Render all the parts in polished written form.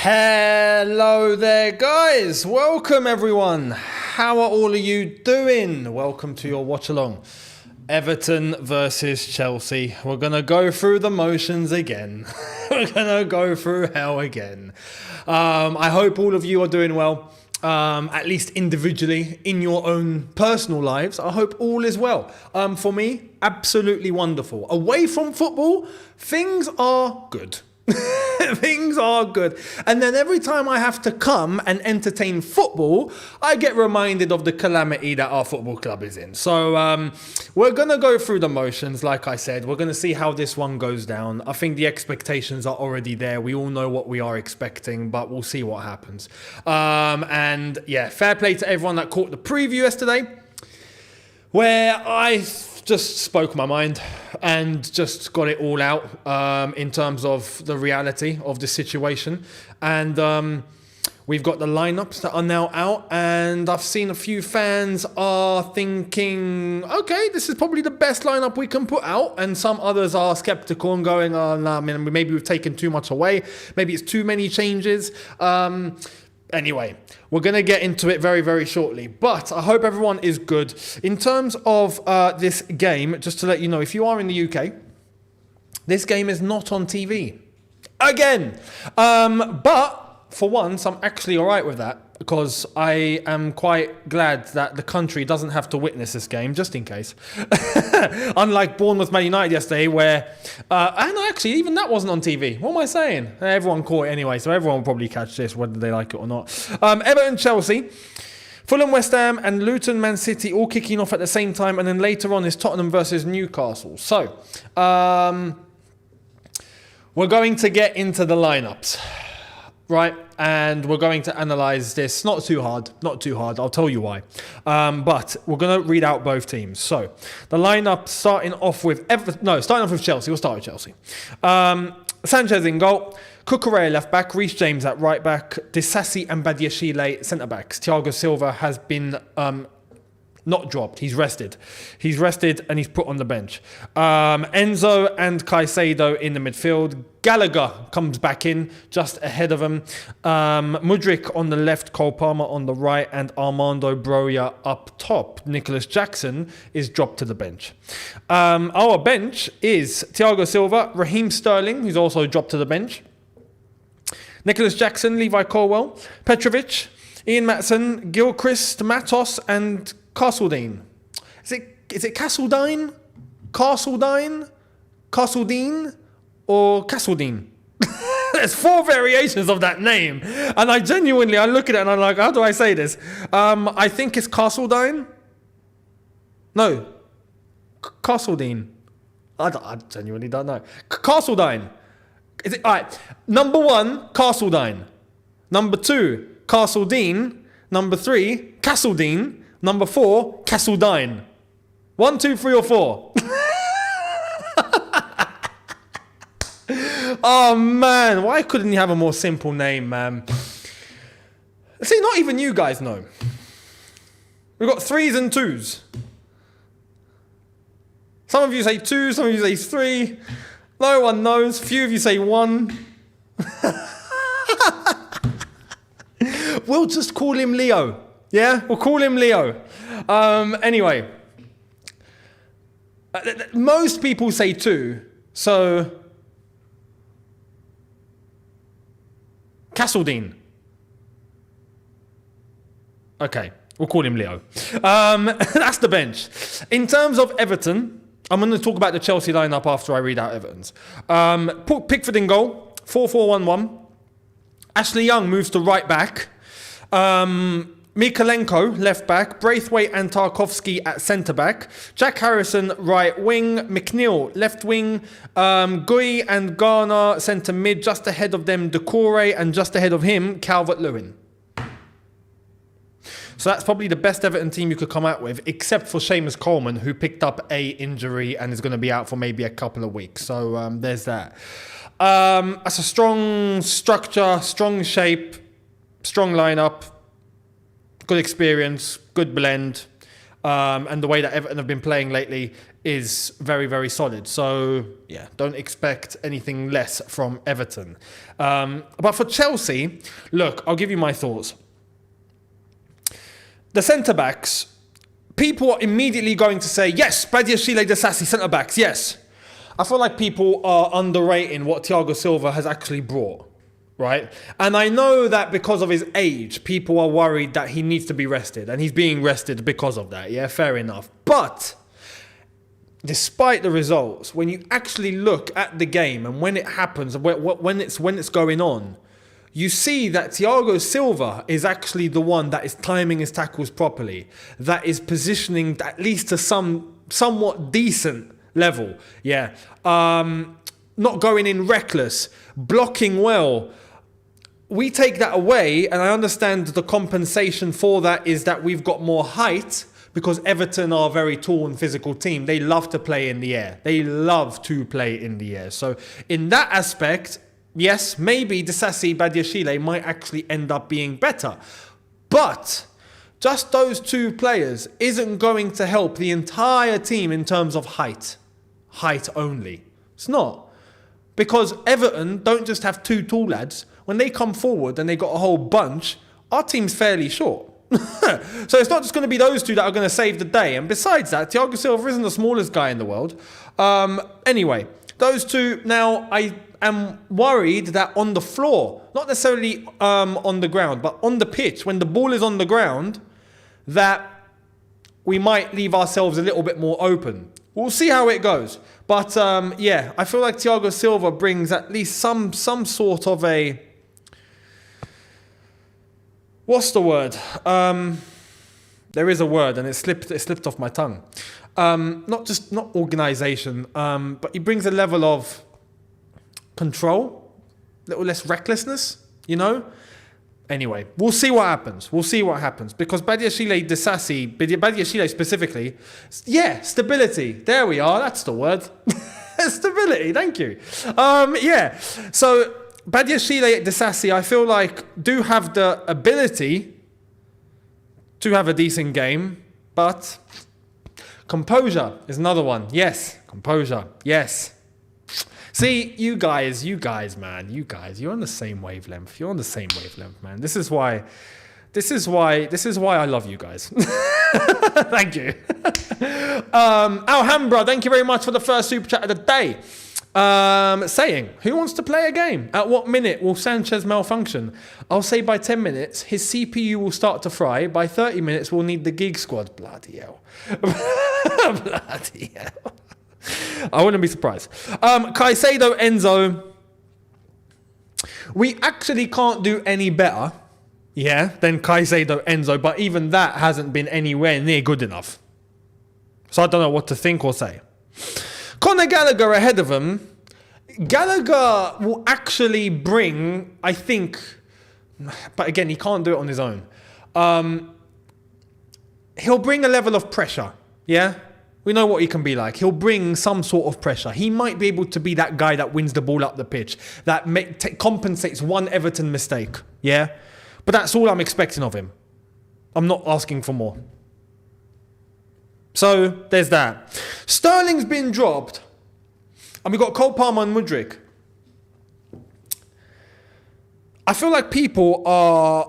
Hello there, guys. Welcome, everyone. How are all of you doing? Welcome to your watch along. Everton versus Chelsea. We're going to go through the motions again. We're going to go through hell again. I hope all of you are doing well, at least individually in your own personal lives. I hope all is well. For me, absolutely wonderful. Away from football, things are good. Things are good. And then every time I have to come and entertain football, I get reminded of the calamity that our football club is in. So we're going to go through the motions, like I said. We're going to see how this one goes down. I think the expectations are already there. We all know what we are expecting, but we'll see what happens. And yeah, fair play to everyone that caught the preview yesterday, where I just spoke my mind and just got it all out in terms of the reality of the situation. And we've got the lineups that are now out, and I've seen a few fans are thinking, okay, this is probably the best lineup we can put out, and some others are skeptical and going, oh, no, I mean, maybe we've taken too much away, maybe it's too many changes. Anyway, we're going to get into it very, very shortly. But I hope everyone is good. In terms of this game, just to let you know, if you are in the UK, this game is not on TV. Again. But for once, I'm actually all right with that, because I am quite glad that the country doesn't have to witness this game, just in case. Unlike Bournemouth Man United yesterday, where... and actually, even that wasn't on TV. What am I saying? Everyone caught it anyway, so everyone will probably catch this, whether they like it or not. Everton, Chelsea, Fulham, West Ham, and Luton, Man City all kicking off at the same time, and then later on is Tottenham versus Newcastle. So, we're going to get into the lineups. Right, and we're going to analyse this. Not too hard. I'll tell you why. But we're going to read out both teams. So, the lineup starting off with Chelsea. We'll start with Chelsea. Sanchez in goal. Cucurella left back. Reece James at right back. Disasi and Badiashile centre backs. Thiago Silva has been not dropped. He's rested. And he's put on the bench. Enzo and Caicedo in the midfield. Gallagher comes back in just ahead of him. Mudryk on the left, Cole Palmer on the right, and Armando Broja up top. Nicholas Jackson is dropped to the bench. Our bench is Thiago Silva, Raheem Sterling, who's also dropped to the bench. Nicholas Jackson, Levi Colwell, Petrovic, Ian Matson, Gilchrist, Matos, and Castledine. Is it Castledine? Castledine? Or Castledine? There's 4 variations of that name. And I look at it and I'm like, how do I say this? I think it's Castledine. No. Castledine. I genuinely don't know. Castledine. Is it? All right. Number 1, Castledine. Number 2, Castledine. Number 3, Castledine. Number 4, Castledine. 1, 2, 3, or 4. Oh, man. Why couldn't you have a more simple name, man? See, not even you guys know. We've got 3s and 2s. Some of you say 2, some of you say 3. No one knows. Few of you say 1. We'll just call him Leo. Yeah? We'll call him Leo. Anyway. Most people say 2. So... Castledine. Okay, we'll call him Leo. That's the bench. In terms of Everton, I'm going to talk about the Chelsea lineup after I read out Everton's. Pickford in goal, 4-4-1-1. Ashley Young moves to right back. Mikalenko, left back. Braithwaite and Tarkowski at centre back. Jack Harrison, right wing. McNeil, left wing. Gui and Garner, centre mid. Just ahead of them, Doucouré. And just ahead of him, Calvert-Lewin. So that's probably the best Everton team you could come out with, except for Seamus Coleman, who picked up a injury and is going to be out for maybe a couple of weeks. So there's that. That's a strong structure, strong shape, strong lineup. Good experience, good blend. And the way that Everton have been playing lately is very, very solid. So, yeah, don't expect anything less from Everton. But for Chelsea, look, I'll give you my thoughts. The centre-backs, people are immediately going to say, yes, Badiashile, Disasi, centre-backs, yes. I feel like people are underrating what Thiago Silva has actually brought. Right? And I know that because of his age, people are worried that he needs to be rested. And he's being rested because of that. Yeah, fair enough. But despite the results, when you actually look at the game and when it happens, when it's going on, you see that Thiago Silva is actually the one that is timing his tackles properly. That is positioning at least to somewhat decent level. Yeah. Not going in reckless. Blocking well. We take that away, and I understand the compensation for that is that we've got more height because Everton are a very tall and physical team. They love to play in the air. They love to play in the air. So in that aspect, yes, maybe Disasi Badiashile might actually end up being better. But just those two players isn't going to help the entire team in terms of height. Height only. It's not. Because Everton don't just have two tall lads. When they come forward and they got a whole bunch, our team's fairly short. So it's not just going to be those two that are going to save the day. And besides that, Thiago Silva isn't the smallest guy in the world. Anyway, those two, now I am worried that on the floor, not necessarily on the ground, but on the pitch, when the ball is on the ground, that we might leave ourselves a little bit more open. We'll see how it goes. But yeah, I feel like Thiago Silva brings at least some sort of a... What's the word? There is a word and it slipped off my tongue. Not organisation, but he brings a level of control, a little less recklessness, you know? Anyway, we'll see what happens. Because Badiashile Disasi, Badiashile specifically, yeah, stability. There we are. That's the word. Stability. Thank you. Yeah. So Badiashile Disasi, I feel like do have the ability to have a decent game, but composure is another one. Yes, composure. Yes. See, you guys, man, you're on the same wavelength. You're on the same wavelength, man. This is why I love you guys. Thank you. Alhambra, thank you very much for the first super chat of the day. Saying, who wants to play a game? At what minute will Sanchez malfunction? I'll say by 10 minutes, his CPU will start to fry. By 30 minutes, we'll need the gig squad. Bloody hell. Bloody hell. I wouldn't be surprised. Caicedo, Enzo. We actually can't do any better, than Caicedo, Enzo. But even that hasn't been anywhere near good enough. So I don't know what to think or say. Conor Gallagher ahead of him. Gallagher will actually bring, I think, but again, he can't do it on his own. He'll bring a level of pressure, yeah? We know what he can be like. He'll bring some sort of pressure. He might be able to be that guy that wins the ball up the pitch, that compensates one Everton mistake, yeah? But that's all I'm expecting of him. I'm not asking for more. So, there's that. Sterling's been dropped. And we've got Cole Palmer and Mudryk. I feel like people are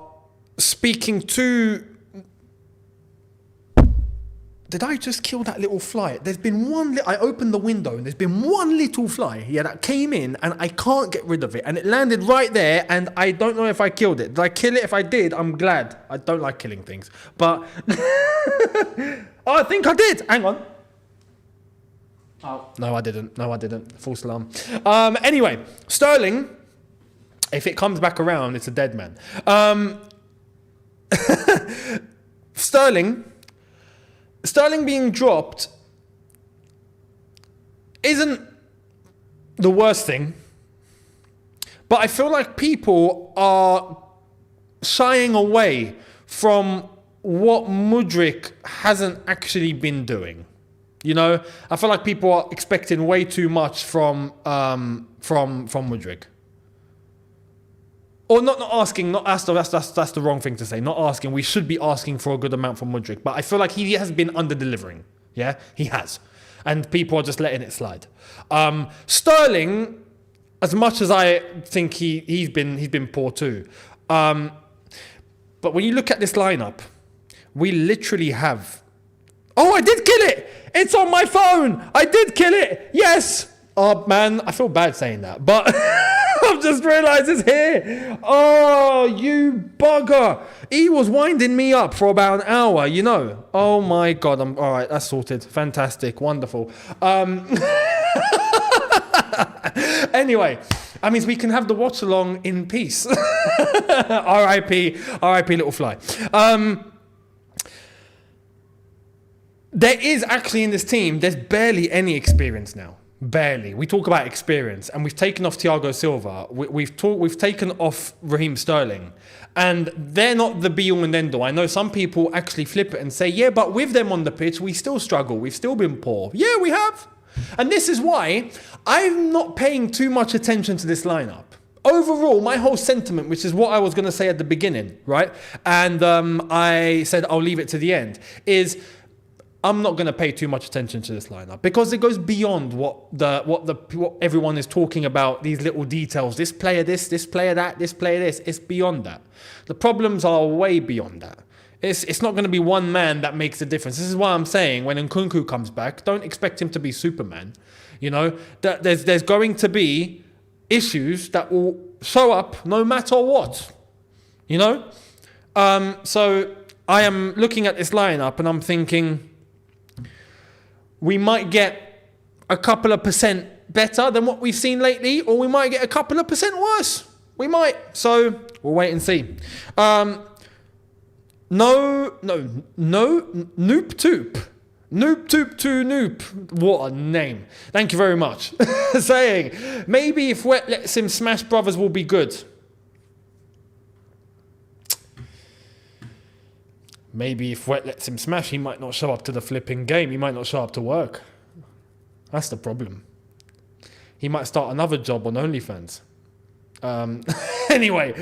speaking too... Did I just kill that little fly? There's been one... I opened the window and there's been one little fly, that came in and I can't get rid of it. And it landed right there and I don't know if I killed it. Did I kill it? If I did, I'm glad. I don't like killing things. But... oh, I think I did. Hang on. Oh, no, I didn't. False alarm. Anyway, Sterling, if it comes back around, it's a dead man. Sterling being dropped isn't the worst thing, but I feel like people are shying away from what Mudryk hasn't actually been doing. You know, I feel like people are expecting way too much from Mudryk. Or not asking, that's the wrong thing to say. Not asking. We should be asking for a good amount from Mudryk. But I feel like he has been under-delivering. Yeah, he has. And people are just letting it slide. Sterling, as much as I think he's been poor too. But when you look at this lineup, we literally have... Oh, I did kill it! It's on my phone! I did kill it! Yes! Oh, man, I feel bad saying that. But... I've just realised it's here. Oh, you bugger. He was winding me up for about an hour, you know. Oh, my God. All right, that's sorted. Fantastic. Wonderful. Anyway, that means we can have the watch along in peace. R.I.P. little fly. There is actually in this team, there's barely any experience now. Barely. We talk about experience, and we've taken off Thiago Silva. We've taken off Raheem Sterling, and they're not the be all and end all. I know some people actually flip it and say, yeah, but with them on the pitch, we still struggle. We've still been poor. Yeah, we have. And this is why I'm not paying too much attention to this lineup. Overall, my whole sentiment, which is what I was going to say at the beginning, right? And I said I'll leave it to the end, is I'm not going to pay too much attention to this lineup because it goes beyond what everyone is talking about, these little details. This player this player that, this player this. It's beyond that. The problems are way beyond that. It's not going to be one man that makes the difference. This is why I'm saying when Nkunku comes back, don't expect him to be Superman. You know, that there's going to be issues that will show up no matter what. You know? So I am looking at this lineup and I'm thinking... we might get a couple of % better than what we've seen lately, or we might get a couple of % worse. We might. So we'll wait and see. Noop Toop. Noop Toop to Noop. What a name. Thank you very much. Saying, maybe if Wet lets him smash brothers will be good. Maybe if Wet lets him smash, he might not show up to the flipping game. He might not show up to work. That's the problem. He might start another job on OnlyFans. Anyway,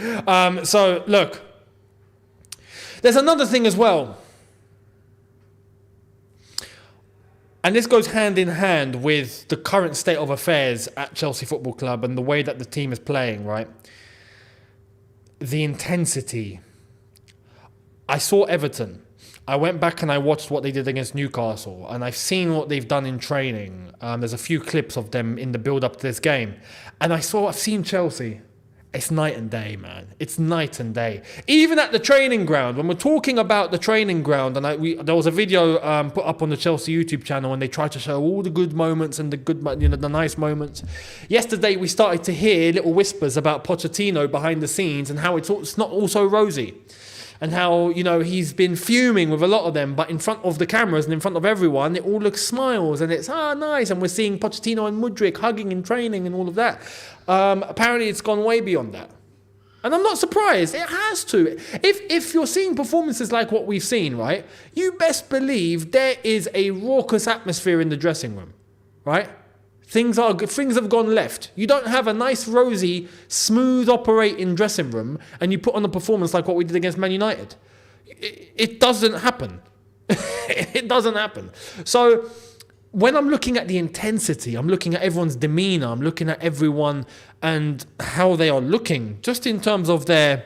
so look. There's another thing as well. And this goes hand in hand with the current state of affairs at Chelsea Football Club and the way that the team is playing, right? The intensity. I saw Everton. I went back and I watched what they did against Newcastle, and I've seen what they've done in training. There's a few clips of them in the build-up to this game. And I've seen Chelsea. It's night and day, man. It's night and day. Even at the training ground, when we're talking about the training ground, and there was a video put up on the Chelsea YouTube channel, and they tried to show all the good moments and the nice moments. Yesterday, we started to hear little whispers about Pochettino behind the scenes and how it's not all so rosy. And how, he's been fuming with a lot of them, but in front of the cameras and in front of everyone, it all looks smiles and it's, nice. And we're seeing Pochettino and Mudryk hugging in training and all of that. Apparently, it's gone way beyond that. And I'm not surprised. It has to. If you're seeing performances like what we've seen, right, you best believe there is a raucous atmosphere in the dressing room, right? Things have gone left. You don't have a nice, rosy, smooth operating dressing room and you put on a performance like what we did against Man United. It doesn't happen. It doesn't happen. So when I'm looking at the intensity, I'm looking at everyone's demeanour, I'm looking at everyone and how they are looking, just in terms of their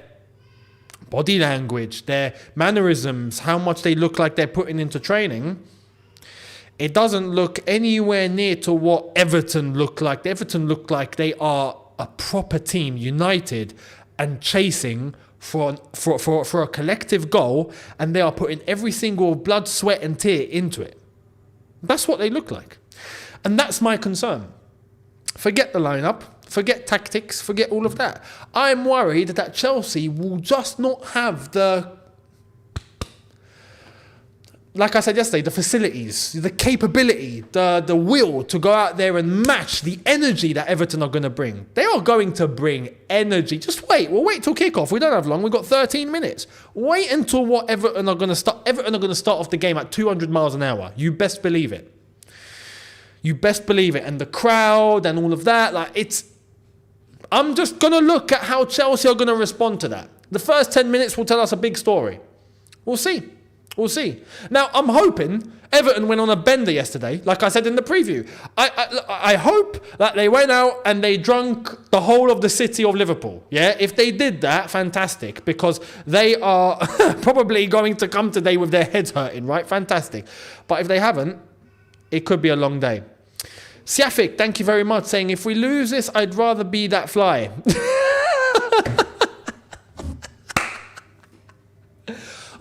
body language, their mannerisms, how much they look like they're putting into training. It doesn't look anywhere near to what Everton look like. Everton look like they are a proper team, united and chasing for a collective goal, and they are putting every single blood, sweat and tear into it. That's what they look like. And that's my concern. Forget the lineup, forget tactics, forget all of that. I'm worried that Chelsea will just not have like I said yesterday, the facilities, the capability, the will to go out there and match the energy that Everton are going to bring. They are going to bring energy. Just wait. We'll wait till kickoff. We don't have long. We've got 13 minutes. Wait until what Everton are going to start. Everton are going to start off the game at 200 miles an hour. You best believe it. You best believe it. And the crowd and all of that, I'm just going to look at how Chelsea are going to respond to that. The first 10 minutes will tell us a big story. We'll see. We'll see. Now, I'm hoping Everton went on a bender yesterday, like I said in the preview. I hope that they went out and they drunk the whole of the city of Liverpool. Yeah, if they did that, fantastic, because they are probably going to come today with their heads hurting, right? Fantastic. But if they haven't, it could be a long day. Siafik, thank you very much, saying, if we lose this, I'd rather be that fly.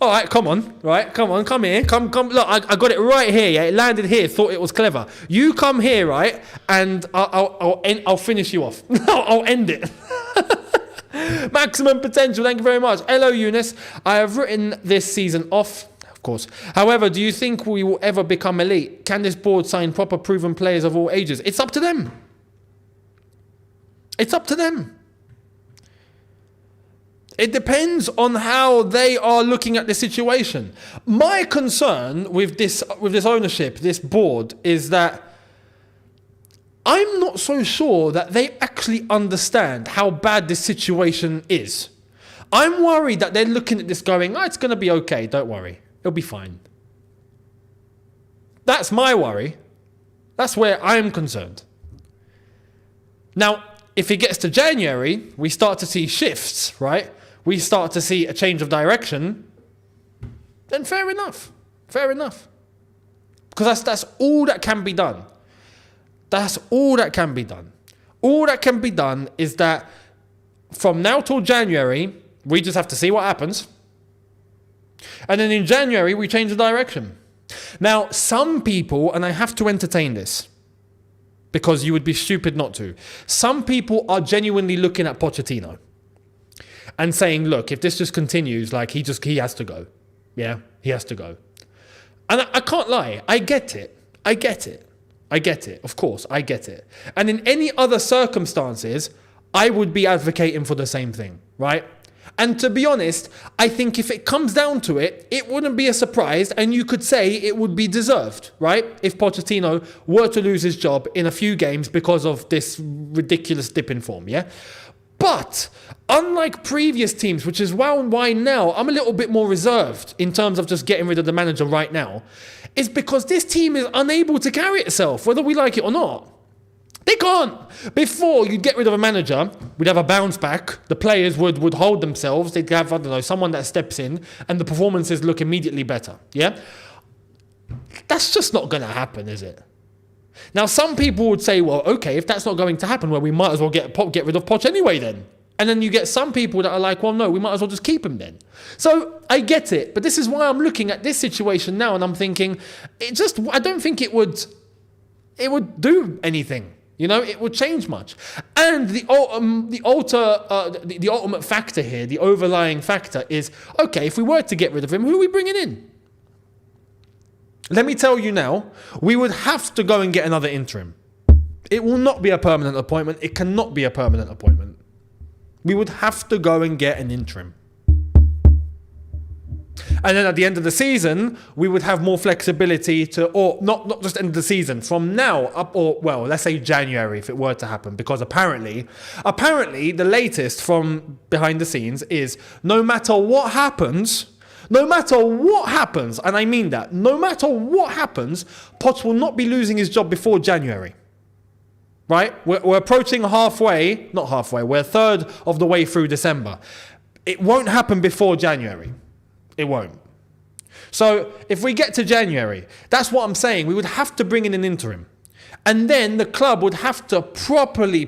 All right, come on, right? Come here. Come. Look, I got it right here. Yeah, it landed here. Thought it was clever. You come here, right? And I'll finish you off. I'll end it. Maximum potential. Thank you very much. Hello, Younes. I have written this season off. Of course. However, do you think we will ever become elite? Can this board sign proper proven players of all ages? It's up to them. It's up to them. It depends on how they are looking at the situation. My concern with this ownership, this board, is that I'm not so sure that they actually understand how bad this situation is. I'm worried that they're looking at this going, it's going to be okay, don't worry. It'll be fine. That's my worry. That's where I'm concerned. Now, if it gets to January, we start to see shifts, right? We start to see a change of direction, then fair enough. Fair enough. Because that's all that can be done. That's all that can be done. All that can be done is that from now till January, we just have to see what happens. And then in January, we change the direction. Now, some people, and I have to entertain this, because you would be stupid not to. Some people are genuinely looking at Pochettino and saying, look, if this just continues, like he has to go. Yeah, he has to go. And I can't lie. I get it. Of course, I get it. And in any other circumstances, I would be advocating for the same thing, right? And to be honest, I think if it comes down to it, it wouldn't be a surprise, and you could say it would be deserved, right? If Pochettino were to lose his job in a few games because of this ridiculous dip in form, yeah? But unlike previous teams, which is why now I'm a little bit more reserved in terms of just getting rid of the manager right now, is because this team is unable to carry itself, whether we like it or not. They can't. Before you'd get rid of a manager, we'd have a bounce back. The players would hold themselves. They'd have, someone that steps in and the performances look immediately better. Yeah? That's just not going to happen, is it? Now, some people would say, well, okay, if that's not going to happen, well, we might as well get rid of Poch anyway then. And then you get some people that are like, well, no, we might as well just keep him then. So I get it. But this is why I'm looking at this situation now and I'm thinking, I don't think it would do anything. It would change much. And the ultimate factor here, the overlying factor is, okay, if we were to get rid of him, who are we bringing in? Let me tell you now, we would have to go and get another interim. It will not be a permanent appointment. It cannot be a permanent appointment. We would have to go and get an interim. And then at the end of the season, we would have more flexibility or not just end of the season, from now up, or well, let's say January if it were to happen, because apparently the latest from behind the scenes is no matter what happens, and I mean that, no matter what happens, Potts will not be losing his job before January. Right? We're approaching not halfway, we're a third of the way through December. It won't happen before January. It won't. So if we get to January, that's what I'm saying. We would have to bring in an interim. And then the club would have to properly,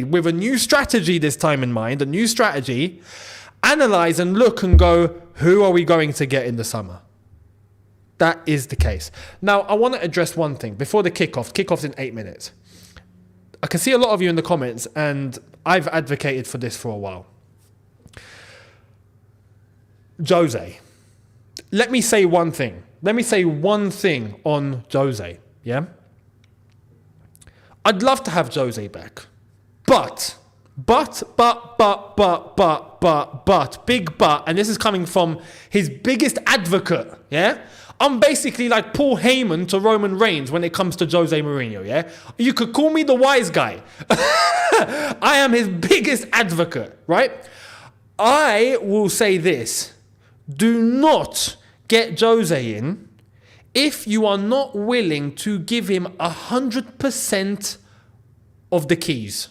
with a new strategy this time in mind, analyze and look and go, who are we going to get in the summer? That is the case. Now, I want to address one thing before the kickoff. Kickoff's in 8 minutes. I can see a lot of you in the comments, and I've advocated for this for a while. Jose. Let me say one thing. On Jose, yeah? I'd love to have Jose back. But, big but, and this is coming from his biggest advocate, yeah? I'm basically like Paul Heyman to Roman Reigns when it comes to Jose Mourinho, yeah? You could call me the wise guy. I am his biggest advocate, right? I will say this. Do not get Jose in if you are not willing to give him 100% of the keys.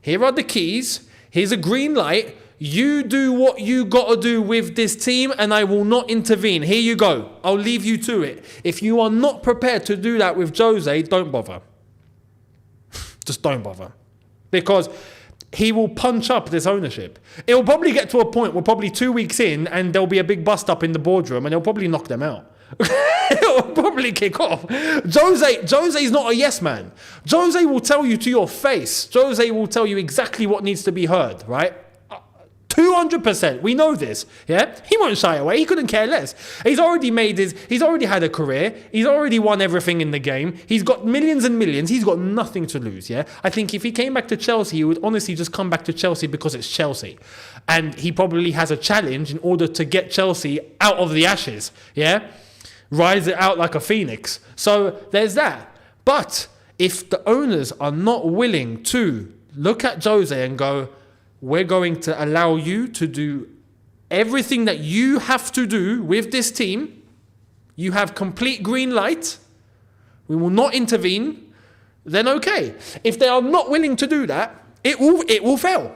Here are the keys. Here's a green light. You do what you got to do with this team and I will not intervene. Here you go. I'll leave you to it. If you are not prepared to do that with Jose, don't bother. Just don't bother. Because he will punch up this ownership. It will probably get to a point where probably 2 weeks in and there'll be a big bust up in the boardroom and they'll probably knock them out. It'll probably kick off. Jose's not a yes man. Jose will tell you to your face. Jose will tell you exactly what needs to be heard, right? 200%. We know this. Yeah, he won't shy away. He couldn't care less. He's already had a career. He's already won everything in the game. He's got millions and millions. He's got nothing to lose. Yeah, I think if he came back to Chelsea, he would honestly just come back to Chelsea because it's Chelsea, and he probably has a challenge in order to get Chelsea out of the ashes. Yeah, rise it out like a phoenix. So there's that. But if the owners are not willing to look at Jose and go, we're going to allow you to do everything that you have to do with this team. You have complete green light. We will not intervene. Then okay. If they are not willing to do that, it will fail.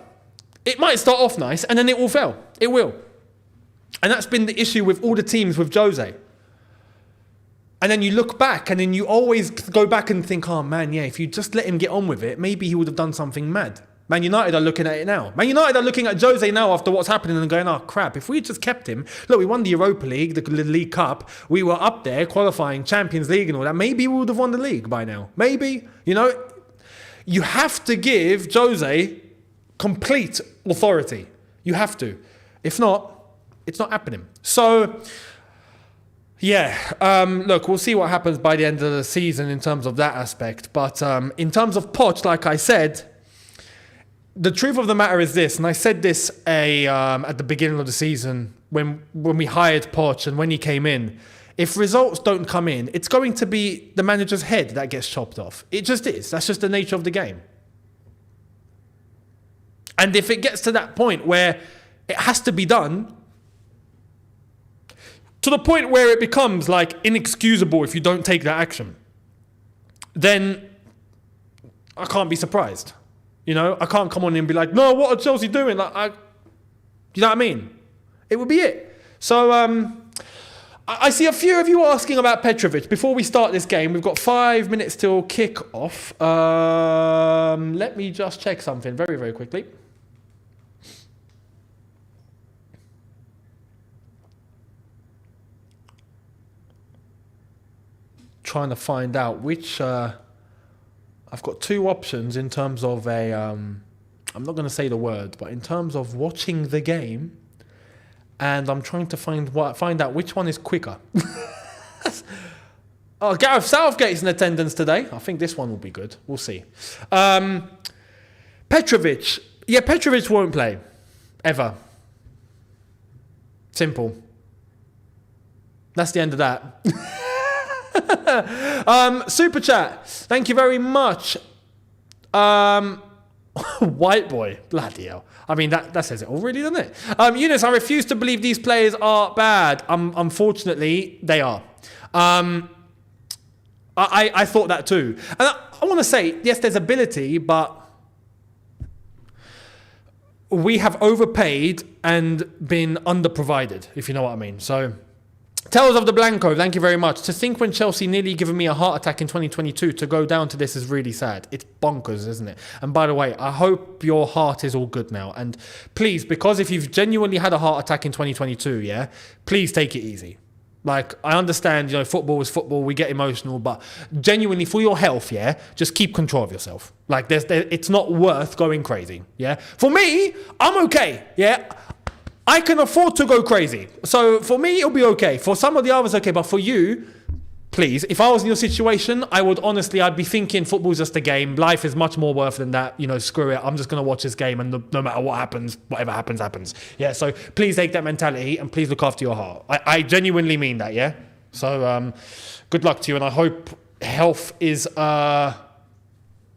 It might start off nice and then it will fail. It will. And that's been the issue with all the teams with Jose. And then you look back and then you always go back and think, oh man, yeah, if you just let him get on with it, maybe he would have done something mad. Man United are looking at it now. Man United are looking at Jose now after what's happening and going, oh crap, if we just kept him, look, we won the Europa League, the League Cup, we were up there qualifying Champions League and all that, maybe we would have won the league by now. Maybe, you have to give Jose complete authority. You have to. If not, it's not happening. So, yeah, look, we'll see what happens by the end of the season in terms of that aspect. But in terms of Poch, like I said, the truth of the matter is this, and I said this at the beginning of the season when we hired Poch and when he came in, if results don't come in, it's going to be the manager's head that gets chopped off. It just is. That's just the nature of the game. And if it gets to that point where it has to be done, to the point where it becomes like inexcusable if you don't take that action, then I can't be surprised. I can't come on and be like, no, what are Chelsea doing? You know what I mean? It would be it. So I see a few of you asking about Petrovic. Before we start this game, we've got 5 minutes till kick-off. Let me just check something very, very quickly. Trying to find out which... I've got two options in terms of I'm not going to say the word, but in terms of watching the game, and I'm trying to find out which one is quicker. Oh, Gareth Southgate's in attendance today. I think this one will be good. We'll see. Petrovic. Yeah, Petrovic won't play. Ever. Simple. That's the end of that. Super chat. Thank you very much. White boy. Bloody hell. I mean, that says it all, really, doesn't it? Younes, I refuse to believe these players are bad. Unfortunately, they are. I thought that too. And I want to say, yes, there's ability, but we have overpaid and been underprovided, if you know what I mean. So... Tales of the Blanco, thank you very much. To think when Chelsea nearly given me a heart attack in 2022, to go down to this is really sad. It's bonkers, isn't it? And by the way, I hope your heart is all good now. And please, because if you've genuinely had a heart attack in 2022, yeah, please take it easy. Like, I understand, football is football, we get emotional, but genuinely for your health, yeah, just keep control of yourself. Like, it's not worth going crazy, yeah? For me, I'm okay, yeah? I can afford to go crazy. So for me, it'll be okay. For some of the others, okay. But for you, please, if I was in your situation, I'd be thinking football's just a game. Life is much more worth than that. Screw it. I'm just going to watch this game and no matter what happens, whatever happens, happens. Yeah, so please take that mentality and please look after your heart. I genuinely mean that, yeah? So good luck to you and I hope health is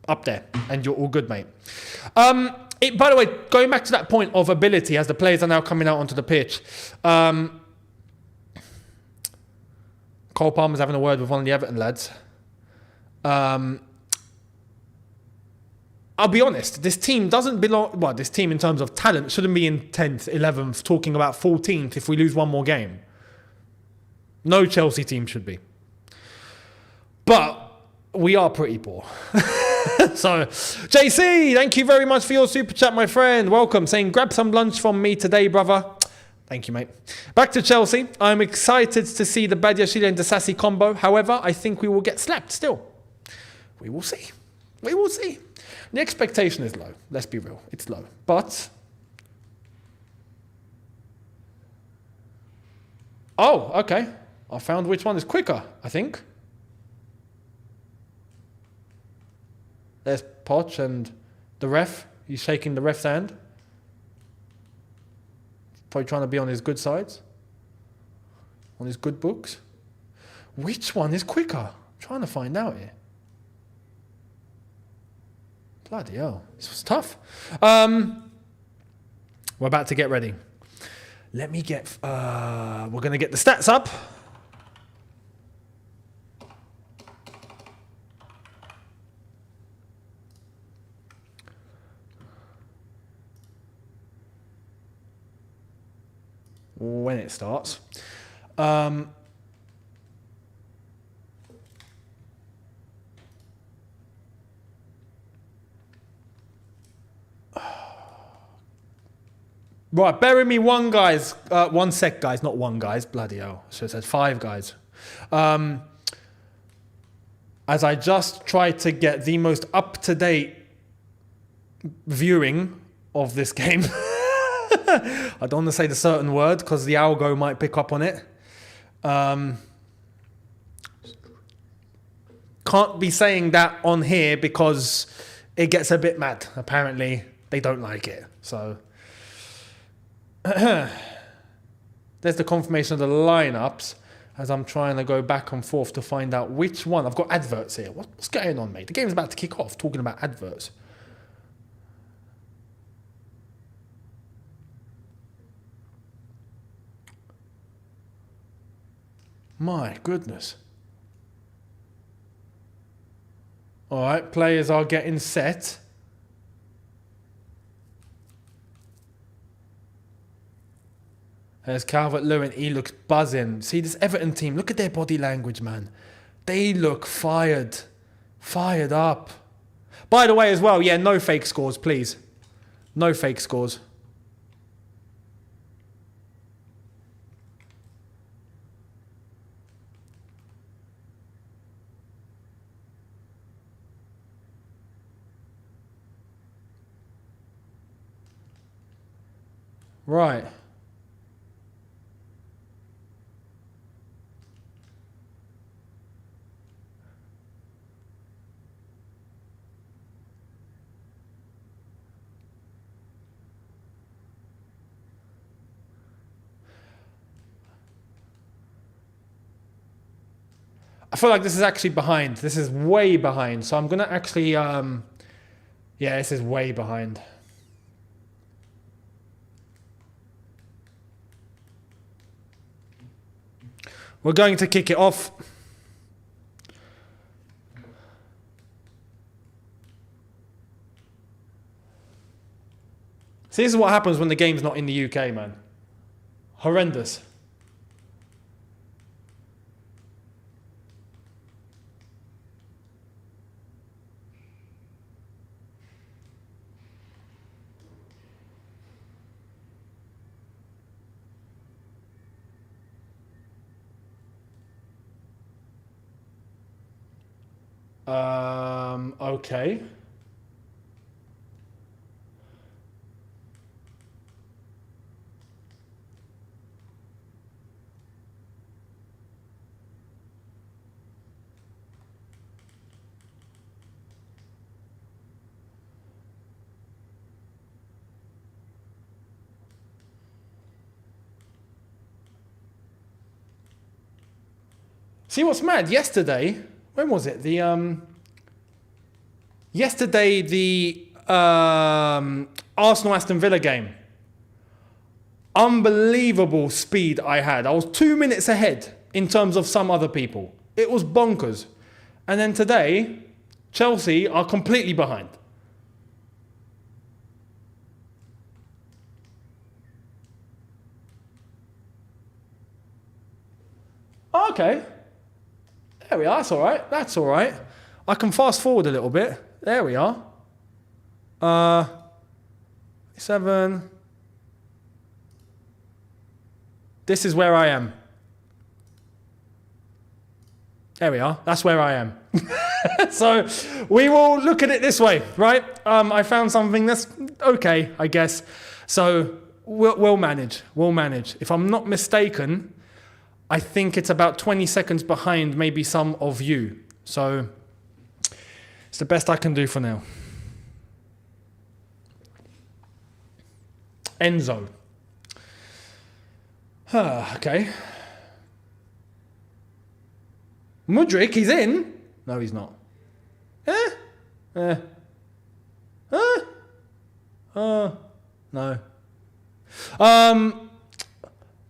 up there, and you're all good, mate. By the way, going back to that point of ability, as the players are now coming out onto the pitch, Cole Palmer's having a word with one of the Everton lads. I'll be honest, this team doesn't belong... Well, this team in terms of talent shouldn't be in 10th, 11th, talking about 14th if we lose one more game. No Chelsea team should be. But we are pretty poor. So, JC, thank you very much for your super chat, my friend. Welcome. Saying, grab some lunch from me today, brother. Thank you, mate. Back to Chelsea. I'm excited to see the Badiashile and Disasi combo. However, I think we will get slapped still. We will see. We will see. The expectation is low. Let's be real. It's low. But... Oh, okay. I found which one is quicker, I think. There's Poch and the ref. He's shaking the ref's hand. Probably trying to be on his good sides. On his good books. Which one is quicker? I'm trying to find out here. Bloody hell. This was tough. We're about to get ready. Let me get... we're going to get the stats up. When it starts. Right, bear with me one, guys. 1 sec, guys. Not one, guys. Bloody hell. I should have said 5, guys. As I just tried to get the most up-to-date viewing of this game. I don't want to say the certain word because the algo might pick up on it. Can't be saying that on here because it gets a bit mad. Apparently, they don't like it. So, there's the confirmation of the lineups as I'm trying to go back and forth to find out which one. I've got adverts here. What's going on, mate? The game's about to kick off talking about adverts. My goodness. All right, players are getting set. There's Calvert-Lewin. He looks buzzing. See, this Everton team, look at their body language, man. They look fired. Fired up. By the way, as well, yeah, no fake scores, please. No fake scores. Right. I feel like this is actually behind. This is way behind. So I'm going to actually... yeah, this is way behind. We're going to kick it off. See, this is what happens when the game's not in the UK, man. Horrendous. Okay. See what's mad? Yesterday, when was it? The Yesterday, the Arsenal-Aston Villa game. Unbelievable speed I had. I was 2 minutes ahead in terms of some other people. It was bonkers. And then today, Chelsea are completely behind. Okay. There we are. That's all right. That's all right. I can fast forward a little bit. There we are. 7. This is where I am. There we are. That's where I am. So we will look at it this way, right? I found something that's okay, I guess. So we'll manage. We'll manage. If I'm not mistaken, I think it's about 20 seconds behind maybe some of you. So it's the best I can do for now. Enzo. Okay. Mudryk, he's in? No, he's not. No.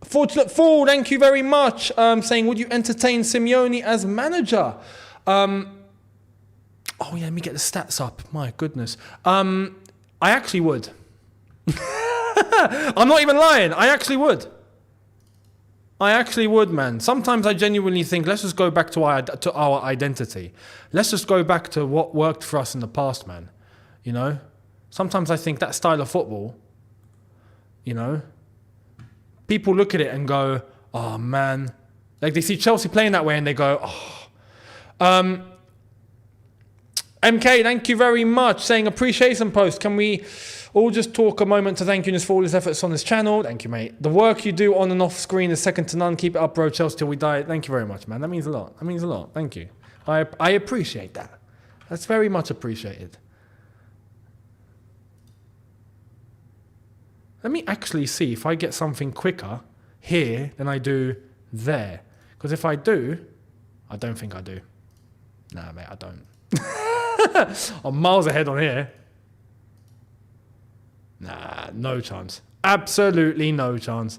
Fortunate Fool, thank you very much. Saying, would you entertain Simeone as manager? Oh yeah, let me get the stats up. My goodness. I actually would. I'm not even lying. I actually would. Man. Sometimes I genuinely think, let's just go back to our identity. Let's just go back to what worked for us in the past, man. You know? Sometimes I think that style of football, you know, people look at it and go, oh, man. Like, they see Chelsea playing that way and they go, oh. MK, thank you very much. Saying appreciation post. Can we all just talk a moment to thank Younes for all his efforts on this channel? Thank you, mate. The work you do on and off screen is second to none. Keep it up, bro. Chelsea till we die. Thank you very much, man. That means a lot. Thank you. I appreciate that. That's very much appreciated. Let me actually see if I get something quicker here than I do there. Because if I do, I don't think I do. Nah, mate, I don't. I'm miles ahead on here. Nah, no chance. Absolutely no chance.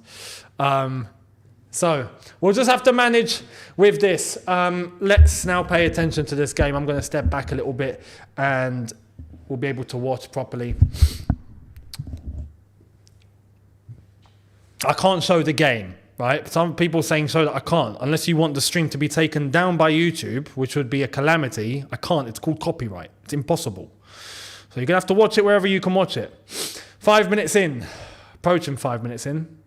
So we'll just have to manage with this. Let's now pay attention to this game. I'm going to step back a little bit and we'll be able to watch properly. I can't show the game, right? Some people saying so that I can't. Unless you want the stream to be taken down by YouTube, which would be a calamity. I can't. It's called copyright. It's impossible. So you're going to have to watch it wherever you can watch it. 5 minutes in. Approaching 5 minutes in.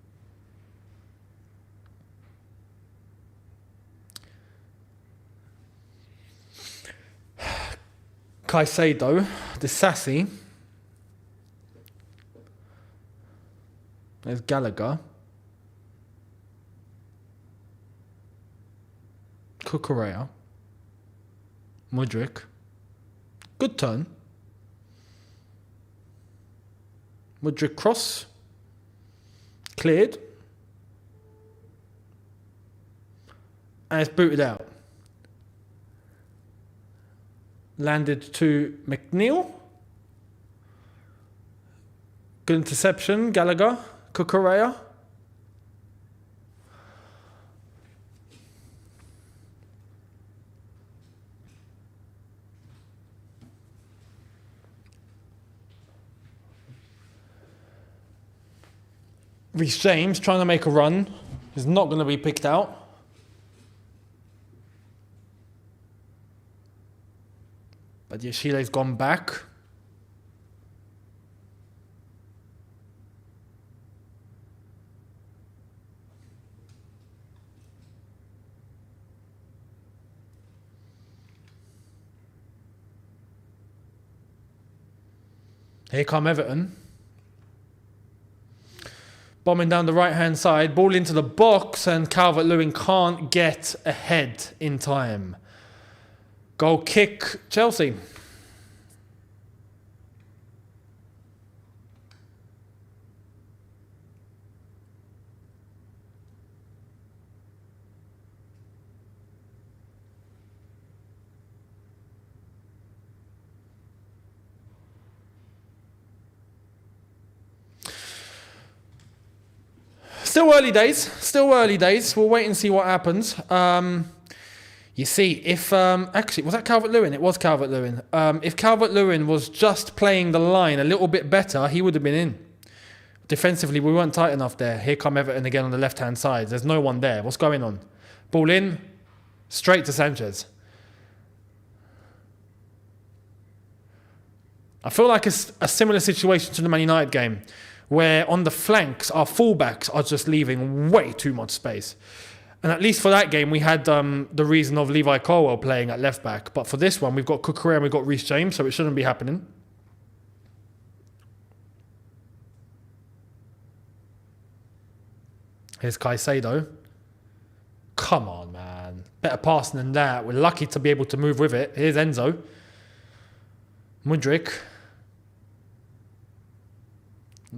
Caicedo, the Sassy. There's Gallagher. Cucurella. Mudryk. Good turn. Mudryk cross. Cleared. And it's booted out. Landed to McNeil. Good interception, Gallagher. Cucurella. Reece James trying to make a run. He's not going to be picked out. But Yeshile's gone back. Here come Everton. Bombing down the right-hand side. Ball into the box and Calvert-Lewin can't get ahead in time. Goal kick, Chelsea. Still early days. Still early days. We'll wait and see what happens. You see, if... actually, was that Calvert-Lewin? It was Calvert-Lewin. If Calvert-Lewin was just playing the line a little bit better, he would have been in. Defensively, we weren't tight enough there. Here come Everton again on the left-hand side. There's no one there. What's going on? Ball in. Straight to Sanchez. I feel like it's a similar situation to the Man United game, where on the flanks, our fullbacks are just leaving way too much space. And at least for that game, we had the reason of Levi Colwill playing at left back. But for this one, we've got Cucurella and we've got Reece James, so it shouldn't be happening. Here's Caicedo. Come on, man. Better passing than that. We're lucky to be able to move with it. Here's Enzo. Mudryk.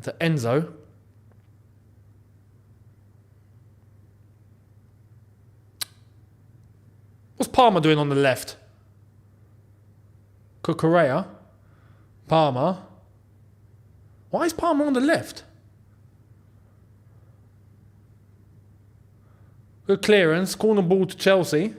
To Enzo. What's Palmer doing on the left? Cucurella. Palmer. Why is Palmer on the left? Good clearance. Corner ball to Chelsea.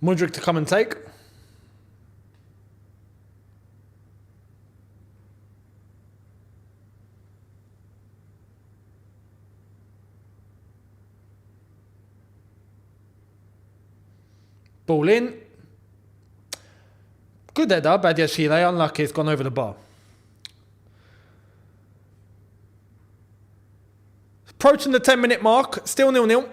Mudryk to come and take. Ball in. Good header, Badiashile. Unlucky, it's gone over the bar. Approaching the 10-minute mark. Still 0-0.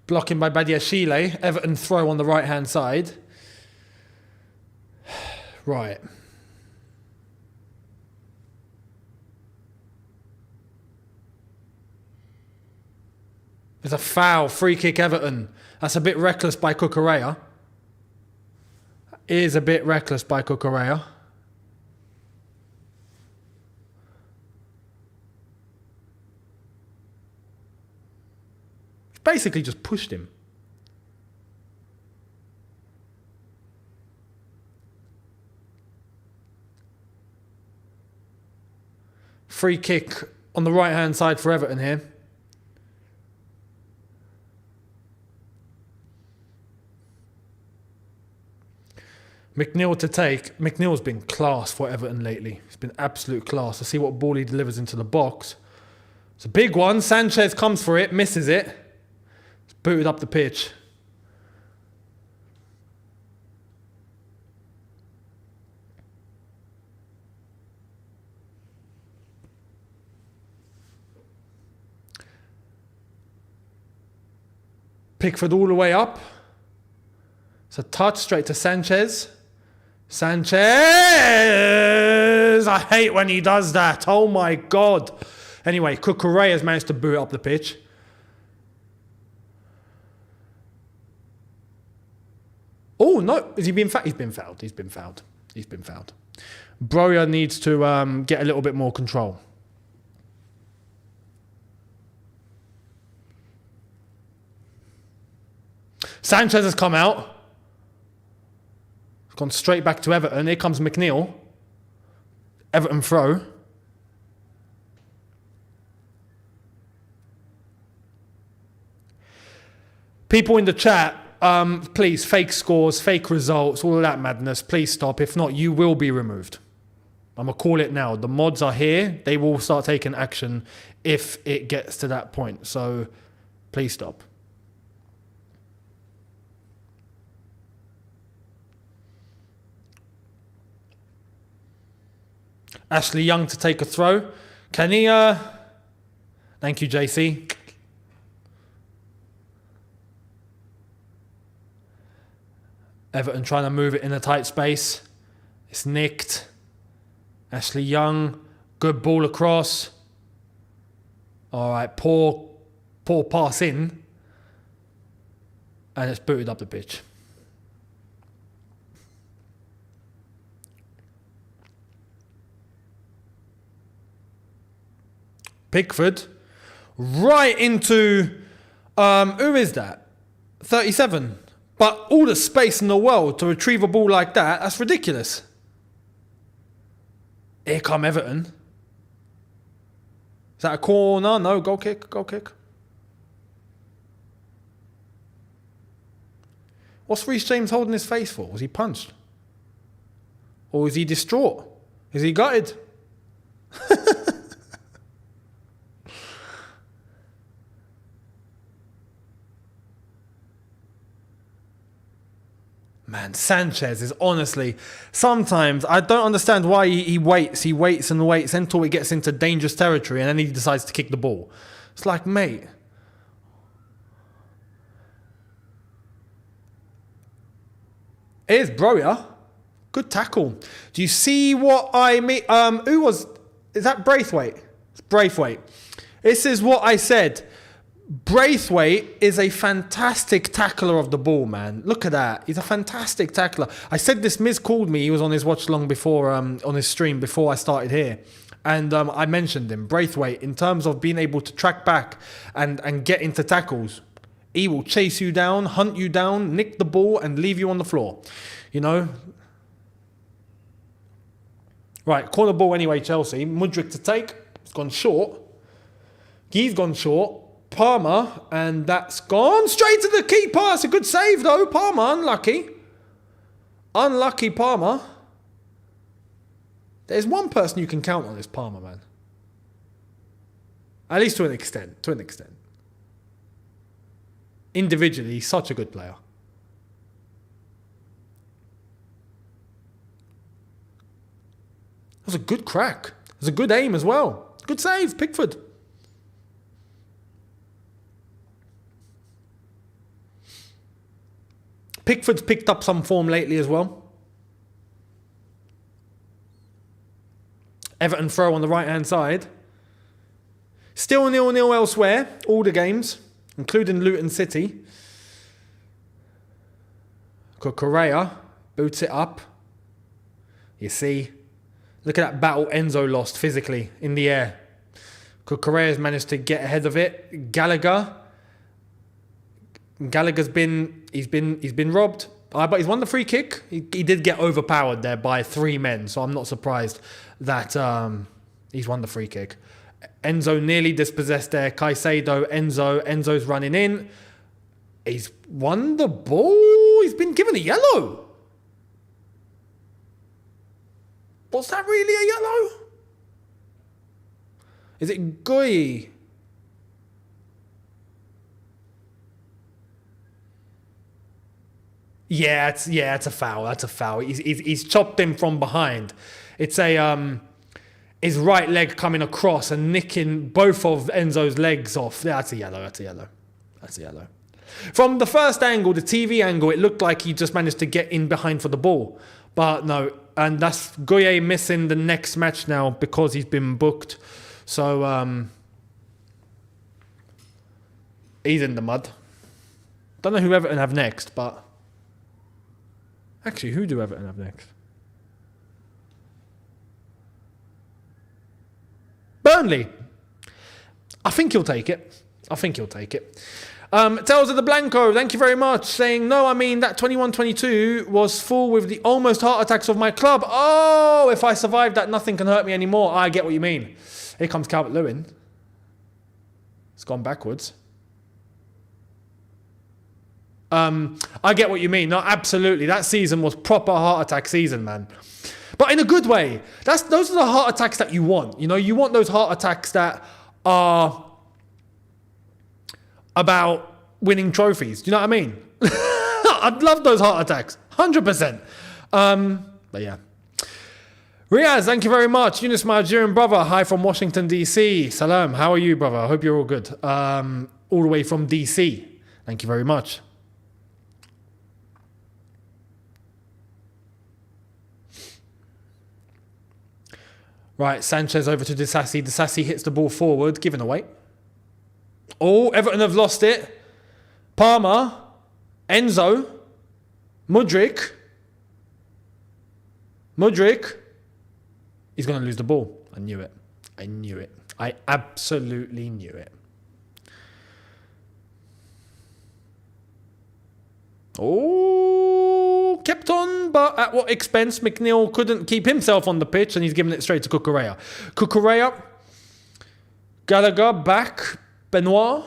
Blocking by Badiashile. Everton throw on the right-hand side. Right. There's a foul. Free kick Everton. That's a bit reckless by Cucurella. It is a bit reckless by Cucurella. Basically just pushed him. Free kick on the right hand side for Everton here. McNeil to take. McNeil's been class for Everton lately. It's been absolute class. I see what ball he delivers into the box. It's a big one. Sanchez comes for it, misses it. Booted up the pitch. Pickford all the way up. It's a touch straight to Sanchez. Sanchez! I hate when he does that. Oh my God. Anyway, Cucurella has managed to boot up the pitch. Oh, no. Has he been fouled? He's been fouled. He's been fouled. He's been fouled. Broja needs to get a little bit more control. Sanchez has come out. Gone straight back to Everton. Here comes McNeil. Everton throw. People in the chat, please, fake scores, fake results, all of that madness, please stop. If not, you will be removed. I'm going to call it now. The mods are here. They will start taking action if it gets to that point. So please stop. Ashley Young to take a throw. Can he... Thank you, JC. Everton trying to move it in a tight space. It's nicked. Ashley Young. Good ball across. All right, poor pass in. And it's booted up the pitch. Pickford. Right into... who is that? 37. But all the space in the world to retrieve a ball like that, that's ridiculous. Here come Everton. Is that a corner? No, goal kick. What's Reece James holding his face for? Was he punched? Or is he distraught? Is he gutted? Man, Sanchez is honestly... Sometimes I don't understand why he waits until he gets into dangerous territory and then he decides to kick the ball. It's like, mate... Here's Broya. Good tackle. Do you see what I mean? Is that Braithwaite? It's Braithwaite. This is what I said. Braithwaite is a fantastic tackler of the ball, man. Look at that. He's a fantastic tackler. I said this, Miz called me. He was on his watch along before, on his stream before I started here. And I mentioned him, Braithwaite, in terms of being able to track back and get into tackles. He will chase you down, hunt you down, nick the ball and leave you on the floor. You know? Right, corner ball anyway, Chelsea. Mudryk to take. It's gone short. He's gone short. Palmer, and that's gone straight to the keeper. It's a good save though. Palmer, unlucky. Unlucky Palmer. There's one person you can count on, is Palmer, man. At least to an extent. Individually, he's such a good player. That was a good crack. It was a good aim as well. Good save, Pickford. Pickford's picked up some form lately as well. Everton throw on the right-hand side. Still 0-0 elsewhere, all the games, including Luton City. Correa boots it up. You see, look at that battle Enzo lost physically in the air. Correa's managed to get ahead of it. Gallagher's been robbed, but he's won the free kick. He did get overpowered there by 3 men, so I'm not surprised that he's won the free kick. Enzo nearly dispossessed there. Caicedo, Enzo's running in. He's won the ball. He's been given a yellow. Was that really a yellow? Is it Goy? Yeah, it's a foul. That's a foul. He's chopped him from behind. It's his right leg coming across and nicking both of Enzo's legs off. Yeah, that's a yellow. From the first angle, the TV angle, it looked like he just managed to get in behind for the ball. But no, and that's Goye missing the next match now because he's been booked. So he's in the mud. Don't know who Everton have next, but... Actually, who do Everton have next? Burnley. I think he'll take it. Tales of the Blanco, thank you very much. Saying, no, I mean, that 21-22 was full with the almost heart attacks of my club. Oh, if I survive that, nothing can hurt me anymore. I get what you mean. Here comes Calvert-Lewin. It's gone backwards. I get what you mean. No, absolutely. That season was proper heart attack season, man. But in a good way. Those are the heart attacks that you want. You know, you want those heart attacks that are about winning trophies. Do you know what I mean? I'd love those heart attacks. 100%. But yeah. Riaz, thank you very much. Younes, my Algerian brother. Hi from Washington, D.C. Salam. How are you, brother? I hope you're all good. All the way from D.C. Thank you very much. Right, Sanchez over to Disasi. Disasi hits the ball forward, given away. Oh, Everton have lost it. Palmer, Enzo, Mudryk. He's going to lose the ball. I knew it. I absolutely knew it. Oh, kept on, but at what expense? McNeil couldn't keep himself on the pitch, and he's giving it straight to Cucurella. Gallagher back, Benoit.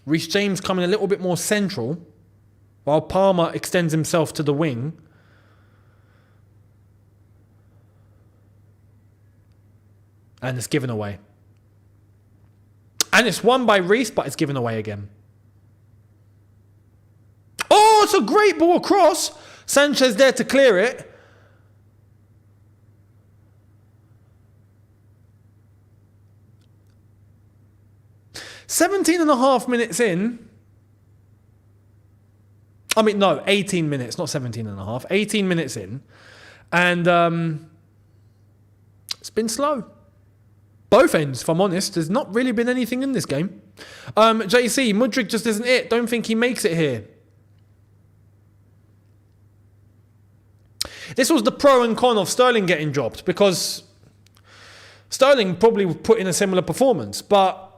Reece James coming a little bit more central, while Palmer extends himself to the wing. And it's given away. And it's won by Reece, but it's given away again. Oh, it's a great ball across. Sanchez there to clear it. "17 and a half minutes in." I mean, no, 18 minutes, not 17 and a half. 18 minutes in. And it's been slow. Both ends, if I'm honest. There's not really been anything in this game. JC, Mudryk just isn't it. Don't think he makes it here. This was the pro and con of Sterling getting dropped, because Sterling probably would put in a similar performance. But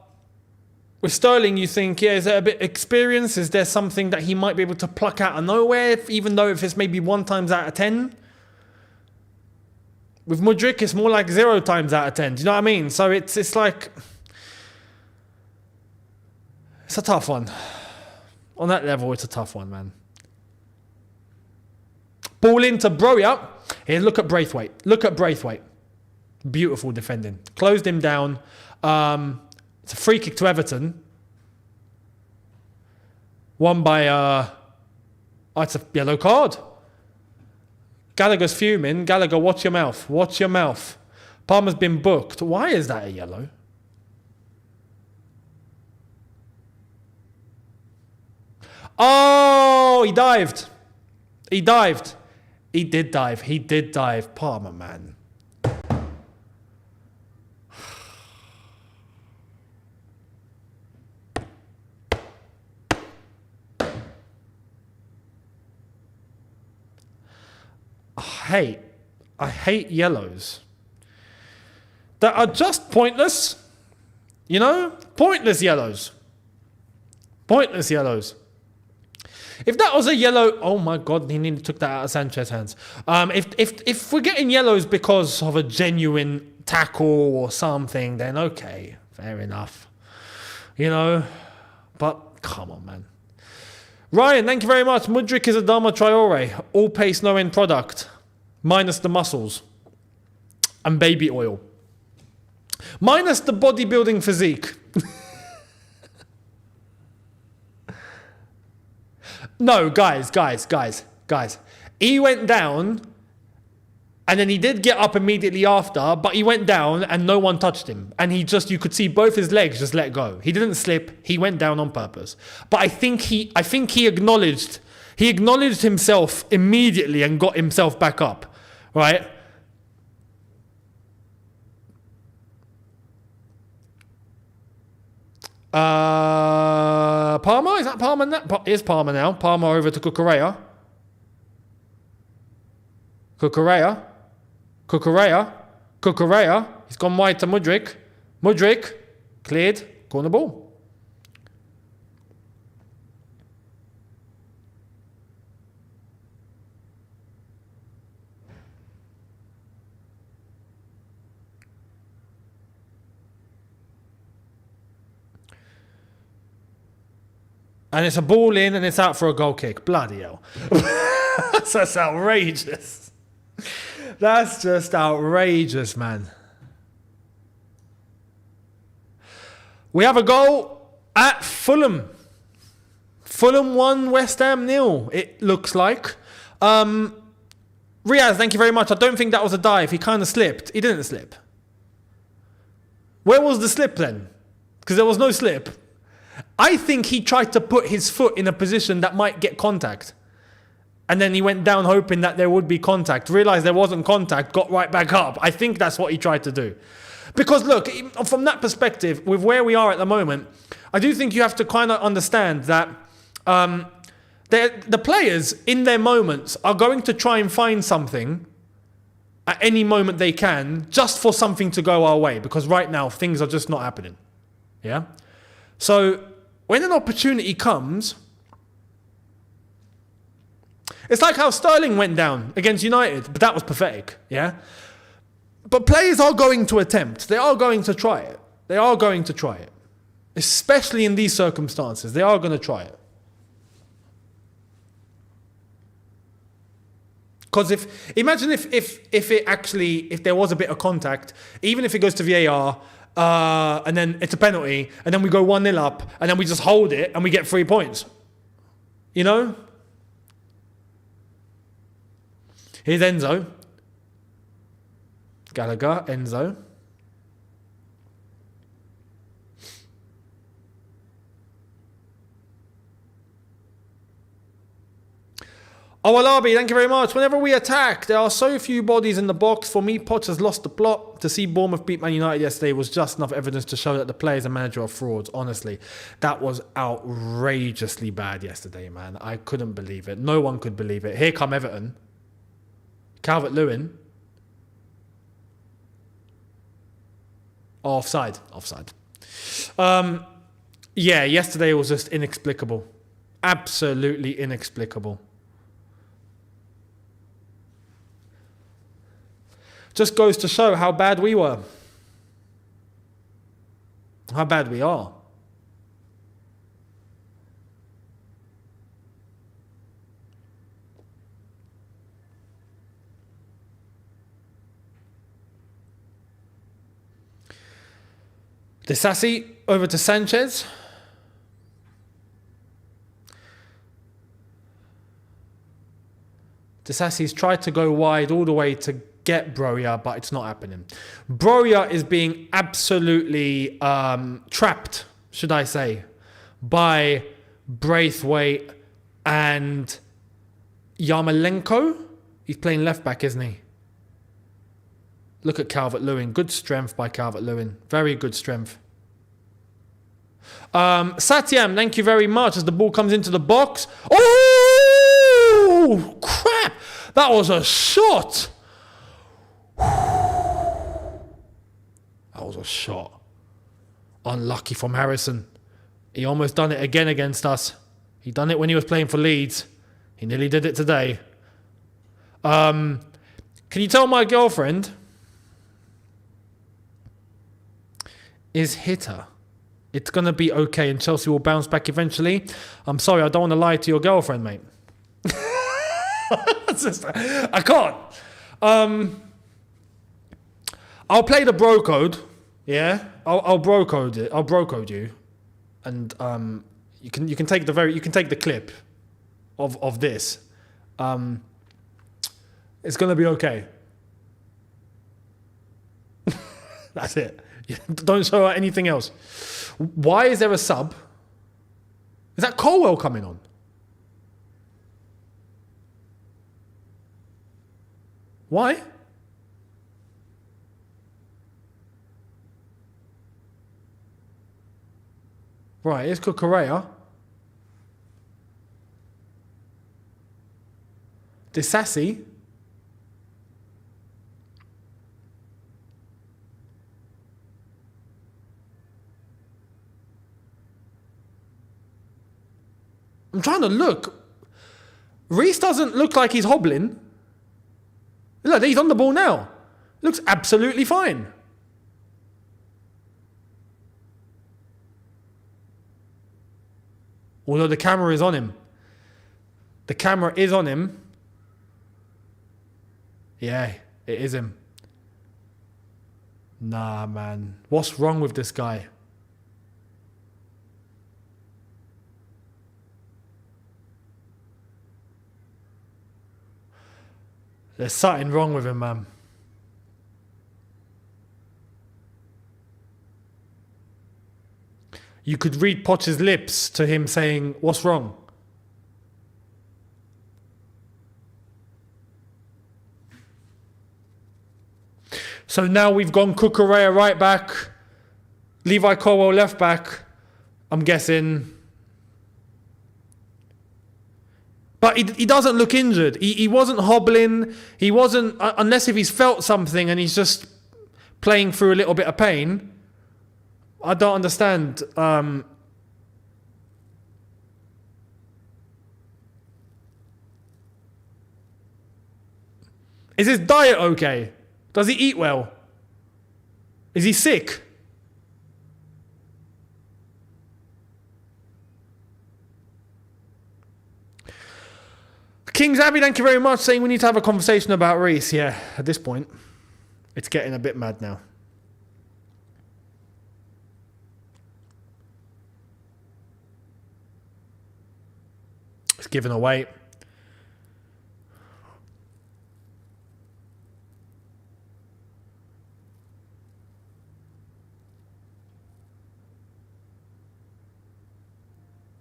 with Sterling, you think, yeah, is there a bit of experience? Is there something that he might be able to pluck out of nowhere, even though if it's maybe 1 times out of 10? With Mudryk, it's more like 0 times out of 10. Do you know what I mean? So it's like... It's a tough one. On that level, it's a tough one, man. Ball into Broja. Here, look at Braithwaite. Beautiful defending. Closed him down. It's a free kick to Everton. Won by... it's a yellow card. Gallagher's fuming. Gallagher, watch your mouth. Palmer's been booked. Why is that a yellow? Oh, he dived. He did dive. Palmer, man. I hate yellows that are just pointless. You know? Pointless yellows. If that was a yellow... Oh my God, he nearly took that out of Sanchez's hands. If we're getting yellows because of a genuine tackle or something, then okay, fair enough. You know? But come on, man. Ryan, thank you very much. Mudryk is a Dama Traore. All pace, no end product. Minus the muscles. And baby oil. Minus the bodybuilding physique. No, guys. He went down, and then he did get up immediately after, but he went down and no one touched him. And you could see both his legs just let go. He didn't slip. He went down on purpose. But I think he acknowledged himself immediately and got himself back up. Right? Palmer? Is that Palmer now? Is Palmer now. Palmer over to Cucurella. He's gone wide to Mudryk. Cleared. Corner ball. And it's a ball in and it's out for a goal kick. Bloody hell. That's outrageous. That's just outrageous, man. We have a goal at Fulham. Fulham 1, West Ham 0, it looks like. Riaz, thank you very much. I don't think that was a dive. He kind of slipped. He didn't slip. Where was the slip then? Because there was no slip. I think he tried to put his foot in a position that might get contact. And then he went down hoping that there would be contact. Realised there wasn't contact, got right back up. I think that's what he tried to do. Because look, from that perspective, with where we are at the moment, I do think you have to kind of understand that the players in their moments are going to try and find something at any moment they can, just for something to go our way. Because right now, things are just not happening. Yeah? So, when an opportunity comes, it's like how Sterling went down against United, but that was pathetic, yeah? But players are going to attempt. They are going to try it. They are going to try it. Especially in these circumstances, they are going to try it. Because imagine if there was a bit of contact, even if it goes to VAR, and then it's a penalty, and then we go 1-0 up, and then we just hold it, and we get 3 points. You know? Here's Enzo. Gallagher, Enzo. Oh, Alabi, thank you very much. Whenever we attack, there are so few bodies in the box. For me, Poch has lost the plot. To see Bournemouth beat Man United yesterday was just enough evidence to show that the players and manager are frauds. Honestly, that was outrageously bad yesterday, man. I couldn't believe it. No one could believe it. Here come Everton. Calvert-Lewin. Oh, offside. Yeah, yesterday was just inexplicable. Absolutely inexplicable. Just goes to show how bad we were. How bad we are. Disasi over to Sanchez. Disasi's tried to go wide all the way to get Broja, but it's not happening. Broja is being absolutely trapped, should I say, by Braithwaite and Yarmolenko. He's playing left back, isn't he? Look at Calvert-Lewin. Good strength by Calvert-Lewin. Very good strength. Satyam, thank you very much. As the ball comes into the box. Oh, crap. That was a shot. That was a shot. Unlucky from Harrison. He almost done it again against us. He done it when he was playing for Leeds. He nearly did it today. Can you tell my girlfriend is hitter? It's going to be okay and Chelsea will bounce back eventually. I'm sorry, I don't want to lie to your girlfriend, mate. I can't. I'll play the bro code. Yeah, I'll bro code it. I'll bro code you, and you can take the clip of this. It's gonna be okay. That's it. Don't show her anything else. Why is there a sub? Is that Colwell coming on? Why? Right, here's Cucurella. Disasi. I'm trying to look. Reece doesn't look like he's hobbling. Look, he's on the ball now. Looks absolutely fine. Although the camera is on him. The camera is on him. Yeah, it is him. Nah, man. What's wrong with this guy? There's something wrong with him, man. You could read Poch's lips to him saying, "What's wrong?" So now we've gone Cucurella right back, Levi Colwell left back, I'm guessing. But he doesn't look injured. He wasn't hobbling. He wasn't, unless if he's felt something and he's just playing through a little bit of pain. I don't understand. Is his diet okay? Does he eat well? Is he sick? King's Abbey, thank you very much, saying we need to have a conversation about Reece. Yeah, at this point, it's getting a bit mad now. It's given away.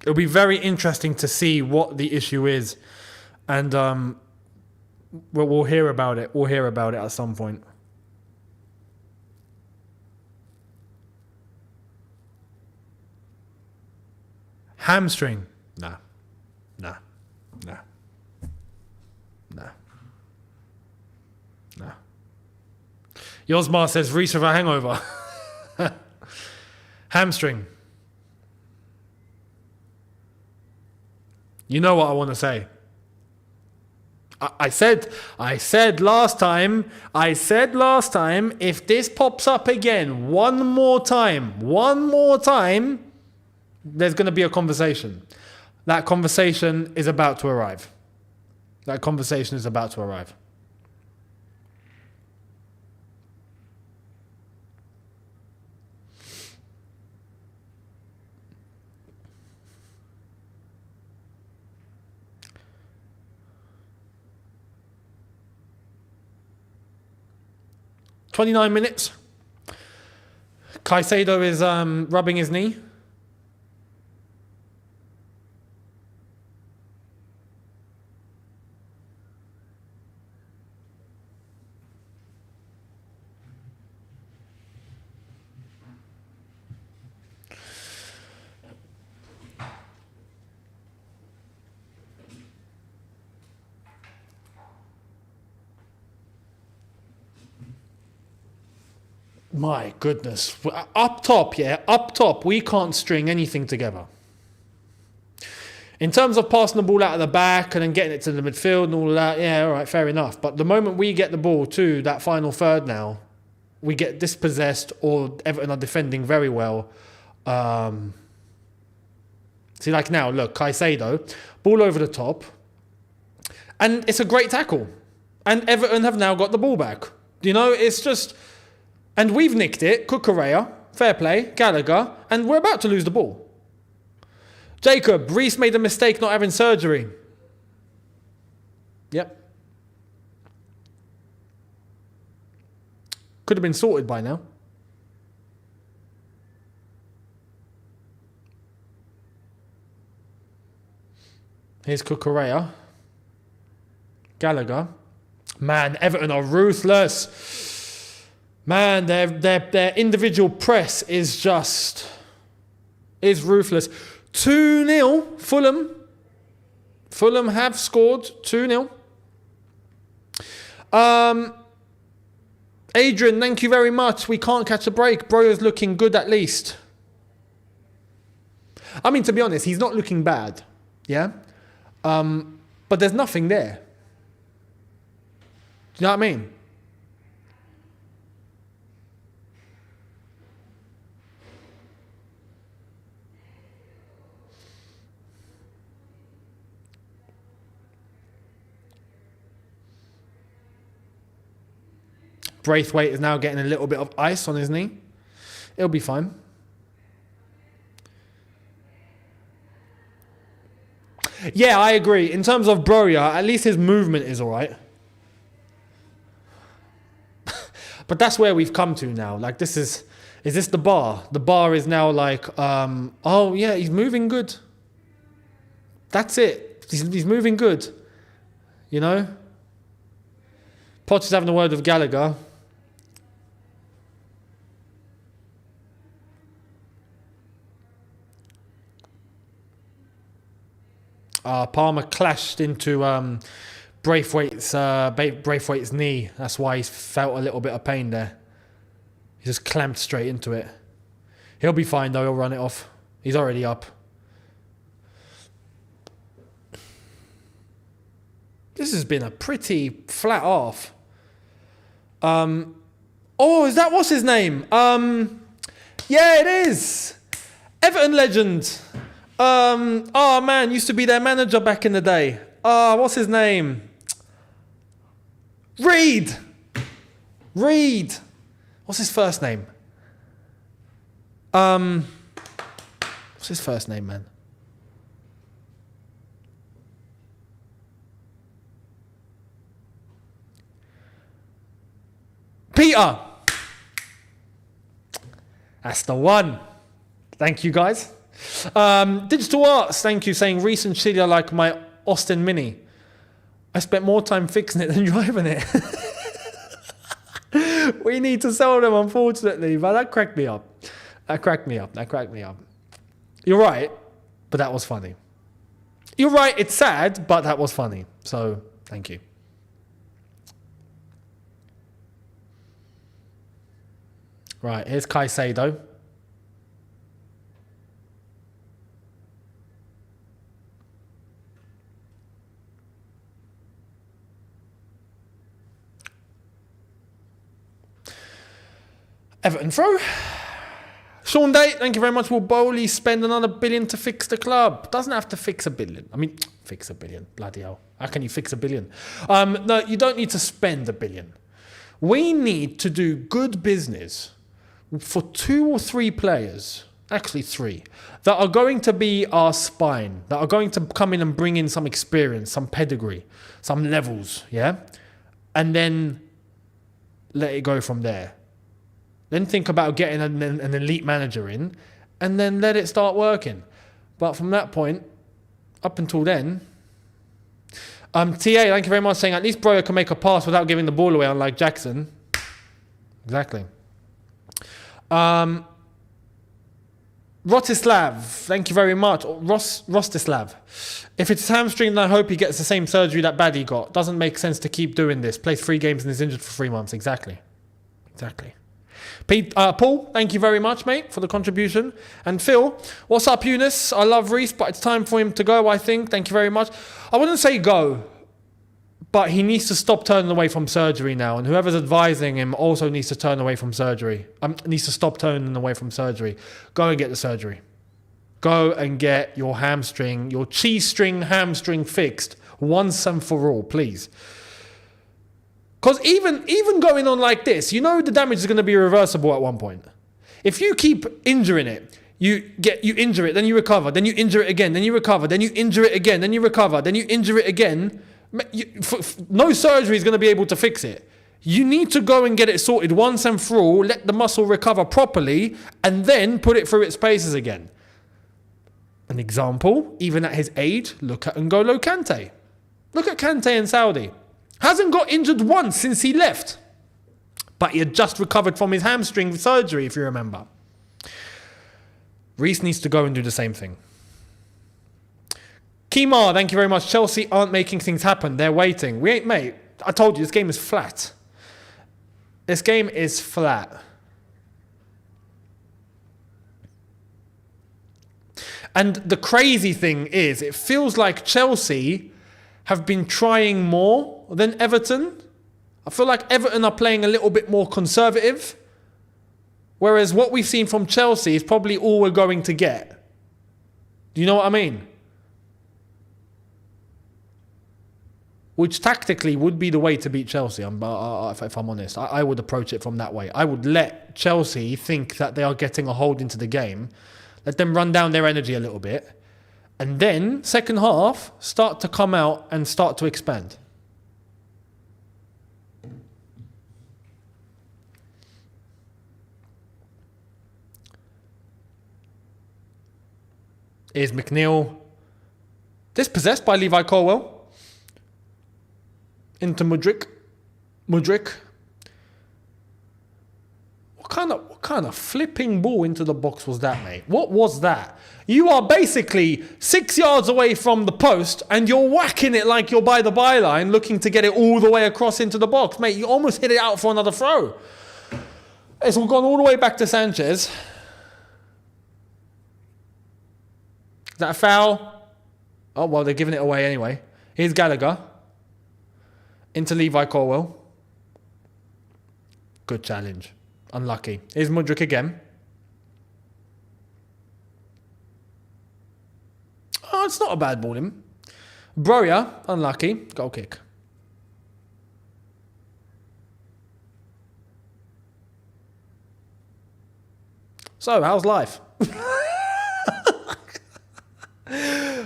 It'll be very interesting to see what the issue is. And we'll hear about it. We'll hear about it at some point. Hamstring. Nah. Yosmar says Reece with a hangover. Hamstring. You know what I want to say. I said last time, if this pops up again one more time, there's going to be a conversation. That conversation is about to arrive. 29 minutes. Caicedo is rubbing his knee. My goodness. Up top, we can't string anything together. In terms of passing the ball out of the back and then getting it to the midfield and all of that, yeah, all right, fair enough. But the moment we get the ball to that final third now, we get dispossessed or Everton are defending very well. See, like now, look, Caicedo, ball over the top. And it's a great tackle. And Everton have now got the ball back. You know, it's just... And we've nicked it, Cucurella, fair play, Gallagher, and we're about to lose the ball. Jacob, Reece made a mistake not having surgery. Yep. Could have been sorted by now. Here's Cucurella. Gallagher. Man, Everton are ruthless. Man, their individual press is ruthless. 2-0, Fulham. Fulham have scored 2-0. Adrian, thank you very much. We can't catch a break. Broyo's looking good at least. I mean, to be honest, he's not looking bad. Yeah? But there's nothing there. Do you know what I mean? Braithwaite is now getting a little bit of ice on his knee. It'll be fine. Yeah, I agree. In terms of Broya, at least his movement is all right. But that's where we've come to now. Like, is this the bar? The bar is now like, oh yeah, he's moving good. That's it. He's moving good. You know? Potter's having a word with Gallagher. Palmer clashed into Braithwaite's knee. That's why he's felt a little bit of pain there. He just clamped straight into it. He'll be fine though. He'll run it off. He's already up. This has been a pretty flat half. Is that what's his name? Yeah, it is. Everton legend. Man, used to be their manager back in the day. What's his name? Reed. What's his first name? What's his first name, man? Peter. That's the one. Thank you, guys. Digital Arts, thank you, saying Reece and Chile are like my Austin Mini. I spent more time fixing it than driving it. We need to sell them, unfortunately, but that cracked me up. You're right, but that was funny. You're right, it's sad, but that was funny. So, thank you. Right, here's Caicedo. Everton throw. Sean Day, thank you very much. Will Bowley spend another billion to fix the club? Doesn't have to fix a billion. I mean, fix a billion. Bloody hell. How can you fix a billion? No, you don't need to spend a billion. We need to do good business for 2 or 3 players, actually 3, that are going to be our spine, that are going to come in and bring in some experience, some pedigree, some levels, yeah? And then let it go from there. Then think about getting an elite manager in, and then let it start working. But from that point, up until then... TA, thank you very much, saying at least Broja can make a pass without giving the ball away, unlike Jackson. Exactly. Rostislav, thank you very much. Rostislav. If it's hamstring, then I hope he gets the same surgery that Baddy got. Doesn't make sense to keep doing this. Plays 3 games and is injured for 3 months. Exactly. Paul, thank you very much, mate, for the contribution. And Phil, what's up, Younes? I love Reece, but it's time for him to go, I think. Thank you very much. I wouldn't say go, but he needs to stop turning away from surgery now. And whoever's advising him also needs to turn away from surgery. Needs to stop turning away from surgery. Go and get the surgery. Go and get your hamstring, your cheese string hamstring fixed once and for all, please. Because even going on like this, you know the damage is going to be reversible at one point. If you keep injuring it, you injure it, then you recover, then you injure it again, then you recover, then you injure it again, then you recover, then you injure it again. No surgery is going to be able to fix it. You need to go and get it sorted once and for all, let the muscle recover properly, and then put it through its paces again. An example, even at his age, look at N'Golo Kante. Look at Kante in Saudi. Hasn't got injured once since he left. But he had just recovered from his hamstring surgery, if you remember. Reece needs to go and do the same thing. Kimar, thank you very much. Chelsea aren't making things happen. They're waiting. We ain't, mate. I told you, this game is flat. This game is flat. And the crazy thing is, it feels like Chelsea have been trying more than Everton. I feel like Everton are playing a little bit more conservative, whereas what we've seen from Chelsea is probably all we're going to get. Do you know what I mean? Which tactically would be the way to beat Chelsea, if I'm honest. I would approach it from that way. I would let Chelsea think that they are getting a hold into the game, let them run down their energy a little bit, and then, second half, start to come out and start to expand. Here's McNeil. Dispossessed by Levi Colwell. Into Mudryk. What kind kind of flipping ball into the box was that, mate? What was that? You are basically 6 yards away from the post and you're whacking it like you're by the byline, looking to get it all the way across into the box. Mate, you almost hit it out for another throw. It's all gone all the way back to Sanchez. Is that a foul? Oh, well, they're giving it away anyway. Here's Gallagher. Into Levi Colwell. Good challenge. Unlucky. Here's Mudryk again. Oh, it's not a bad ball in. Broja, unlucky. Goal kick. So, how's life?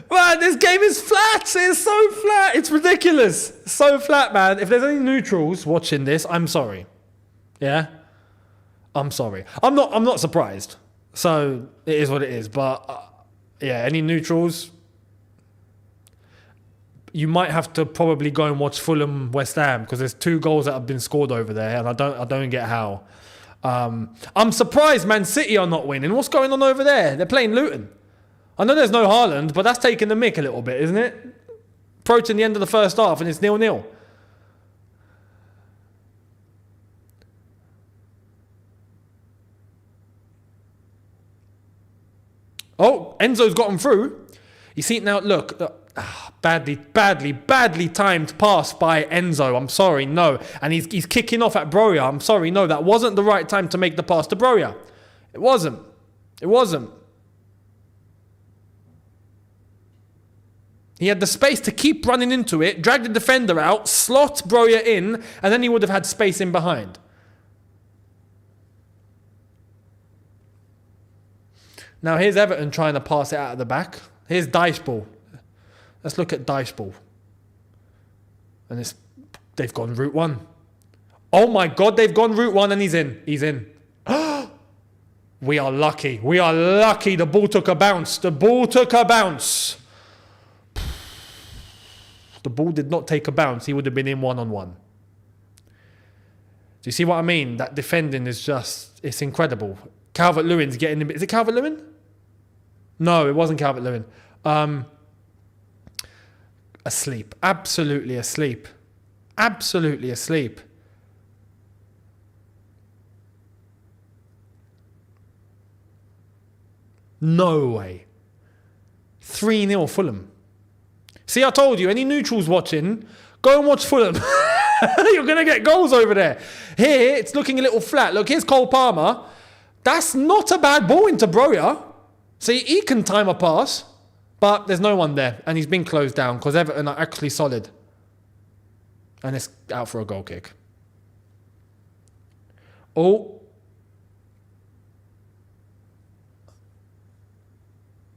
Man, this game is flat. It's so flat. It's ridiculous. So flat, man. If there's any neutrals watching this, I'm sorry. Yeah? I'm sorry. I'm not surprised. So, it is what it is. But, yeah, any neutrals, you might have to probably go and watch Fulham West Ham because there's 2 goals that have been scored over there and I don't get how. I'm surprised Man City are not winning. What's going on over there? They're playing Luton. I know there's no Haaland, but that's taking the mick a little bit, isn't it? Approaching the end of the first half and it's 0-0. Oh, Enzo's got him through. You see now, look, badly timed pass by Enzo. I'm sorry, no. And he's kicking off at Broja. I'm sorry, no. That wasn't the right time to make the pass to Broja. It wasn't. He had the space to keep running into it, drag the defender out, slot Broja in, and then he would have had space in behind. Now here's Everton trying to pass it out of the back. Here's Dijsbal. Let's look at Dijsbal. And they've gone route 1. Oh my God, they've gone route 1 and he's in. We are lucky. The ball took a bounce. The ball did not take a bounce. He would have been in 1-on-1. Do you see what I mean? That defending is it's incredible. Calvert-Lewin's getting in. Is it Calvert-Lewin? No, it wasn't Calvert-Lewin. Asleep. Absolutely asleep. No way. 3-0 Fulham. See, I told you, any neutrals watching, go and watch Fulham. You're going to get goals over there. Here, it's looking a little flat. Look, here's Cole Palmer. That's not a bad ball into Broja. See, he can time a pass, but there's no one there. And he's been closed down because Everton are actually solid. And it's out for a goal kick. Oh.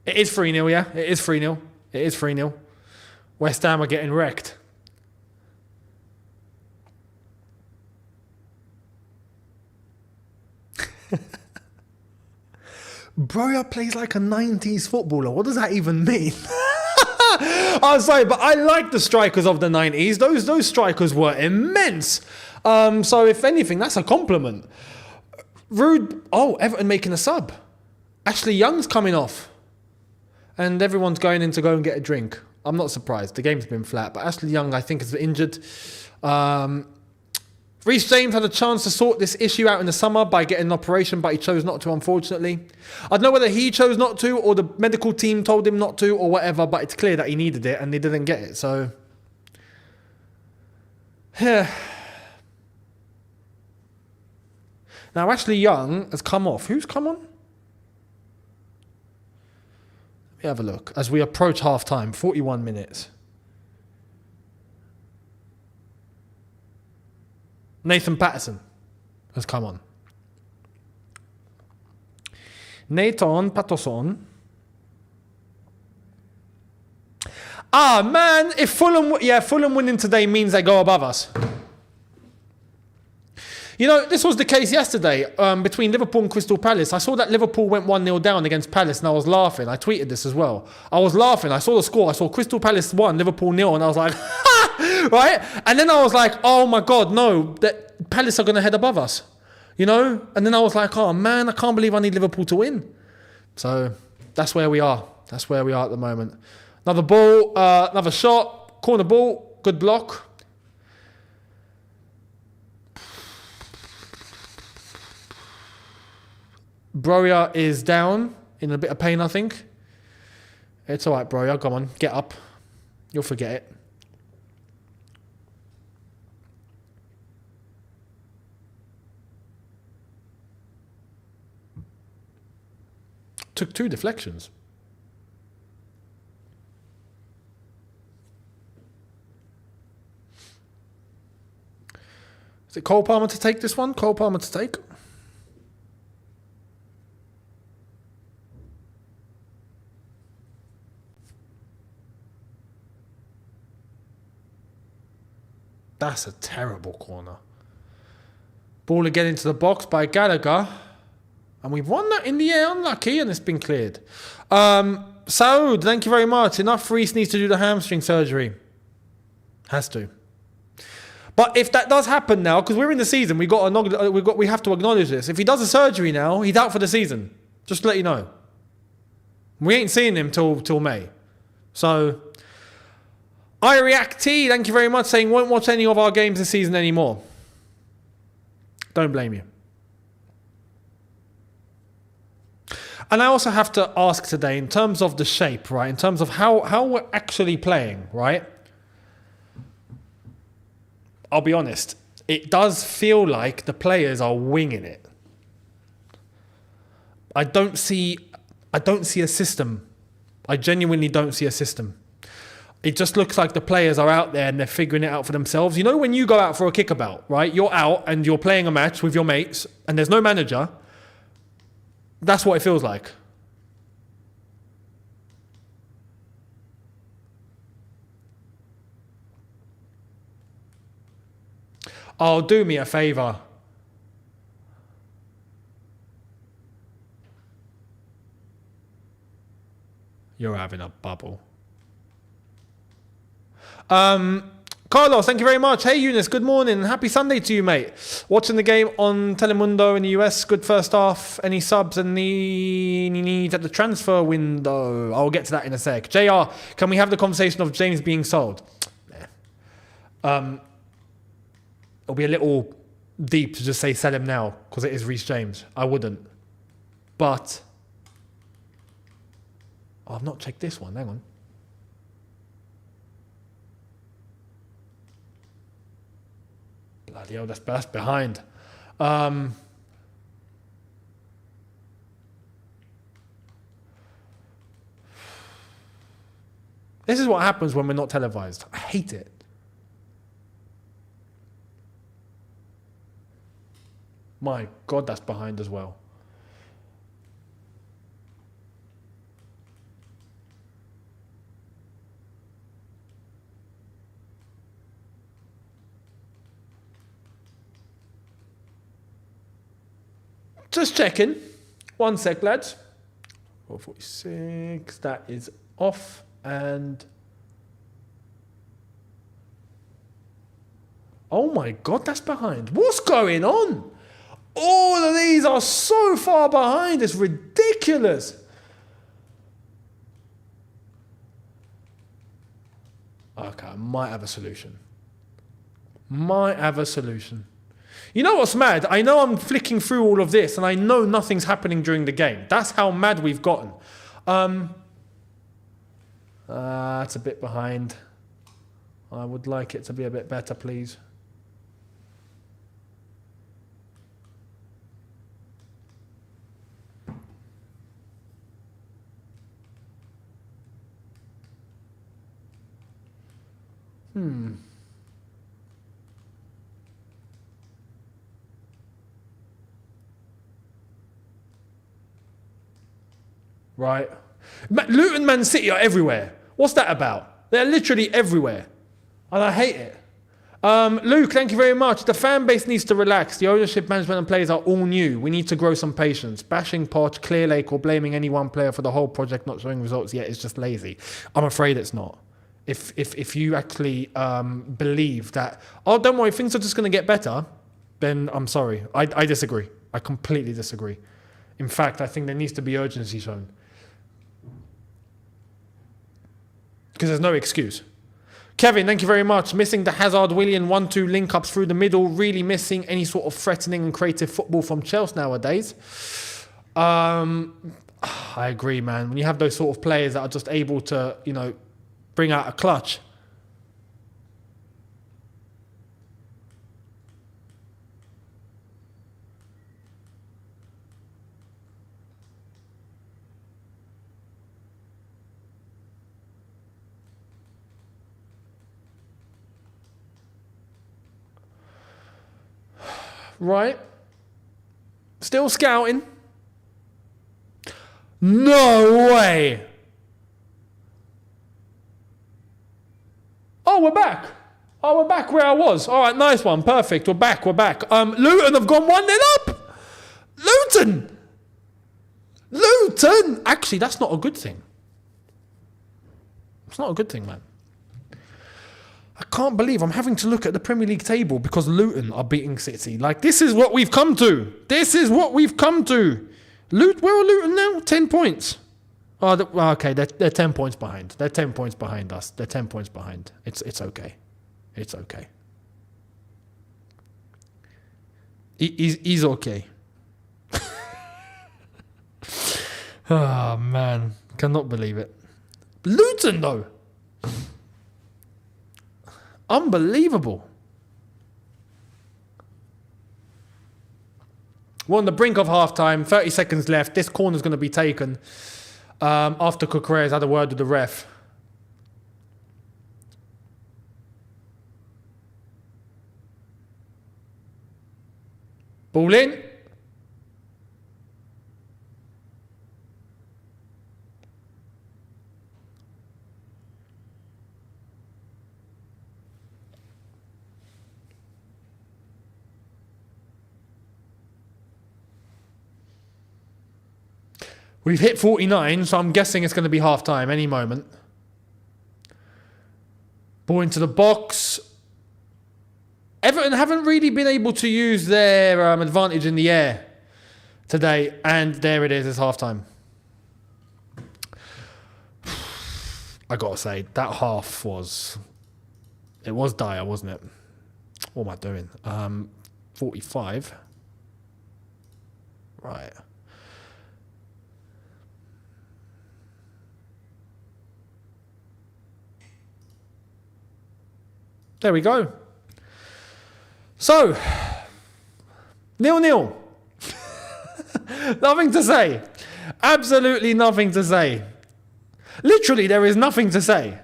It is 3-0, yeah? It is 3-0. West Ham are getting wrecked. Broja plays like a 90s footballer. What does that even mean? I'm sorry, but I like the strikers of the 90s. Those strikers were immense. So if anything, that's a compliment. Rude. Oh, Everton making a sub. Ashley Young's coming off. And everyone's going in to go and get a drink. I'm not surprised. The game's been flat. But Ashley Young, I think, is injured. Reece James had a chance to sort this issue out in the summer by getting an operation, but he chose not to, unfortunately. I don't know whether he chose not to or the medical team told him not to or whatever, but it's clear that he needed it and they didn't get it. So, yeah. Now, Ashley Young has come off. Who's come on? Let me have a look. As we approach half-time, 41 minutes. Nathan Patterson has come on. Nathan Patterson. Ah, man, if Fulham winning today means they go above us. You know, this was the case yesterday between Liverpool and Crystal Palace. I saw that Liverpool went 1-0 down against Palace and I was laughing. I tweeted this as well. I was laughing. I saw the score. I saw Crystal Palace 1, Liverpool 0, and I was like, ha! Right? And then I was like, oh my God, no, that Palace are going to head above us. you know? And then I was like, oh man, I can't believe I need Liverpool to win. So that's where we are. That's where we are at the moment. Another ball, another shot, corner ball, good block. Broja is down in a bit of pain, I think. It's all right, Broja. Come on, get up. You'll forget it. Took 2 deflections. Is it Cole Palmer to take this one? Cole Palmer to take. That's a terrible corner. Ball again into the box by Gallagher. And we've won that in the air, unlucky, and it's been cleared. Saud, thank you very much. Enough Reece needs to do the hamstring surgery. Has to. But if that does happen now, because we're in the season, we have to acknowledge this. If he does a surgery now, he's out for the season. Just to let you know. We ain't seeing him till May. So, iReactT, thank you very much, saying won't watch any of our games this season anymore. Don't blame you. And I also have to ask today, in terms of the shape, right? In terms of how we're actually playing, right? I'll be honest. It does feel like the players are winging it. I don't see a system. I genuinely don't see a system. It just looks like the players are out there and they're figuring it out for themselves. You know when you go out for a kickabout, right? You're out and you're playing a match with your mates and there's no manager. That's what it feels like. Oh, do me a favour. You're having a bubble. Carlos, thank you very much. Hey, Younes, good morning. Happy Sunday to you, mate. Watching the game on Telemundo in the US. Good first half. Any subs and any needs at the transfer window? I'll get to that in a sec. JR, can we have the conversation of James being sold? It'll be a little deep to just say sell him now because it is Reece James. I wouldn't. But I've not checked this one. Hang on. Bloody hell, that's behind. This is what happens when we're not televised. I hate it. My God, that's behind as well. Just checking. 1 sec, lads. 446. That is off. And oh my God, that's behind. What's going on? All of these are so far behind. It's ridiculous. Okay, I might have a solution. You know what's mad? I know I'm flicking through all of this and I know nothing's happening during the game. That's how mad we've gotten. It's a bit behind. I would like it to be a bit better, please. Right. Luton, Man City are everywhere. What's that about? They're literally everywhere. And I hate it. Luke, thank you very much. The fan base needs to relax. The ownership, management and players are all new. We need to grow some patience. Bashing Poch, Clearlake or blaming any one player for the whole project not showing results yet is just lazy. I'm afraid it's not. If you actually believe that, oh, don't worry, things are just going to get better, then I'm sorry. I disagree. I completely disagree. In fact, I think there needs to be urgency shown. Because there's no excuse. Kevin, thank you very much. Missing the Hazard-Willian 1-2 link-ups through the middle. Really missing any sort of threatening and creative football from Chelsea nowadays. I agree, man. When you have those sort of players that are just able to, bring out a clutch. Right. Still scouting. No way. Oh, we're back. Oh, we're back where I was. All right, nice one. Perfect. We're back. Luton have gone 1-0 up. Luton. Actually, that's not a good thing. It's not a good thing, man. I can't believe I'm having to look at the Premier League table because Luton are beating City. Like, this is what we've come to. Where are Luton now? 10 points. Oh, okay, they're 10 points behind. They're 10 points behind us. They're 10 points behind. It's okay. It's okay. He's okay. Oh, man. Cannot believe it. Luton, though. Unbelievable. We're on the brink of half-time. 30 seconds left. This corner's going to be taken after Cucurella has had a word with the ref. Ball in. We've hit 49, so I'm guessing it's going to be half-time any moment. Ball into the box. Everton haven't really been able to use their advantage in the air today, and there it is, it's half-time. I got to say, that half was dire, wasn't it? What am I doing? 45. Right. There we go. So, 0-0. Nothing to say. Absolutely nothing to say. Literally, there is nothing to say.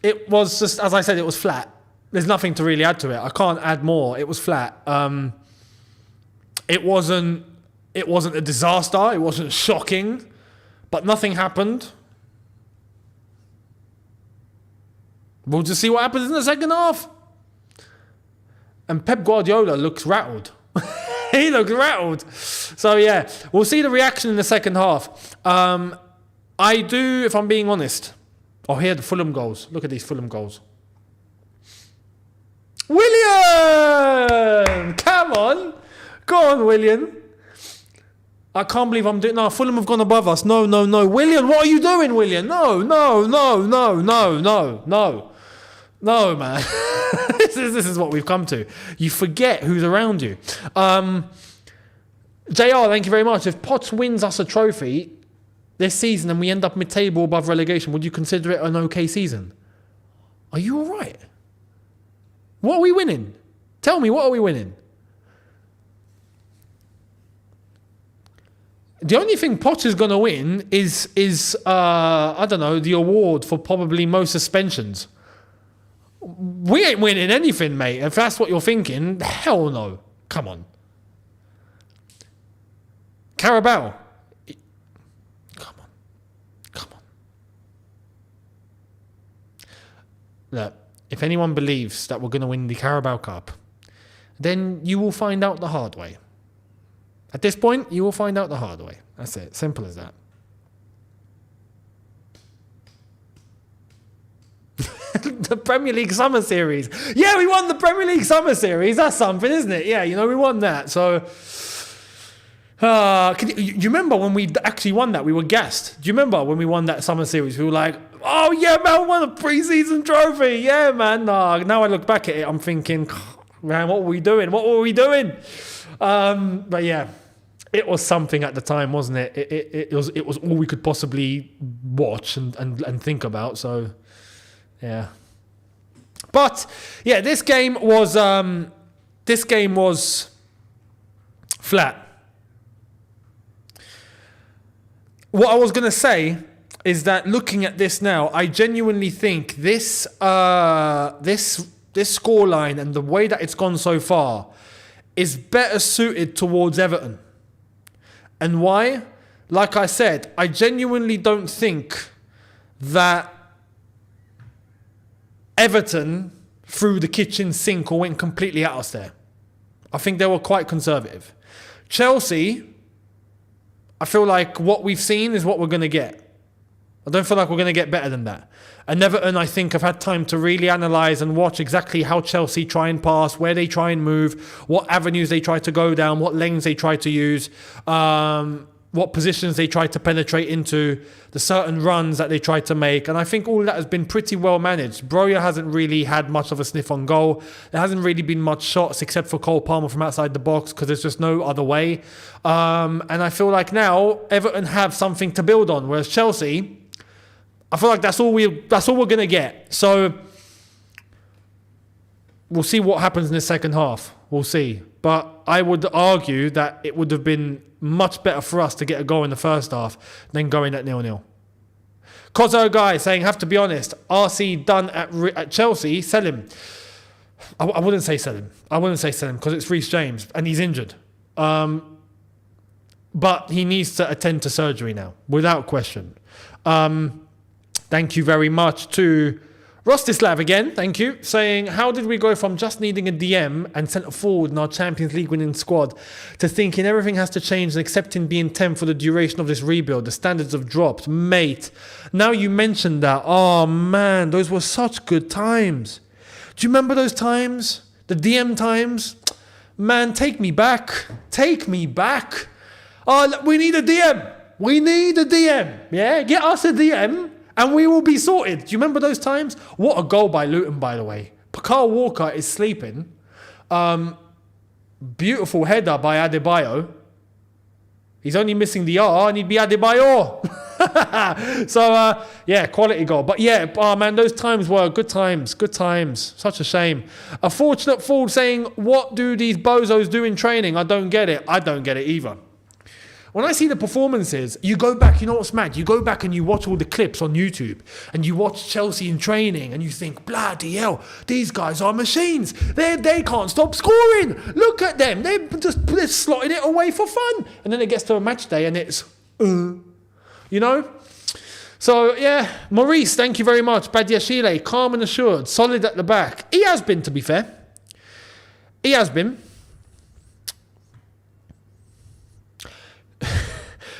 It was just, as I said, it was flat. There's nothing to really add to it. I can't add more. It was flat. It wasn't a disaster. It wasn't shocking. But nothing happened. We'll just see what happens in the second half. And Pep Guardiola looks rattled. He looks rattled. So, yeah, we'll see the reaction in the second half. I do, if I'm being honest. Oh, here are the Fulham goals. Look at these Fulham goals. William! Come on. Go on, William. I can't believe I'm doing... No, Fulham have gone above us. No. William, what are you doing, William? No, No, man. This is what we've come to. You forget who's around you. JR, thank you very much. If Potts wins us a trophy this season and we end up mid-table above relegation, would you consider it an okay season? Are you all right? What are we winning? Tell me, what are we winning? The only thing Potts is going to win is I don't know, the award for probably most suspensions. We ain't winning anything, mate. If that's what you're thinking, hell no. Come on. Carabao. Come on. Look, if anyone believes that we're going to win the Carabao Cup, then you will find out the hard way. At this point, you will find out the hard way. That's it. Simple as that. the Premier League Summer Series. Yeah, we won the Premier League Summer Series. That's something, isn't it? Yeah, we won that. So, you remember when we actually won that? We were gassed. Do you remember when we won that Summer Series? We were like, oh, yeah, man, we won a pre-season trophy. Yeah, man. Now I look back at it, I'm thinking, man, what were we doing? But yeah. It was something at the time, wasn't it? It was all we could possibly watch and think about. So, yeah. But yeah, this game was flat. What I was gonna say is that looking at this now, I genuinely think this scoreline and the way that it's gone so far is better suited towards Everton. And why? Like I said, I genuinely don't think that Everton threw the kitchen sink or went completely at us there. I think they were quite conservative. Chelsea, I feel like what we've seen is what we're going to get. I don't feel like we're going to get better than that. And Everton, I think, have had time to really analyse and watch exactly how Chelsea try and pass, where they try and move, what avenues they try to go down, what lanes they try to use, what positions they try to penetrate into, the certain runs that they try to make. And I think all that has been pretty well managed. Broja hasn't really had much of a sniff on goal. There hasn't really been much shots except for Cole Palmer from outside the box because there's just no other way. And I feel like now Everton have something to build on, whereas Chelsea, I feel like that's all we're going to get. So we'll see what happens in the second half. We'll see. But I would argue that it would have been much better for us to get a goal in the first half than going at 0-0. Kozo guy saying, have to be honest, RC done at Chelsea, sell him. I wouldn't say sell him. I wouldn't say sell him because it's Reece James and he's injured. But he needs to attend to surgery now, without question. Thank you very much to Rostislav again, thank you, saying, how did we go from just needing a DM and centre forward in our Champions League winning squad to thinking everything has to change and accepting being 10 for the duration of this rebuild? The standards have dropped. Mate, now you mentioned that, oh man, those were such good times. Do you remember those times? The DM times? Man, take me back. Take me back. Oh, we need a DM. We need a DM. Yeah, get us a DM. And we will be sorted. Do you remember those times? What a goal by Luton, by the way. Kyle Walker is sleeping. Beautiful header by Adebayo. He's only missing the R and he'd be Adebayo. So, yeah, quality goal. But yeah, oh man, those times were good times. Good times. Such a shame. A fortunate fool saying, what do these bozos do in training? I don't get it. I don't get it either. When I see the performances, you go back, you know what's mad? You go back and you watch all the clips on YouTube and you watch Chelsea in training and you think, bloody hell, these guys are machines. They can't stop scoring. Look at them. They're slotting it away for fun. And then it gets to a match day and it's, you know? So, yeah, Maurice, thank you very much. Badiashile, calm and assured, solid at the back. He has been, to be fair. He has been.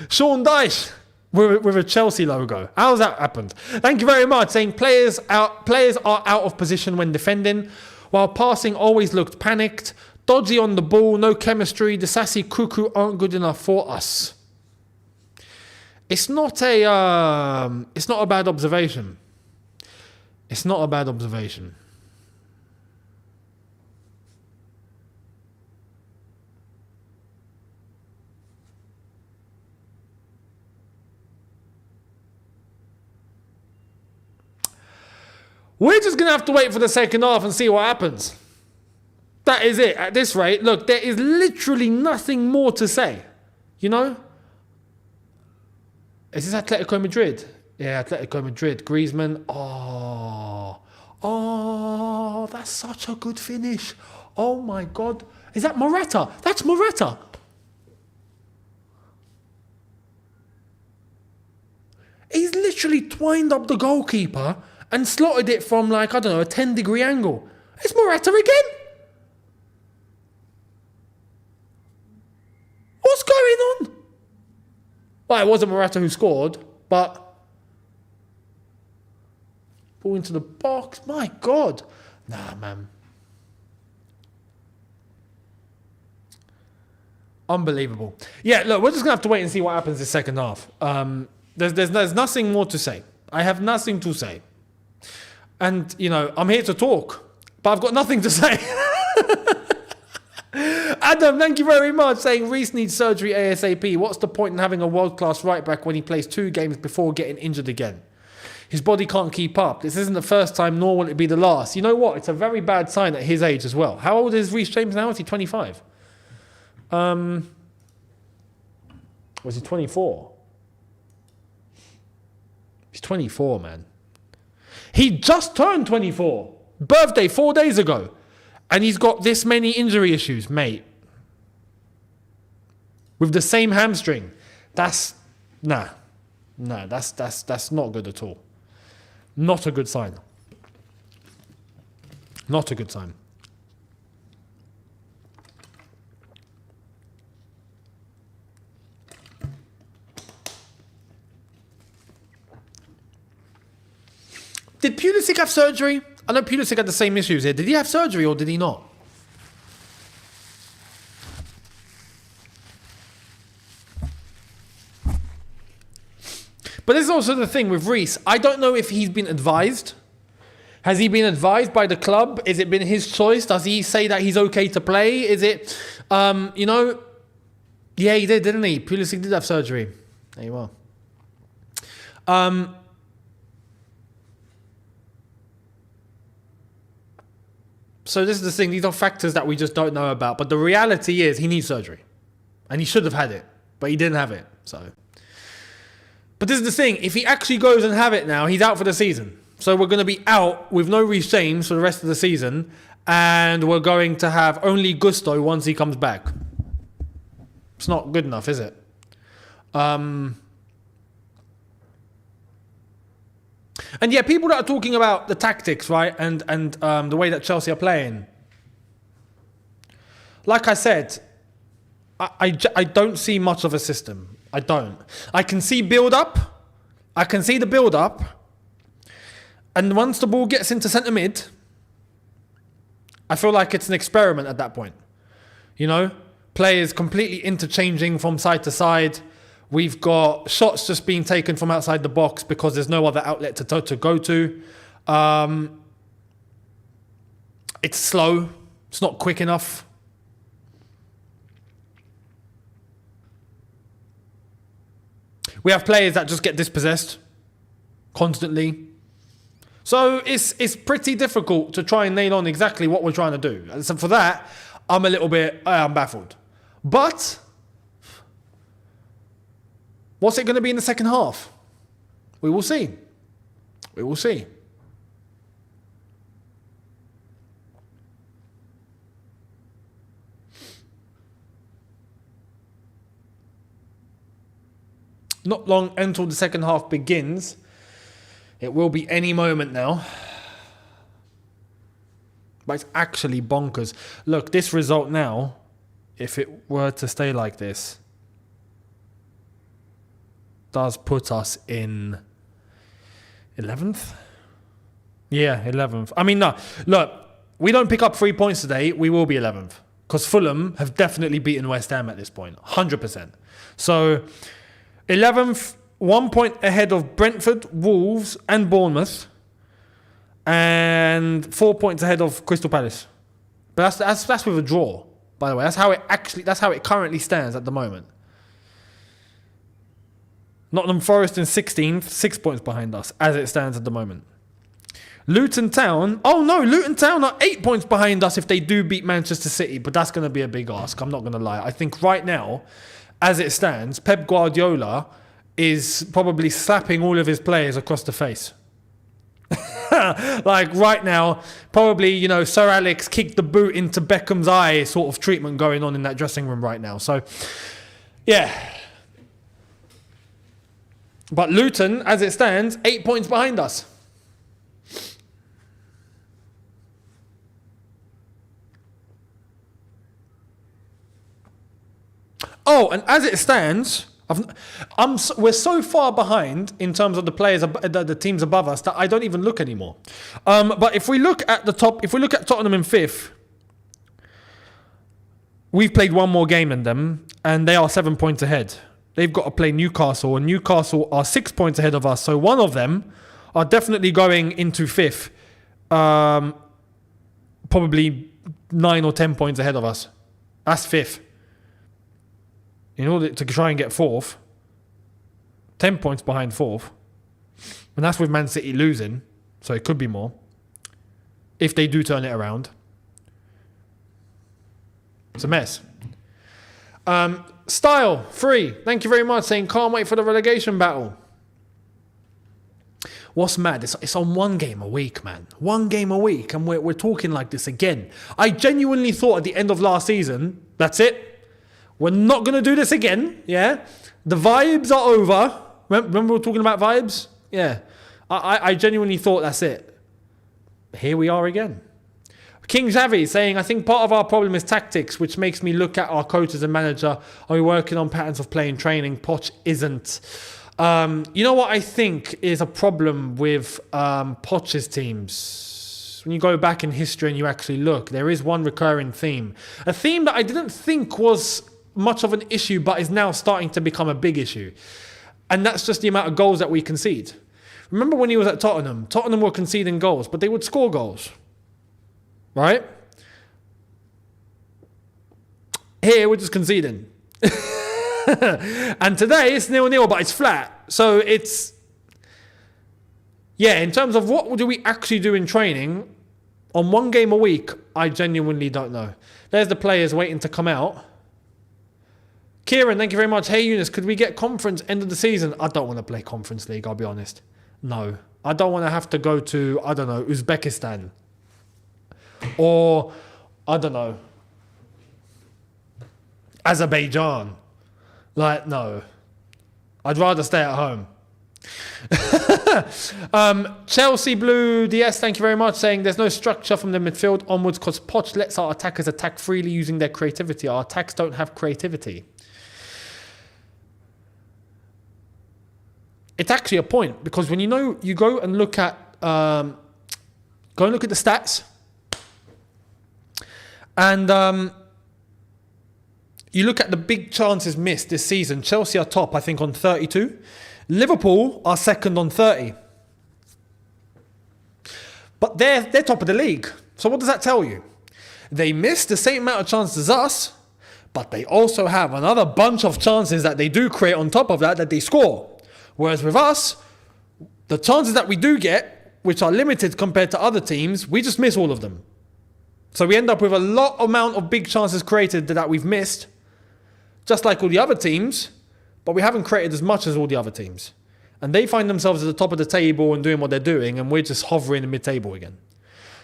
Sean Dyche with a Chelsea logo. How's that happened? Thank you very much. Saying players are out of position when defending, while passing always looked panicked, dodgy on the ball, no chemistry. The sassy cuckoo aren't good enough for us. It's not a bad observation. It's not a bad observation. We're just going to have to wait for the second half and see what happens. That is it. At this rate, look, there is literally nothing more to say. You know? Is this Atletico Madrid? Yeah, Atletico Madrid. Griezmann. Oh, that's such a good finish. Oh my God. Is that Morata? That's Morata. He's literally twined up the goalkeeper and slotted it from like, I don't know, a 10-degree angle. It's Morata again. What's going on? Well, it wasn't Morata who scored, but Ball into the box. My God. Nah, man. Unbelievable. Yeah, look, we're just going to have to wait and see what happens this second half. There's nothing more to say. I have nothing to say. And, I'm here to talk, but I've got nothing to say. Adam, thank you very much, saying Reece needs surgery ASAP. What's the point in having a world-class right-back when he plays 2 games before getting injured again? His body can't keep up. This isn't the first time, nor will it be the last. You know what? It's a very bad sign at his age as well. How old is Reece James now? Is he 25? Was he 24? He's 24, man. He just turned 24. Birthday 4 days ago. And he's got this many injury issues, mate. With the same hamstring. That's not good at all. Not a good sign. Not a good sign. Did Pulisic have surgery? I know Pulisic had the same issues here. Did he have surgery or did he not? But this is also the thing with Reece. I don't know if he's been advised. Has he been advised by the club? Has it been his choice? Does he say that he's okay to play? Is it, Yeah, he did, didn't he? Pulisic did have surgery. There you are. So this is the thing. These are factors that we just don't know about. But the reality is he needs surgery. And he should have had it. But he didn't have it. But this is the thing. If he actually goes and have it now, he's out for the season. So we're going to be out with no Reece James for the rest of the season. And we're going to have only Gusto once he comes back. It's not good enough, is it? And yeah, people that are talking about the tactics, right? And the way that Chelsea are playing. Like I said, I don't see much of a system. I don't. I can see build-up. I can see the build-up. And once the ball gets into centre mid, I feel like it's an experiment at that point. Players completely interchanging from side to side. We've got shots just being taken from outside the box because there's no other outlet to go to. It's slow. It's not quick enough. We have players that just get dispossessed constantly. So it's pretty difficult to try and nail on exactly what we're trying to do. And so for that, I'm baffled. But what's it going to be in the second half? We will see. We will see. Not long until the second half begins. It will be any moment now. But it's actually bonkers. Look, this result now, if it were to stay like this, does put us in 11th? Yeah, 11th. I mean, no. Look, we don't pick up 3 points today, we will be 11th. Because Fulham have definitely beaten West Ham at this point. 100%. So 11th, 1 point ahead of Brentford, Wolves and Bournemouth. And 4 points ahead of Crystal Palace. But that's with a draw, by the way. That's how it currently stands at the moment. Nottingham Forest in 16th, 6 points behind us, as it stands at the moment. Luton Town, Luton Town are 8 points behind us if they do beat Manchester City, but that's going to be a big ask, I'm not going to lie. I think right now, as it stands, Pep Guardiola is probably slapping all of his players across the face. Like right now, probably, Sir Alex kicked the boot into Beckham's eye sort of treatment going on in that dressing room right now. So, yeah. But Luton, as it stands, 8 points behind us. Oh, and as it stands, We're so far behind in terms of the players, the teams above us, that I don't even look anymore. But if we look at the top, if we look at Tottenham in 5th, we've played one more game than them, and they are 7 points ahead. They've got to play Newcastle, and Newcastle are 6 points ahead of us. So one of them are definitely going into 5th, probably 9 or 10 points ahead of us. That's 5th. In order to try and get 4th, 10 points behind 4th, and that's with Man City losing, so it could be more, if they do turn it around. It's a mess. Style, 3. Thank you very much, saying can't wait for the relegation battle. What's mad? It's on 1 game a week, man. 1 game a week, and we're talking like this again. I genuinely thought at the end of last season, that's it. We're not going to do this again, yeah? The vibes are over. Remember we were talking about vibes? Yeah. I genuinely thought that's it. Here we are again. King Xavi saying, I think part of our problem is tactics, which makes me look at our coaches and manager. Are we working on patterns of play and training? Poch isn't. You know what I think is a problem with Poch's teams? When you go back in history and you actually look, there is one recurring theme. A theme that I didn't think was much of an issue, but is now starting to become a big issue. And that's just the amount of goals that we concede. Remember when he was at Tottenham? Tottenham were conceding goals, but they would score goals. Right? Here, we're just conceding. And today, it's 0-0, but it's flat. So it's... Yeah, in terms of what do we actually do in training, on 1 game a week, I genuinely don't know. There's the players waiting to come out. Kieran, thank you very much. Hey, Younes, could we get conference end of the season? I don't want to play Conference League, I'll be honest. No. I don't want to have to go to, I don't know, Uzbekistan. Or, I don't know, Azerbaijan. Like, no. I'd rather stay at home. Chelsea Blue DS, thank you very much, saying there's no structure from the midfield onwards because Poch lets our attackers attack freely using their creativity. Our attacks don't have creativity. It's actually a point, because when you go and look at the stats, and you look at the big chances missed this season. Chelsea are top, I think, on 32. Liverpool are second on 30. But they're top of the league. So what does that tell you? They miss the same amount of chances as us, but they also have another bunch of chances that they do create on top of that they score. Whereas with us, the chances that we do get, which are limited compared to other teams, we just miss all of them. So we end up with a lot amount of big chances created that we've missed, just like all the other teams, but we haven't created as much as all the other teams. And they find themselves at the top of the table and doing what they're doing, and we're just hovering in mid-table again.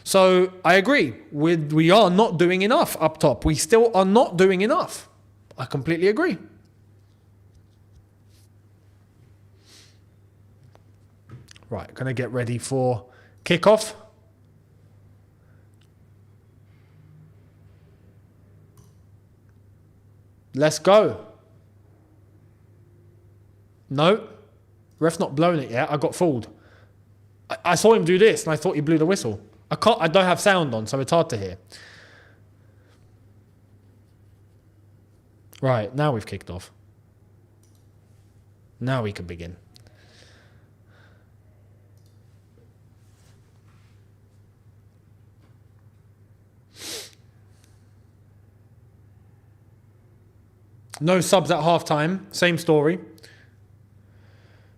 So I agree. We are not doing enough up top. We still are not doing enough. I completely agree. Right, going to get ready for kickoff. Let's go. No, ref not blown it yet. I got fooled. I saw him do this and I thought he blew the whistle. I don't have sound on, so it's hard to hear. Right, now we've kicked off. Now we can begin. No subs at half-time. Same story.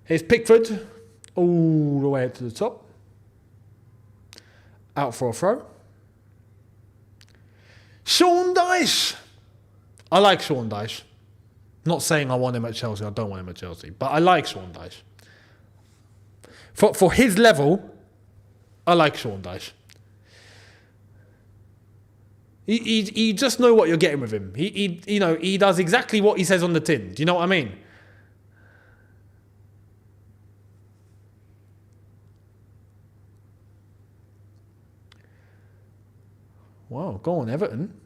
Here's Pickford. All the way up to the top. Out for a throw. Sean Dyche. I like Sean Dyche. Not saying I want him at Chelsea. I don't want him at Chelsea. But I like Sean Dyche. For his level, I like Sean Dyche. You just know what you're getting with him. He does exactly what he says on the tin. Do you know what I mean? Wow, go on, Everton.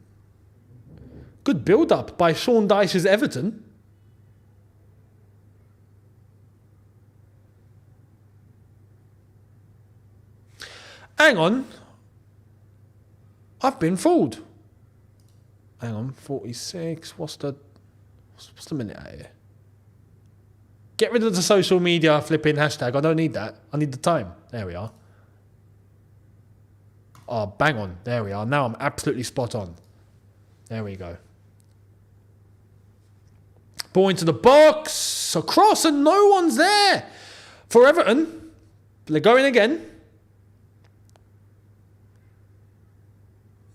Good build-up by Sean Dyche's Everton. Hang on. I've been fooled. Hang on, 46. What's the minute out here? Get rid of the social media flipping hashtag. I don't need that. I need the time. There we are. Oh, bang on. There we are. Now I'm absolutely spot on. There we go. Ball into the box. Across and no one's there. For Everton. They're going again.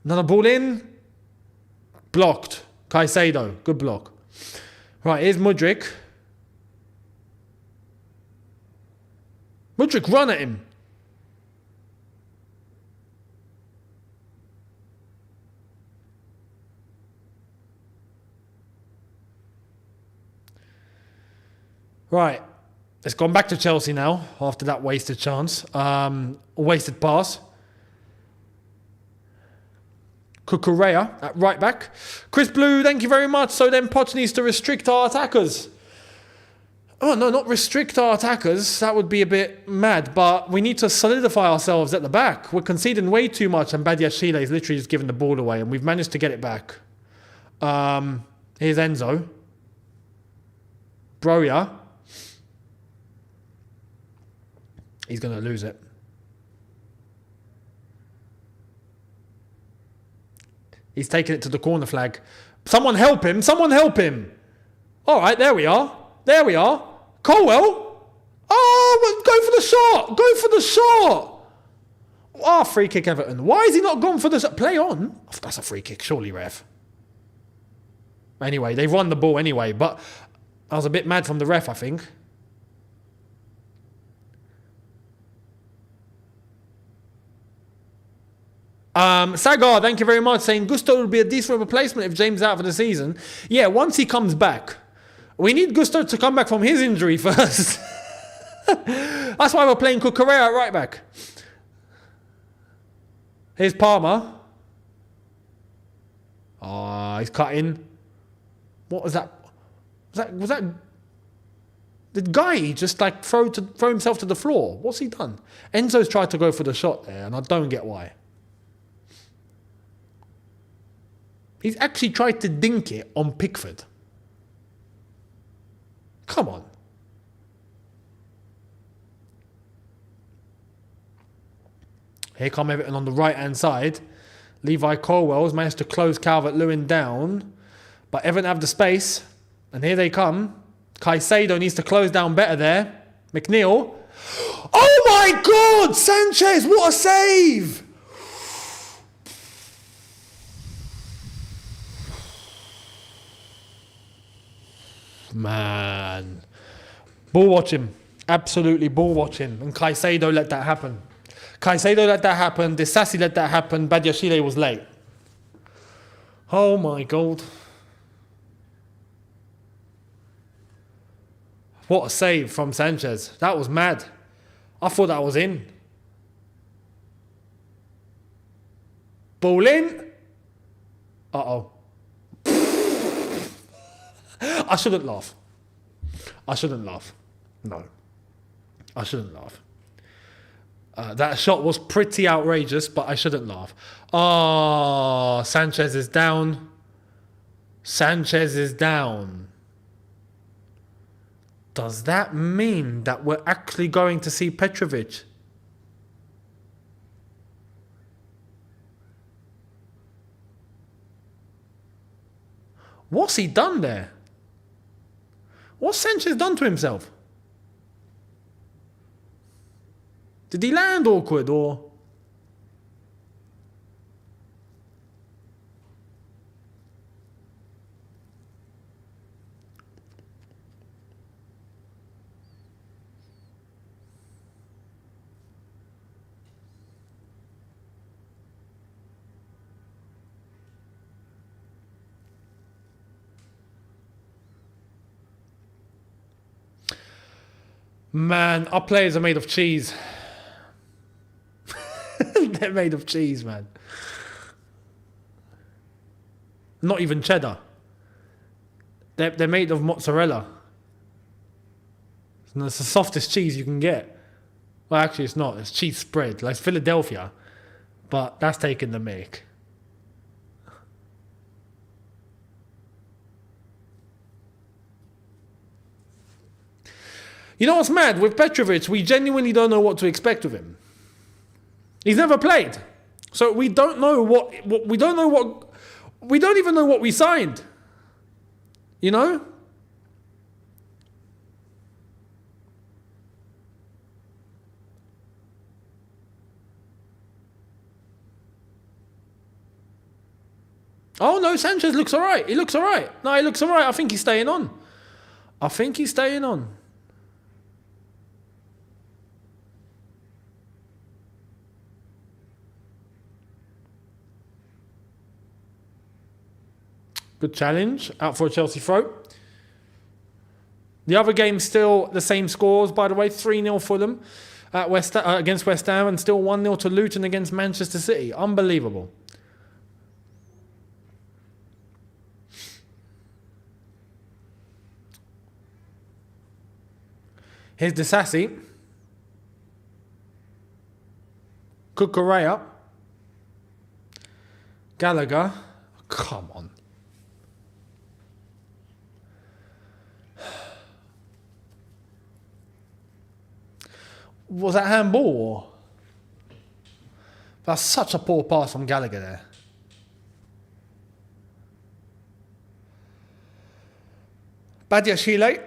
Another ball in. Blocked. Caicedo. Good block. Right, here's Mudryk. Mudryk, run at him. Right. It's gone back to Chelsea now after that wasted chance. Wasted pass. Cucurella at right back. Chris Blue, thank you very much. So then Poch needs to restrict our attackers. Oh, no, not restrict our attackers. That would be a bit mad. But we need to solidify ourselves at the back. We're conceding way too much and Badiashile is literally just giving the ball away and we've managed to get it back. Here's Enzo. Broja. He's going to lose it. He's taking it to the corner flag. Someone help him. Someone help him. All right, there we are. There we are. Colwell. Oh, go for the shot. Go for the shot. Oh, free kick Everton. Why is he not gone for the shot? Play on. Oh, that's a free kick, surely, ref. Anyway, they've won the ball anyway, but I was a bit mad from the ref, I think. Sagar, thank you very much, saying Gusto would be a decent replacement if James is out for the season. Yeah, once he comes back. We need Gusto to come back from his injury first. That's why we're playing Cucurella at right back. Here's Palmer. Oh, he's cutting. What was that? Was that? Did Guy just like throw himself to the floor? What's he done? Enzo's tried to go for the shot there, and I don't get why. He's actually tried to dink it on Pickford. Come on. Here come Everton on the right-hand side. Levi Colwell's managed to close Calvert-Lewin down. But Everton have the space. And here they come. Caicedo needs to close down better there. McNeil. Oh my God! Sanchez, what a save! Man. Ball watching. Absolutely ball watching. And Caicedo let that happen. Caicedo let that happen. Disasi let that happen. Badiashile was late. Oh my God. What a save from Sanchez. That was mad. I thought that was in. Ball in. Uh-oh. I shouldn't laugh. I shouldn't laugh. No. I shouldn't laugh. That shot was pretty outrageous, but I shouldn't laugh. Oh, Sanchez is down. Sanchez is down. Does that mean that we're actually going to see Petrovic? What's he done there? What's Sanchez done to himself? Did he land awkward or? Man, our players are made of cheese. They're made of cheese, man. Not even cheddar. They're made of mozzarella. And it's the softest cheese you can get. Well, actually, it's not. It's cheese spread. Like Philadelphia. But that's taking the mick. You know what's mad? With Petrovic, we genuinely don't know what to expect of him. He's never played. So we don't know we don't even know what we signed. You know? Oh no, Sanchez looks alright. He looks alright. No, he looks alright. I think he's staying on. Good challenge. Out for a Chelsea throw. The other game's still the same scores, by the way. 3-0 Fulham at against West Ham and still 1-0 to Luton against Manchester City. Unbelievable. Here's Disasi. Cucurella. Gallagher. Come on. Was that handball? Or? That's such a poor pass from Gallagher there. Badiashile.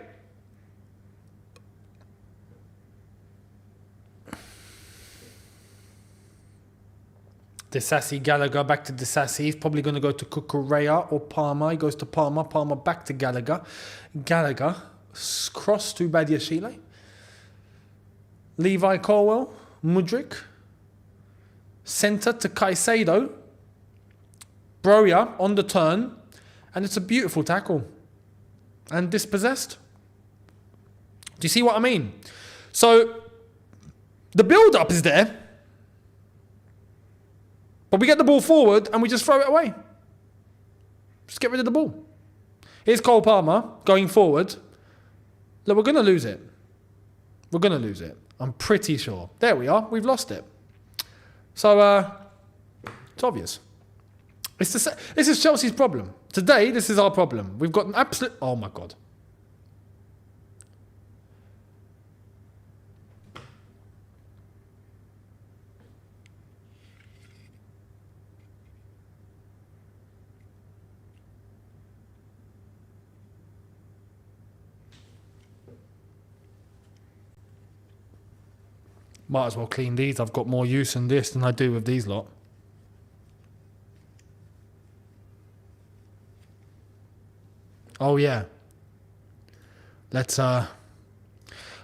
Disasi, Gallagher, back to Disasi. He's probably going to go to Cucurella or Palmer. He goes to Palmer. Palmer back to Gallagher. Gallagher, cross to Badiashile. Levi Colwell, Mudryk. Centre to Caicedo. Broja on the turn. And it's a beautiful tackle. And dispossessed. Do you see what I mean? So, the build-up is there. But we get the ball forward and we just throw it away. Just get rid of the ball. Here's Cole Palmer going forward. Look, we're going to lose it. We're going to lose it. I'm pretty sure. There we are. We've lost it. So, it's obvious. This is Chelsea's problem. Today, this is our problem. We've got an absolute... Oh, my God. Might as well clean these. I've got more use in this than I do with these lot. Oh yeah. Let's do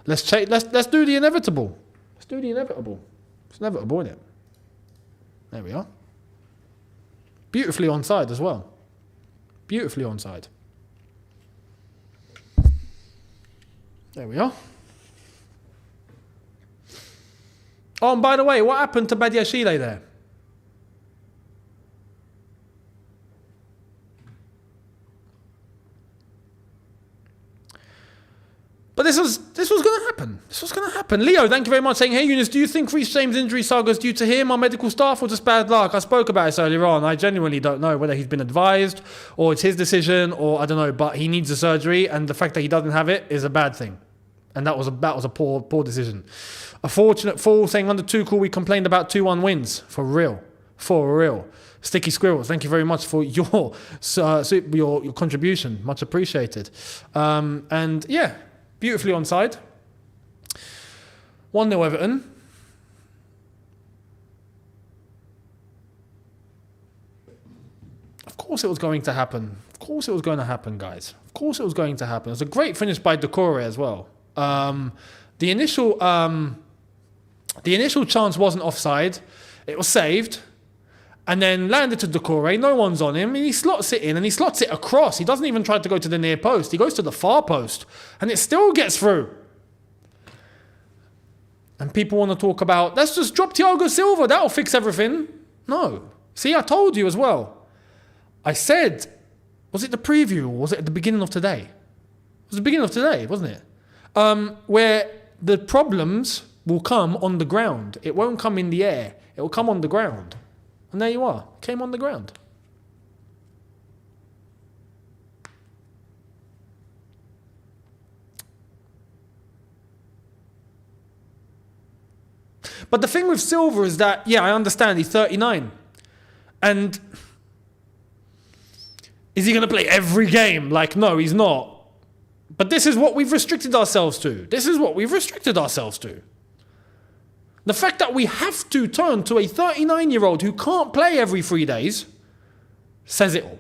the inevitable. Let's do the inevitable. It's inevitable, isn't it? There we are. Beautifully onside as well. Beautifully onside. There we are. Oh, and by the way, what happened to Badiashile there? But this was going to happen. This was going to happen. Leo, thank you very much, saying, hey, Younes, do you think Reece James' injury saga is due to him, our medical staff, or just bad luck? I spoke about this earlier on. I genuinely don't know whether he's been advised, or it's his decision, or I don't know, but he needs the surgery, and the fact that he doesn't have it is a bad thing. And that was a poor decision. A fortunate fall, saying under Tuchel we complained about 2-1 wins. For real. Sticky Squirrels, thank you very much for your contribution. Much appreciated. And yeah, beautifully onside. 1-0 Everton. Of course it was going to happen. Of course it was going to happen, guys. Of course it was going to happen. It was a great finish by Decore as well. The initial chance wasn't offside. It was saved. And then landed to Decore. No one's on him. And he slots it in and he slots it across. He doesn't even try to go to the near post. He goes to the far post. And it still gets through. And people want to talk about, let's just drop Thiago Silva. That'll fix everything. No. See, I told you as well. I said, was it the preview or was it at the beginning of today? It was the beginning of today, wasn't it? Where the problems will come on the ground. It won't come in the air. It will come on the ground. And there you are. Came on the ground. But the thing with Silva is that, yeah, I understand he's 39. And is he going to play every game? Like, no, he's not. But this is what we've restricted ourselves to. The fact that we have to turn to a 39-year-old who can't play every 3 days says it all.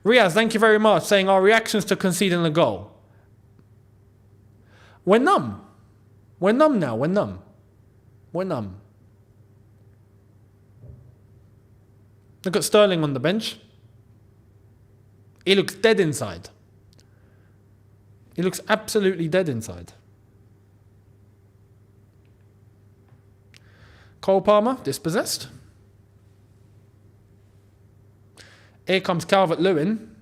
Riaz, thank you very much, saying our reactions to conceding a goal. We're numb. We're numb now. We're numb. Look at Sterling on the bench. He looks dead inside. He looks absolutely dead inside. Cole Palmer, dispossessed. Here comes Calvert-Lewin.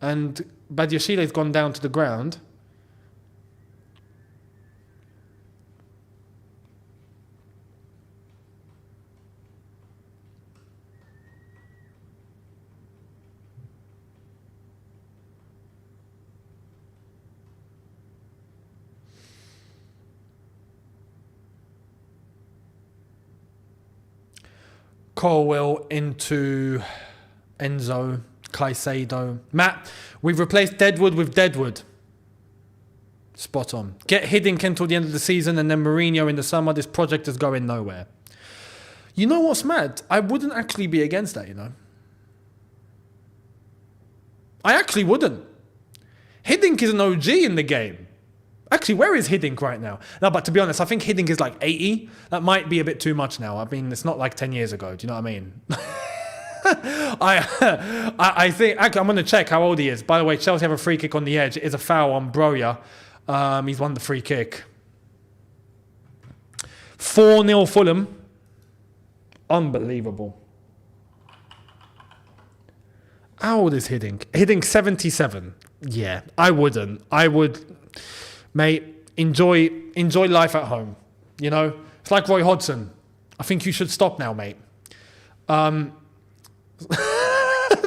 And Badiashile's gone down to the ground. Colwell into Enzo, Caicedo. Matt, we've replaced Deadwood with Deadwood. Spot on. Get Hiddink until the end of the season and then Mourinho in the summer. This project is going nowhere. You know what's mad? I wouldn't actually be against that, you know. I actually wouldn't. Hiddink is an OG in the game. Actually, where is Hiddink right now? No, but to be honest, I think Hiddink is like 80. That might be a bit too much now. I mean, it's not like 10 years ago. Do you know what I mean? I think... Actually, I'm going to check how old he is. By the way, Chelsea have a free kick on the edge. It is a foul on Broja. He's won the free kick. 4-0 Fulham. Unbelievable. How old is Hiddink? Hiddink 77. Yeah, I wouldn't. I would... Mate, enjoy life at home. You know, it's like Roy Hodgson. I think you should stop now, mate.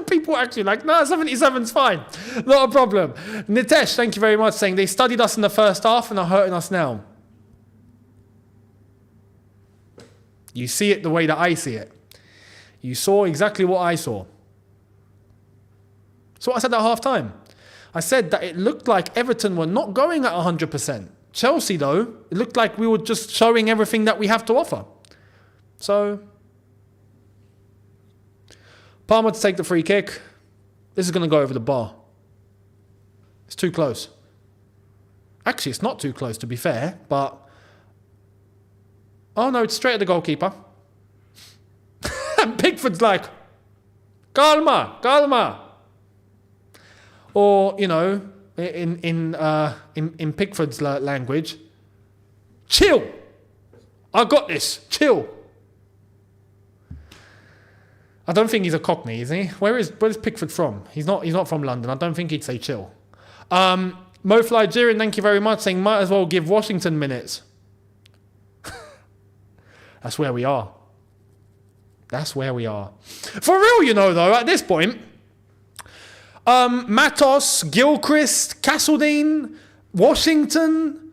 People are actually like, no, 77's fine. Not a problem. Nitesh, thank you very much, saying they studied us in the first half and are hurting us now. You see it the way that I see it. You saw exactly what I saw. So what I said at half time. I said that it looked like Everton were not going at 100%. Chelsea, though, it looked like we were just showing everything that we have to offer. So, Palmer to take the free kick. This is going to go over the bar. It's too close. Actually, it's not too close, to be fair, but... Oh, no, it's straight at the goalkeeper. And Pickford's like, calma. Or, you know, in Pickford's language, chill. I got this. Chill. I don't think he's a Cockney, is he? Where's Pickford from? He's not from London. I don't think he'd say chill. Mofly Jirin, thank you very much, saying might as well give Washington minutes. That's where we are. For real, you know, though, at this point. Matos, Gilchrist, Castledine, Washington,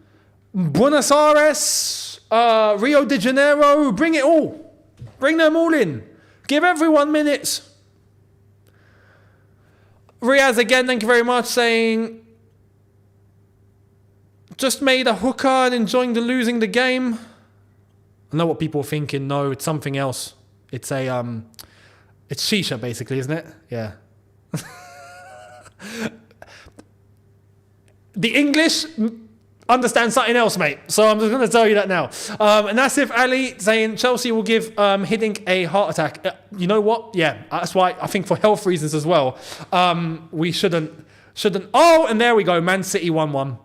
Buenos Aires, Rio de Janeiro, bring it all. Bring them all in. Give everyone minutes. Riaz again, thank you very much, saying just made a hooker and enjoying losing the game. I know what people are thinking. No, it's something else. It's it's shisha basically, isn't it? Yeah. The English understand something else, mate. So I'm just going to tell you that now. Nasif Ali saying Chelsea will give Hiddink a heart attack. You know what? Yeah, that's why I think for health reasons as well, we shouldn't. Oh, and there we go. Man City 1-1.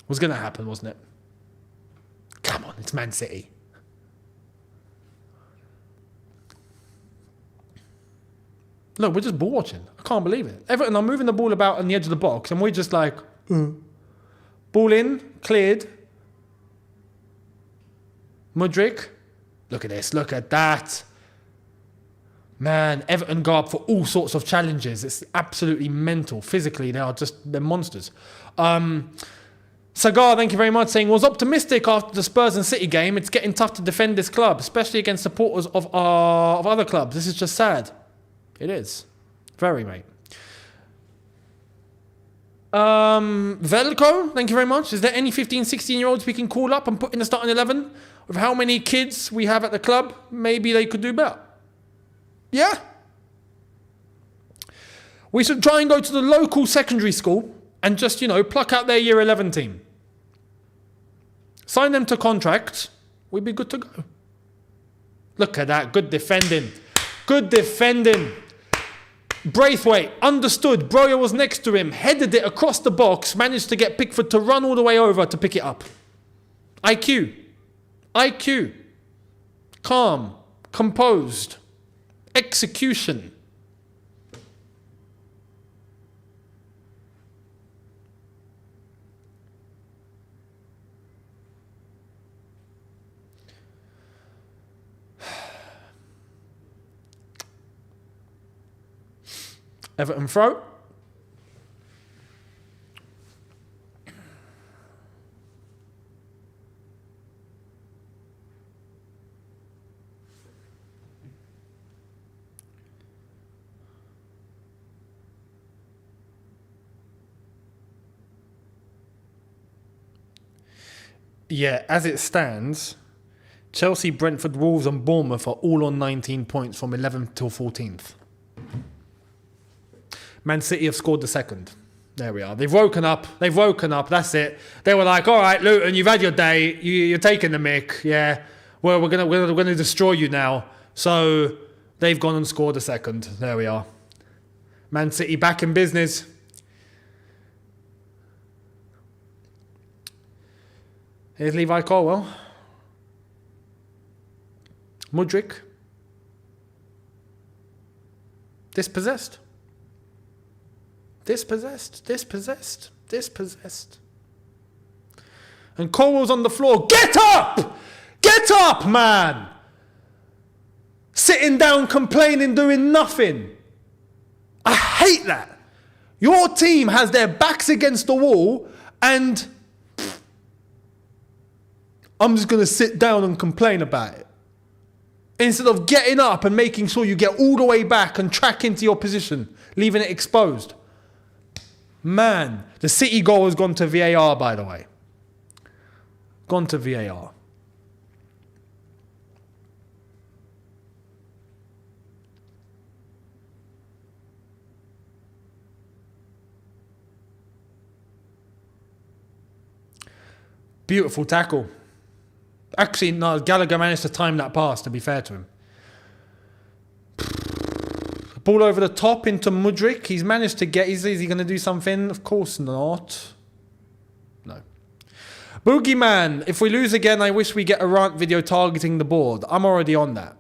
Was going to happen, wasn't it? Come on, it's Man City. Look, we're just ball watching. I can't believe it. Everton are moving the ball about on the edge of the box, and we're just like, Ball in, cleared. Mudryk. Look at this, look at that. Man, Everton go up for all sorts of challenges. It's absolutely mental. Physically, they're monsters. Sagar, thank you very much, saying, was optimistic after the Spurs and City game. It's getting tough to defend this club, especially against supporters of other clubs. This is just sad. It is. Very, mate. Velko, thank you very much. Is there any 15, 16-year-olds we can call up and put in the starting 11? With how many kids we have at the club, maybe they could do better. Yeah. We should try and go to the local secondary school and just, pluck out their year 11 team. Sign them to contracts. We'd be good to go. Look at that. Good defending. Good defending. Braithwaite, understood. Broja was next to him. Headed it across the box. Managed to get Pickford to run all the way over to pick it up. IQ. Calm. Composed. Execution. Everton throw. Yeah, as it stands, Chelsea, Brentford, Wolves and Bournemouth are all on 19 points from 11th till 14th. Man City have scored the second. There we are. They've woken up. That's it. They were like, all right, Luton, you've had your day. You're taking the mick. Yeah. Well, we're gonna destroy you now. So they've gone and scored a second. There we are. Man City back in business. Here's Levi Colwell. Mudryk. Dispossessed. And Colwell's on the floor. Get up! Get up, man! Sitting down, complaining, doing nothing. I hate that. Your team has their backs against the wall and I'm just going to sit down and complain about it. Instead of getting up and making sure you get all the way back and track into your position, leaving it exposed. Man, the City goal has gone to VAR, by the way. Gone to VAR. Beautiful tackle. Actually, no, Gallagher managed to time that pass, to be fair to him. Ball over the top into Mudryk. He's managed to get... Is he going to do something? Of course not. No. Boogeyman. If we lose again, I wish we get a rant video targeting the board. I'm already on that.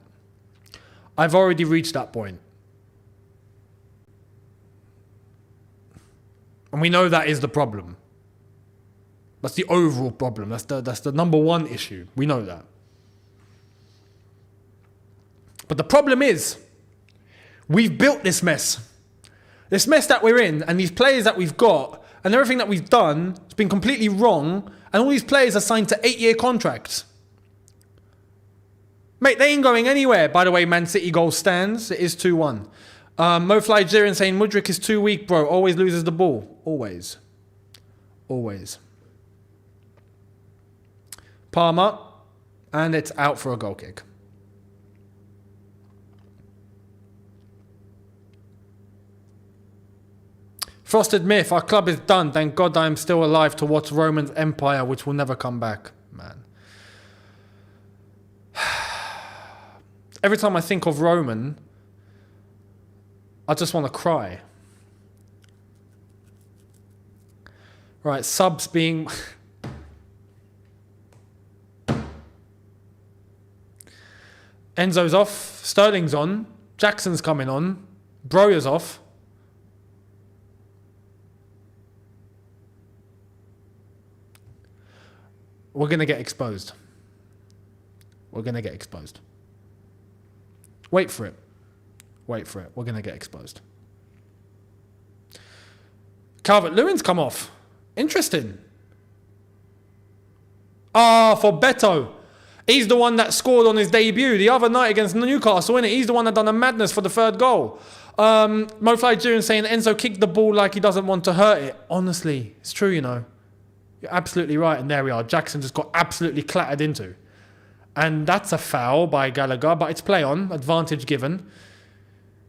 I've already reached that point. And we know that is the problem. That's the overall problem. That's the number one issue. We know that. But the problem is... we've built this mess. This mess that we're in and these players that we've got and everything that we've done has been completely wrong and all these players are signed to 8-year contracts. Mate, they ain't going anywhere. By the way, Man City goal stands. It is 2-1. MoFly Jiren saying Mudryk is too weak, bro. Always loses the ball. Always. Palmer. And it's out for a goal kick. Frosted Myth, our club is done. Thank God I am still alive to watch Roman's empire, which will never come back. Man. Every time I think of Roman, I just want to cry. Right, subs being... Enzo's off. Sterling's on. Jackson's coming on. Broja's off. we're going to get exposed. We're going to get exposed. Wait for it. Wait for it. We're going to get exposed. Calvert-Lewin's come off. Interesting. For Beto. He's the one that scored on his debut the other night against Newcastle, innit? He's the one that done a madness for the third goal. MoFly June saying Enzo kicked the ball like he doesn't want to hurt it. Honestly, it's true, you know. You're absolutely right. And there we are. Jackson just got absolutely clattered into. And that's a foul by Gallagher, but it's play on. Advantage given.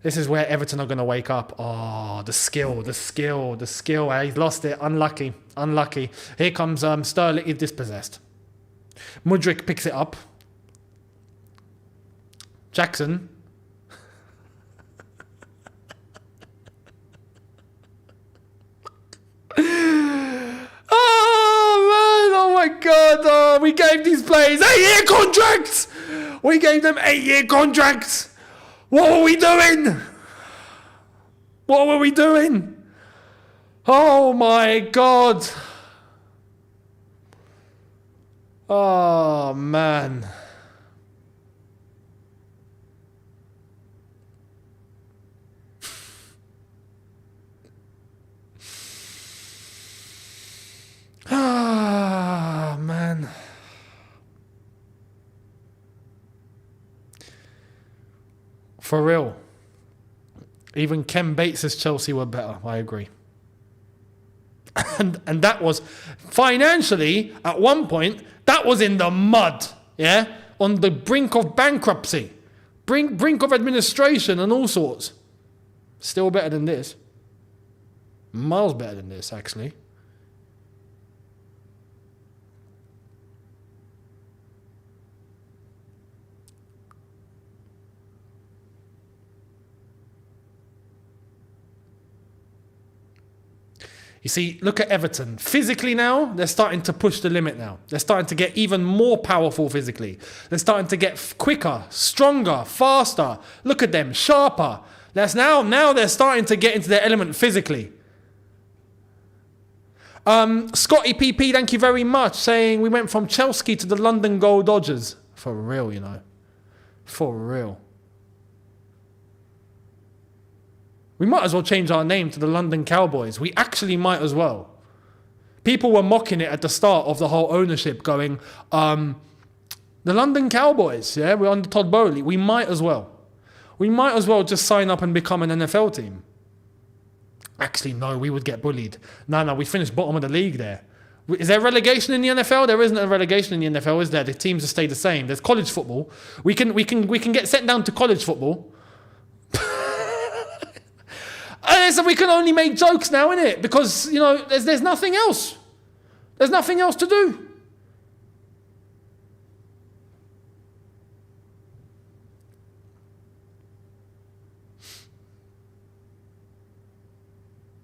This is where Everton are going to wake up. Oh, the skill. He's lost it. Unlucky. Here comes Sterling. He's dispossessed. Mudryk picks it up. Jackson. Oh my God. Oh, we gave these players 8-year contracts. We gave them 8-year contracts. What were we doing? What were we doing? Oh my God. Oh man. Ah man. For real. Even Ken Bates' Chelsea were better. I agree. And that was financially at one point that was in the mud, yeah, on the brink of bankruptcy, brink of administration and all sorts. Still better than this. Miles better than this, actually. You see, look at Everton. Physically now, they're starting to push the limit now. They're starting to get even more powerful physically. They're starting to get quicker, stronger, faster. Look at them, sharper. Now they're starting to get into their element physically. Scotty PP, thank you very much, saying we went from Chelsea to the London Gold Dodgers. For real, you know. For real. We might as well change our name to the London Cowboys. We actually might as well. People were mocking it at the start of the whole ownership, going, the London Cowboys, yeah, we're under Todd Bowley. We might as well. We might as well just sign up and become an NFL team. Actually, no, we would get bullied. No, we finished bottom of the league there. Is there relegation in the NFL? There isn't a relegation in the NFL, is there? The teams will stay the same. There's college football. We can get sent down to college football. So we can only make jokes now, innit? Because, you know, there's nothing else. There's nothing else to do.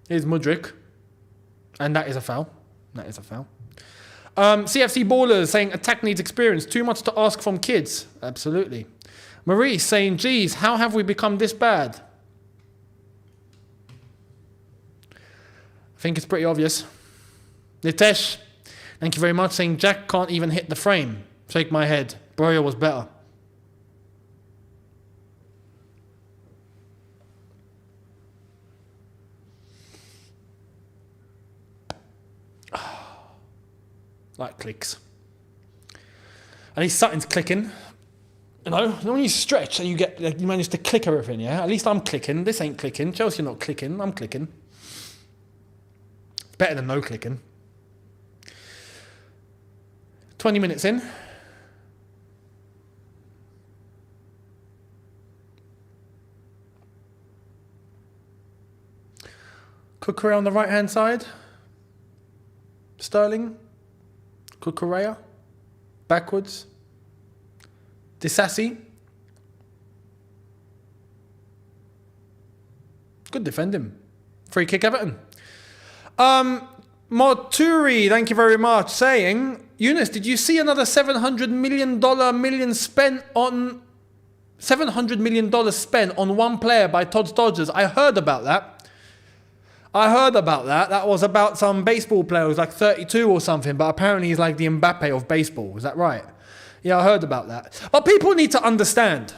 Here's Mudryk. And that is a foul. CFC Ballers saying attack needs experience. Too much to ask from kids. Absolutely. Marie saying, geez, how have we become this bad? I think it's pretty obvious. Nitesh, thank you very much, saying Jack can't even hit the frame. Shake my head. Broya was better. Like clicks. At least something's clicking. You know, when you stretch and you manage to click everything, yeah? At least I'm clicking. This ain't clicking. Chelsea not clicking. I'm clicking. Better than no clicking. 20 minutes in. Cucurella on the right hand side. Sterling. Cucurella. Backwards. Disassi. Good defending. Free kick Everton. Morturi, thank you very much, saying, Younes, did you see another $700 million spent on $700 million spent on one player by Todd's Dodgers? I heard about that. I heard about that. That was about some baseball player who's like 32 or something, but apparently he's like the Mbappe of baseball. Is that right? Yeah, I heard about that. But people need to understand.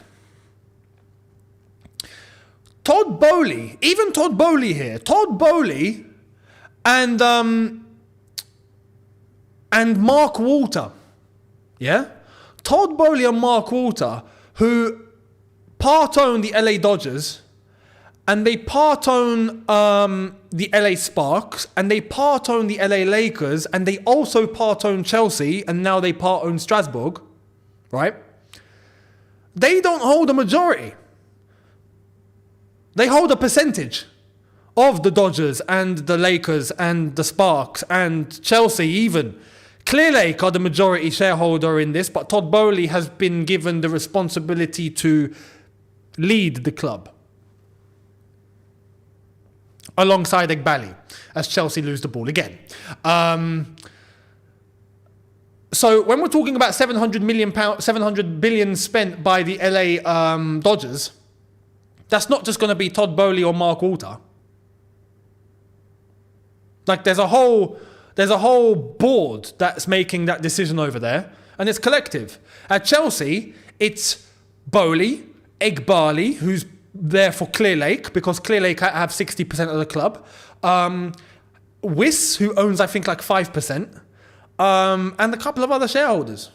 Todd Bowley, even Todd Bowley here, Todd Bowley and Mark Walter, yeah? Todd Bowley and Mark Walter, who part-own the LA Dodgers, and they part-own the LA Sparks, and they part-own the LA Lakers, and they also part-own Chelsea, and now they part-own Strasbourg, right? They don't hold a majority. They hold a percentage of the Dodgers and the Lakers and the Sparks and Chelsea even. Clearlake are the majority shareholder in this, but Todd Bowley has been given the responsibility to lead the club alongside Egbali as Chelsea lose the ball again. So when we're talking about £700 billion spent by the LA Dodgers, that's not just going to be Todd Bowley or Mark Walter. Like there's a whole board that's making that decision over there, and it's collective. At Chelsea, it's Bowley, Egbali, who's there for Clearlake, because Clearlake have 60% of the club. Wiss, who owns, I think, like 5%. And a couple of other shareholders.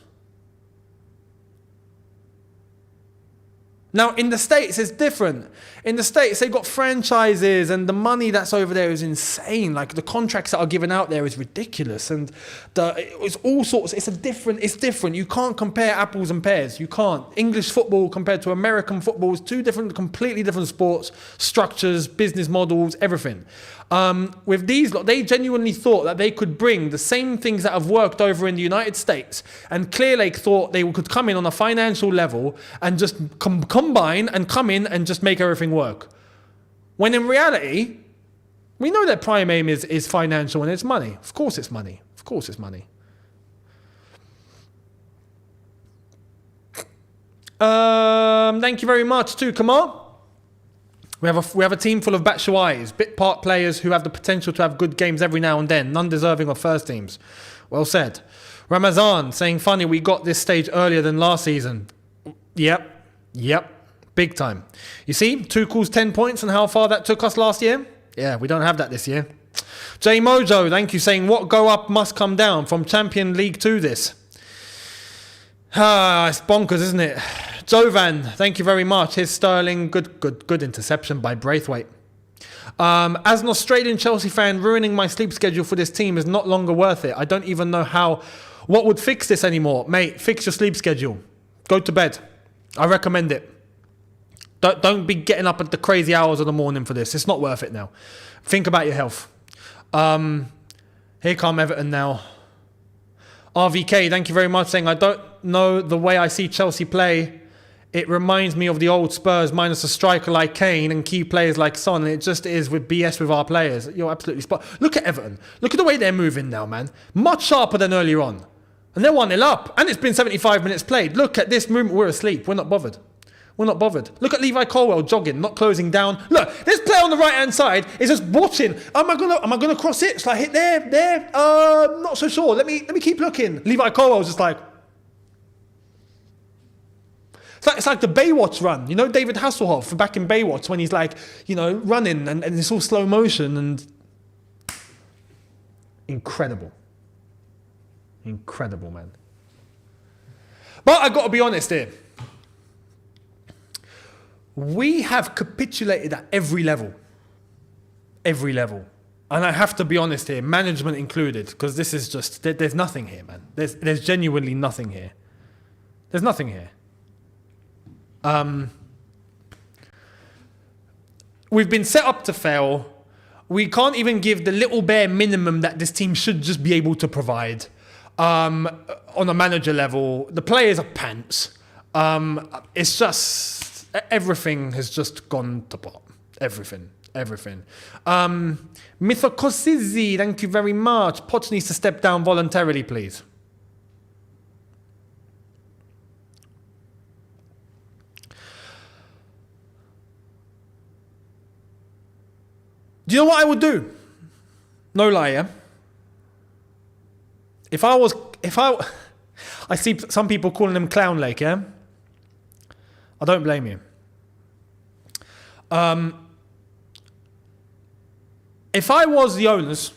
Now, in the States, it's different. In the States, they've got franchises, and the money that's over there is insane. Like, the contracts that are given out there is ridiculous. And it's all sorts. It's different. You can't compare apples and pears. You can't. English football compared to American football is two completely different sports, structures, business models, everything. With these lot, they genuinely thought that they could bring the same things that have worked over in the United States, and Clearlake thought they could come in on a financial level and just combine and come in and just make everything work. When in reality, we know that prime aim is financial and it's money. Of course it's money. Of course it's money. Thank you very much too, Kamal. We have a team full of Batshuayis, bit part players who have the potential to have good games every now and then, none deserving of first teams. Well said. Ramazan saying, funny, we got this stage earlier than last season. Yep. Big time. You see, Tuchel's 10 points and how far that took us last year? Yeah, we don't have that this year. J Mojo, thank you, saying, what go up must come down from Champion League to this? It's bonkers, isn't it? Jovan, thank you very much. Here's Sterling. Good interception by Braithwaite. As an Australian Chelsea fan, ruining my sleep schedule for this team is not longer worth it. I don't even know what would fix this anymore. Mate, fix your sleep schedule. Go to bed. I recommend it. Don't be getting up at the crazy hours of the morning for this. It's not worth it now. Think about your health. Here come Everton now. RVK, thank you very much, saying, I don't know the way I see Chelsea play. It reminds me of the old Spurs minus a striker like Kane and key players like Son. And it just is with BS with our players. You're absolutely spot. Look at Everton. Look at the way they're moving now, man. Much sharper than earlier on. And they're 1-0 up. And it's been 75 minutes played. Look at this movement. We're asleep. We're not bothered. Look at Levi Colwell jogging, not closing down. Look, this player on the right-hand side is just watching. Am I gonna cross it? Shall I hit there? Not so sure. Let me keep looking. Levi Colwell's just like... It's like the Baywatch run. You know David Hasselhoff back in Baywatch when he's like, running and it's all slow motion and... Incredible, man. But I got to be honest here. We have capitulated at every level. And I have to be honest here, management included, because this is just... There's nothing here, man. There's genuinely nothing here. There's nothing here. We've been set up to fail. We can't even give the little bare minimum that this team should just be able to provide on a manager level. The players are pants. It's just everything has just gone to pot. Everything. Mythokosizi, thank you very much. Potts needs to step down voluntarily, please. Do you know what I would do? No lie, yeah? I see some people calling them Clown Lake, yeah? I don't blame you. If I was the owners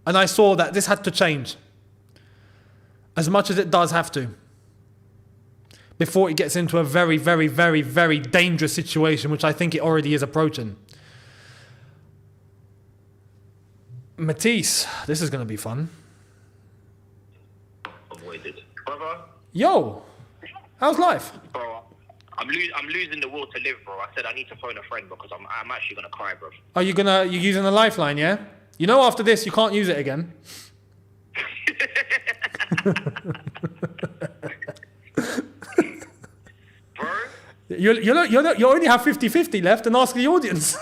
and I saw that this had to change, as much as it does have to, before it gets into a very, very, very, very dangerous situation, which I think it already is approaching. Matisse, this is going to be fun. Avoided. Brother, Yo, how's life? bro, I'm losing the will to live, bro. I said I need to phone a friend because I'm actually going to cry, bro. Are you using the lifeline, yeah? You know after this you can't use it again. Bro, You only have 50-50 left, and ask the audience.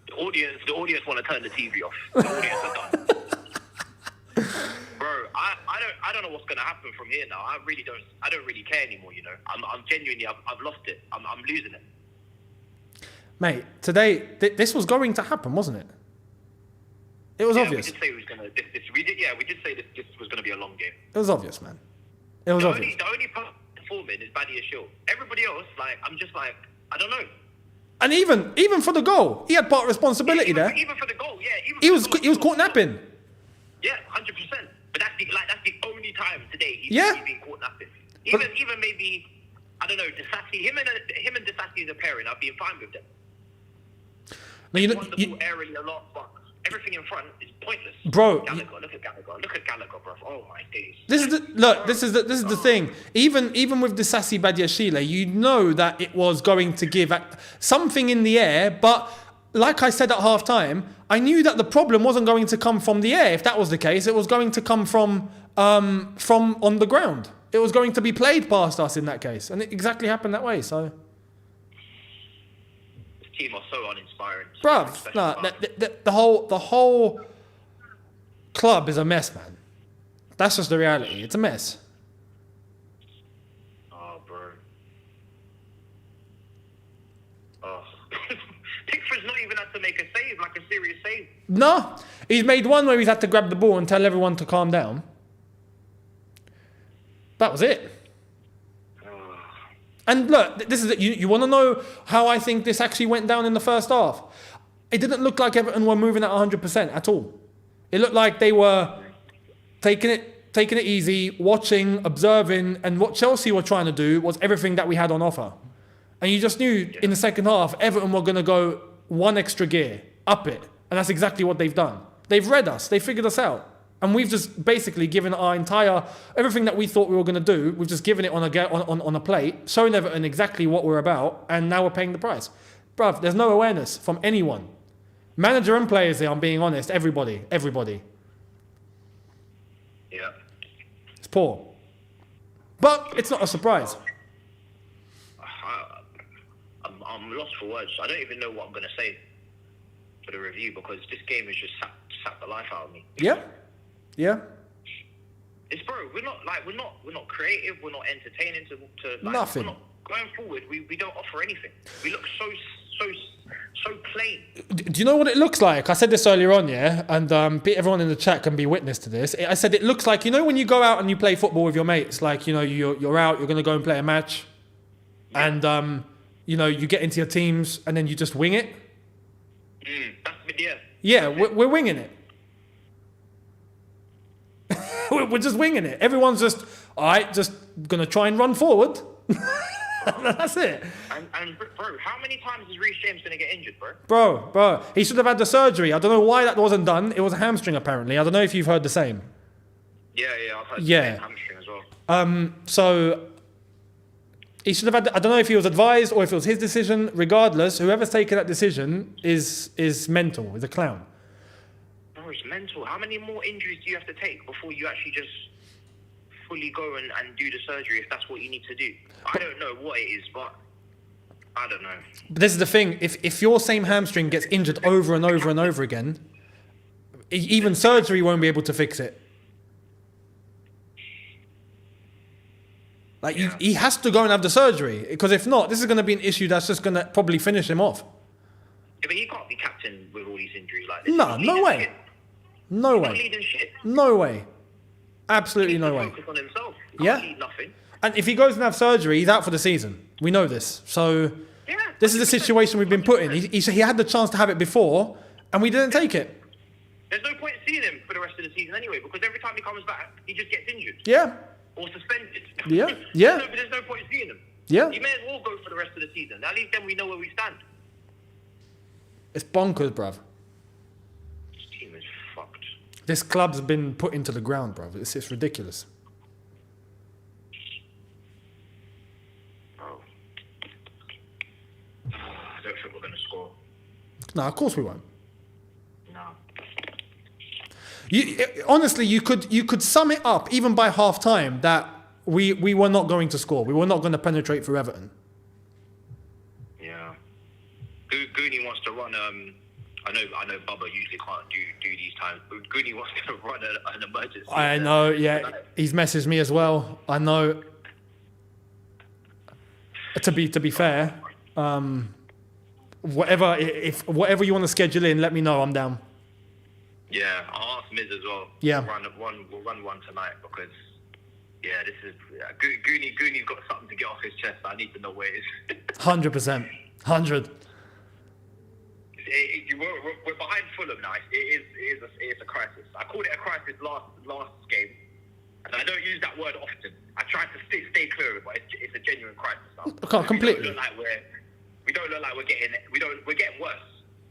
the audience want to turn the TV off. The audience are done. Bro, I don't know what's going to happen from here now. I don't really care anymore, you know. I'm genuinely, I've lost it. I'm losing it. Mate, today, this was going to happen, wasn't it? It was obvious. We did say it was going to, we did say this was going to be a long game. It was obvious, man. It was obvious. The only person performing is Badia Shaw. Everybody else, I'm just like, I don't know. And even for the goal, he had part of responsibility there. Even for the goal, yeah. He was caught napping. Yeah, 100%. But that's the only time today he's been caught napping. Even maybe, I don't know, Disassi, him and Disassi as a pairing, I've been fine with them. Now, He won the ball aerially a lot, but everything in front is pointless. Bro, Gallagher, look at Gallagher, bro. Oh my days. This is the thing. Even with the Sassy Badiashile, you know that it was going to give something in the air, but like I said at half time, I knew that the problem wasn't going to come from the air. If that was the case, it was going to come from on the ground. It was going to be played past us in that case, and it exactly happened that way. So, This team are so uninspiring. bruv, the whole club is a mess, man. That's just the reality. It's a mess. Oh, bro. Oh. Pickford's not even had to make a save, like a serious save. No, he's made one where he's had to grab the ball and tell everyone to calm down. That was it. And look, this is it. You want to know how I think this actually went down in the first half? It didn't look like Everton were moving at 100% at all. It looked like they were taking it easy, watching, observing, and what Chelsea were trying to do was everything that we had on offer. And you just knew in the second half, Everton were going to go one extra gear, up it. And that's exactly what they've done. They've read us. They figured us out. And we've just basically given our everything that we thought we were going to do, we've just given it on a plate, showing Everton exactly what we're about, and now we're paying the price. Bruv, there's no awareness from anyone. Manager and players here, I'm being honest, everybody. Yeah. It's poor. But it's not a surprise. I'm lost for words. I don't even know what I'm going to say for the review because this game has just sapped the life out of me. Yeah. It's bro. We're not creative. We're not entertaining. Nothing. We're not, going forward, we don't offer anything. We look so plain. Do you know what it looks like? I said this earlier on, yeah, and everyone in the chat can be witness to this. I said it looks like, you know, when you go out and you play football with your mates, like, you know, you're out, you're going to go and play a match, and you know, you get into your teams and then you just wing it. Yeah, we're winging it. We're just winging it. Everyone's just, all right, just going to try and run forward. That's it. And bro, how many times is Reece James going to get injured, bro? Bro, he should have had the surgery. I don't know why that wasn't done. It was a hamstring, apparently. I don't know if you've heard the same. Yeah, I've heard the same hamstring as well. So he should have had. I don't know if he was advised or if it was his decision. Regardless, whoever's taken that decision is mental. Is a clown. Bro, it's mental. How many more injuries do you have to take before you actually just fully go and do the surgery if that's what you need to do? I don't know what it is, but I don't know. But this is the thing. If your same hamstring gets injured over and over and over again, even surgery won't be able to fix it. Like, he has to go and have the surgery, because if not, this is going to be an issue that's just going to probably finish him off. Yeah, but he can't be captain with all these injuries like this. No way. No way. He's not leading shit. No way. Absolutely He no needs way. to focus on himself. He Yeah. can't lead nothing. And if he goes and have surgery, he's out for the season. We know this. So Yeah. this is the situation we've been put in. He had the chance to have it before, and we didn't take it. There's no point seeing him for the rest of the season anyway, because every time he comes back, he just gets injured Yeah. or suspended. Yeah. Yeah. There's no point seeing him. Yeah. He may as well go for the rest of the season. At least then we know where we stand. It's bonkers, bruv. This team is fucked. This club's been put into the ground, bruv. It's ridiculous. Bro. I don't think we're going to score. No, of course we won't. No. Honestly, you could sum it up even by half time that we were not going to score. We were not going to penetrate through Everton. Yeah. Goonie wants to run. I know Bubba usually can't do these times, but Goonie wants to run an emergency. I know. Yeah, he's messaged me as well. I know. To be fair, whatever you want to schedule in, let me know. I'm down. Yeah, I'll ask Miz as well. Yeah. We'll run one tonight because, yeah, this is Goonie's got something to get off his chest. I need to know where it is. 100%. 100. We're behind Fulham now. It is a crisis. I called it a crisis last game, and I don't use that word often. I try to stay clear of it, but it's a genuine crisis now. Okay, completely. We don't look like we're getting worse.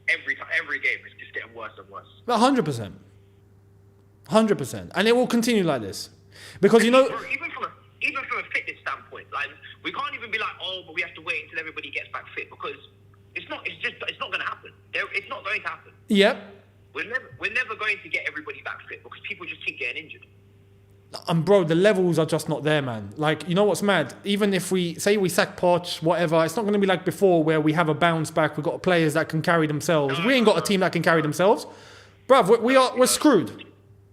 Every game is just getting worse and worse. 100%. 100%. And it will continue like this. Because, you know... Even from a fitness standpoint, like, we can't even be like, oh, but we have to wait until everybody gets back fit, because it's not going to happen. It's not going to happen. Yep. We're never going to get everybody back fit because people just keep getting injured. And bro, the levels are just not there, man. Like, you know what's mad? Even if we sack Poch, whatever, it's not going to be like before where we have a bounce back. We've got players that can carry themselves. We ain't got a team that can carry themselves. Bruv, we're screwed.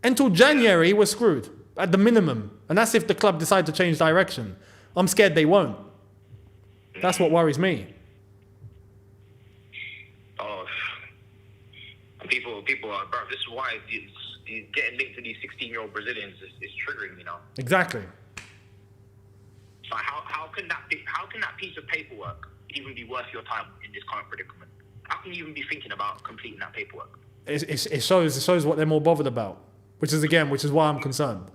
Until January, we're screwed. At the minimum. And that's if the club decide to change direction. I'm scared they won't. That's what worries me. Oh, people are, bro, this is why getting linked to these 16-year-old Brazilians is triggering me now. Exactly. So how can that piece of paperwork even be worth your time in this current predicament? How can you even be thinking about completing that paperwork? It shows what they're more bothered about, which is why I'm concerned.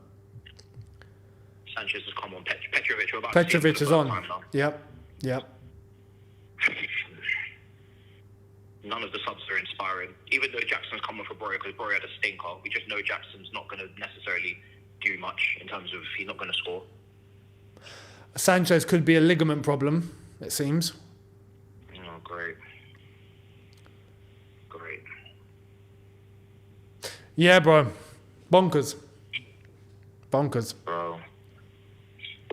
Sanchez has come on. Petrovic, we're about Petrovic to see is for the on. first time Yep. None of the subs are inspiring. Even though Jackson's coming for Borja because Borja had a stinker, we just know Jackson's not going to necessarily do much in terms of he's not going to score. Sanchez could be a ligament problem, it seems. Oh, great. Yeah, bro. Bonkers. Bro.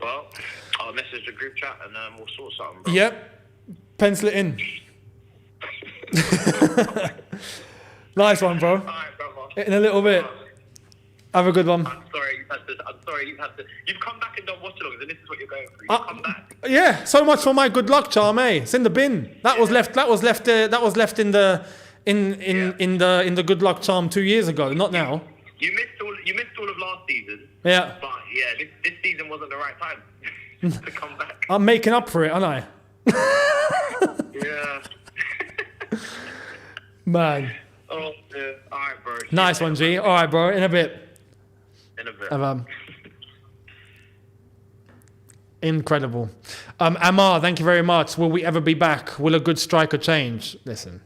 Well, I'll message the group chat and we'll sort something, bro. Yep. Pencil it in. Nice one, bro. All right, brother. In a little bit. Have a good one. I'm sorry you've had to. You've come back and done watch-alongs, and this is what you're going through. You've come back. Yeah, so much for my good luck charm, eh? It's in the bin. That was left in the good luck charm 2 years ago, not now. You missed all of last season. Yeah. But yeah, this season wasn't the right time to come back. I'm making up for it, aren't I? Yeah. Man. Oh, yeah. All right, bro. Nice one, G. All right, bro. In a bit. Incredible. Amar, thank you very much. Will we ever be back? Will a good striker change? Listen.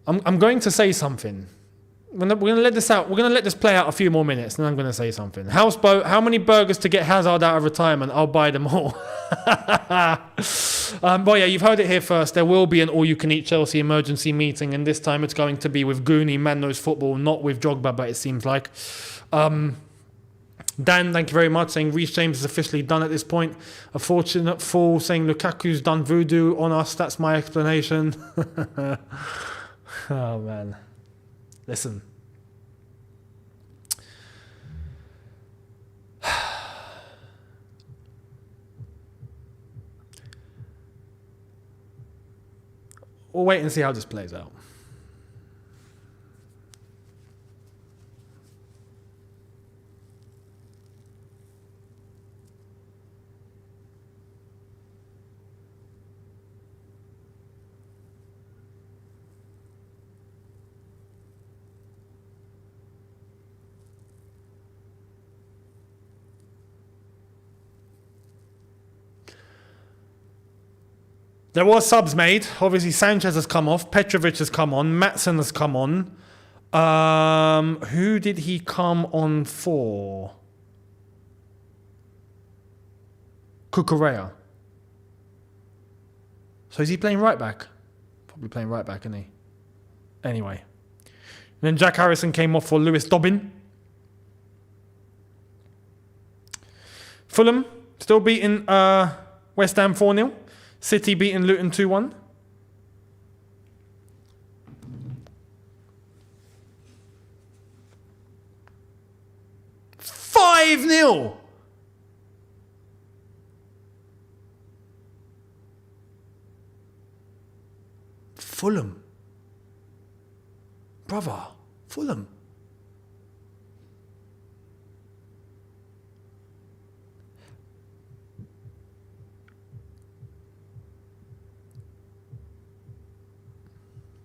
I'm going to say something. We're going to let this out. We're going to let this play out a few more minutes, and then I'm going to say something. Houseboat, how many burgers to get Hazard out of retirement? I'll buy them all. But yeah, you've heard it here first. There will be an all-you-can-eat Chelsea emergency meeting, and this time it's going to be with Goonie, Man Knows Football, not with Drogba, but it seems like. Dan, thank you very much, saying Reece James is officially done at this point. A fortunate fool saying Lukaku's done voodoo on us. That's my explanation. Oh, man. Listen. we'll wait and see how this plays out. There was subs made. Obviously, Sanchez has come off. Petrovic has come on. Maatsen has come on. Who did he come on for? Cucurella. So is he playing right back? Probably playing right back, isn't he? Anyway. And then Jack Harrison came off for Lewis Dobbin. Fulham still beating West Ham 4-0. City beating Luton 2-1. $5-0. Fulham. Brother, Fulham.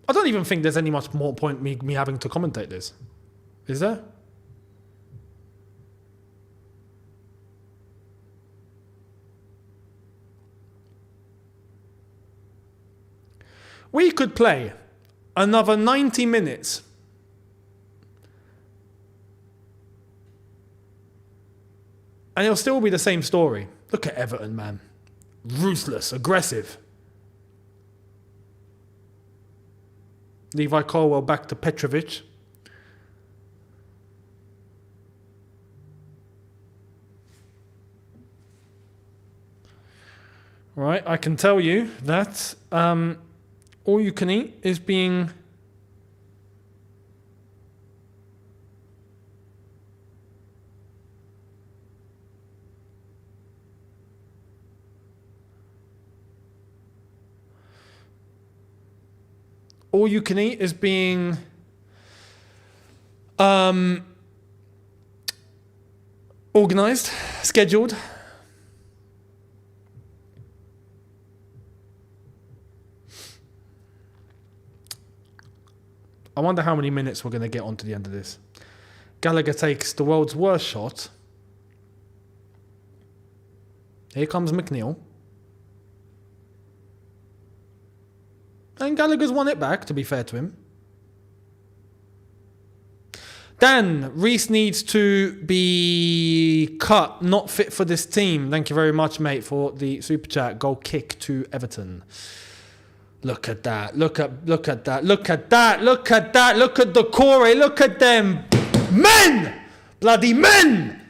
I don't even think there's any much more point me having to commentate this. Is there? We could play another 90 minutes and it'll still be the same story. Look at Everton, man. Ruthless, aggressive. Levi Colwell back to Petrovic. Right, I can tell you that all you can eat is being organized, scheduled. I wonder how many minutes we're going to get onto the end of this. Gallagher takes the world's worst shot. Here comes McNeil. And Gallagher's won it back, to be fair to him. Dan, Reece needs to be cut, not fit for this team. Thank you very much, mate, for the super chat. Goal kick to Everton. Look at that. Look at that. Look at that. Look at that. Look at the core. Look at them. Men! Bloody men!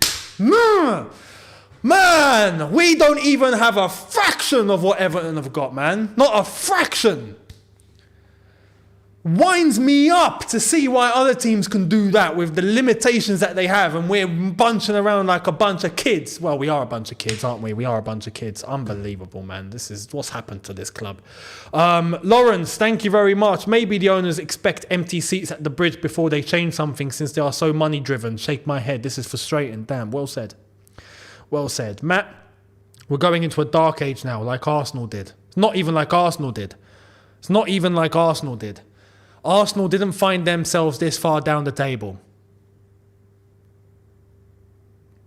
Man, we don't even have a fraction of what Everton have got, man. Not a fraction. Winds me up to see why other teams can do that with the limitations that they have, and we're bunching around like a bunch of kids. Well, we are a bunch of kids, aren't we? We are a bunch of kids. Unbelievable, man. This is what's happened to this club. Lawrence, thank you very much. Maybe the owners expect empty seats at the bridge before they change something since they are so money driven. Shake my head. This is frustrating. Damn, well said. Well said. Matt, we're going into a dark age now, like Arsenal did. It's not even like Arsenal did. It's not even like Arsenal did. Arsenal didn't find themselves this far down the table.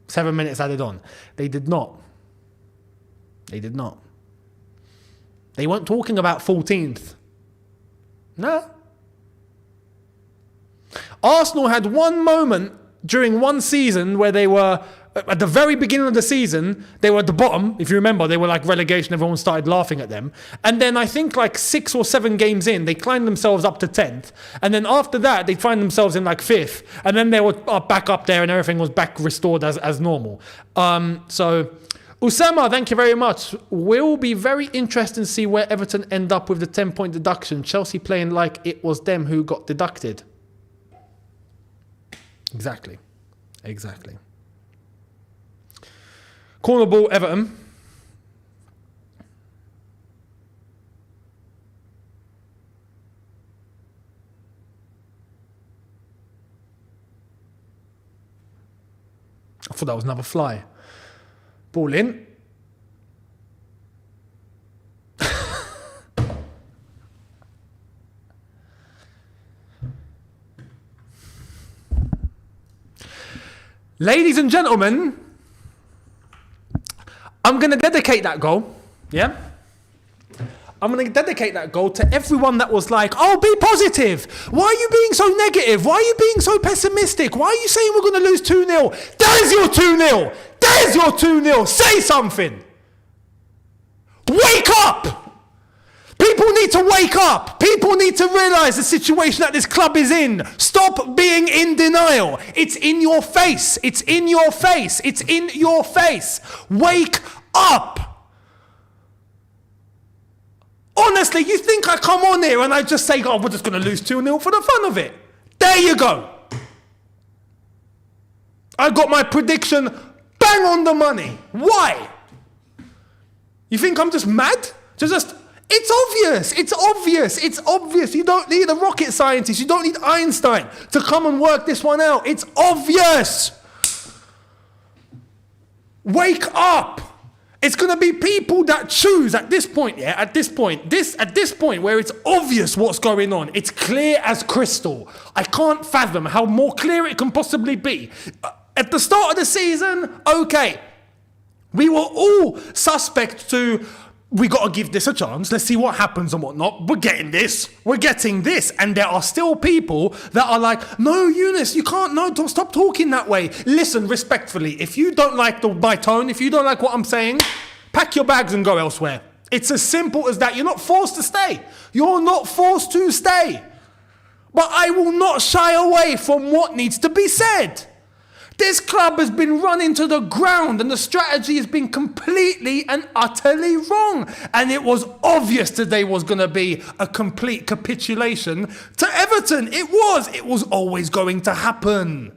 7 minutes added on. They did not. They did not. They weren't talking about 14th. No. Arsenal had one moment during one season where they were, at the very beginning of the season, they were at the bottom. If you remember, they were like relegation. Everyone started laughing at them. And then I think like 6 or 7 games in, they climbed themselves up to 10th. And then after that, they find themselves in like 5th. And then they were back up there and everything was back restored as normal. So, Usama, thank you very much. Will be very interesting to see where Everton end up with the 10-point deduction. Chelsea playing like it was them who got deducted. Exactly. Corner ball, Everton. thought that was another fly. Ball in. Ladies and gentlemen, I'm going to dedicate that goal, yeah? I'm going to dedicate that goal to everyone that was like, oh, be positive. Why are you being so negative? Why are you being so pessimistic? Why are you saying we're going to lose 2-0? There's your 2-0. There's your 2-0. Say something. Wake up. People need to wake up. People need to realise the situation that this club is in. Stop being in denial. It's in your face. It's in your face. It's in your face. Wake up. Honestly, you think I come on here and I just say, oh, we're just going to lose 2-0 for the fun of it? There you go. I got my prediction bang on the money. Why? You think I'm just mad? It's obvious. It's obvious. It's obvious. You don't need a rocket scientist. You don't need Einstein to come and work this one out. It's obvious. Wake up. It's going to be people that choose at this point, yeah, at this point where it's obvious what's going on. It's clear as crystal. I can't fathom how more clear it can possibly be. At the start of the season, okay, we were all suspect to, we got to give this a chance. Let's see what happens and whatnot. We're getting this. We're getting this. And there are still people that are like, no, Younes, you can't, no, don't stop talking that way. Listen, respectfully, if you don't like my tone, if you don't like what I'm saying, pack your bags and go elsewhere. It's as simple as that. You're not forced to stay. You're not forced to stay. But I will not shy away from what needs to be said. This club has been run into the ground and the strategy has been completely and utterly wrong. And it was obvious today was going to be a complete capitulation to Everton. It was always going to happen.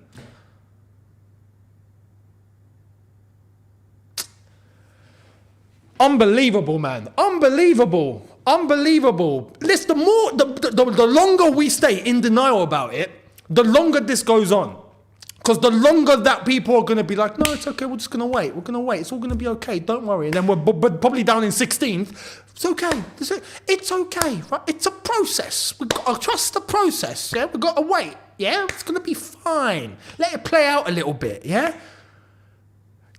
Unbelievable, man. Unbelievable. Listen, the longer we stay in denial about it, the longer this goes on. Because the longer that people are going to be like, no, it's okay, we're just going to wait. We're going to wait. It's all going to be okay. Don't worry. And then we're probably down in 16th. It's okay. It's okay. Right? It's a process. We've got to trust the process. Yeah, we've got to wait. Yeah, it's going to be fine. Let it play out a little bit. Yeah,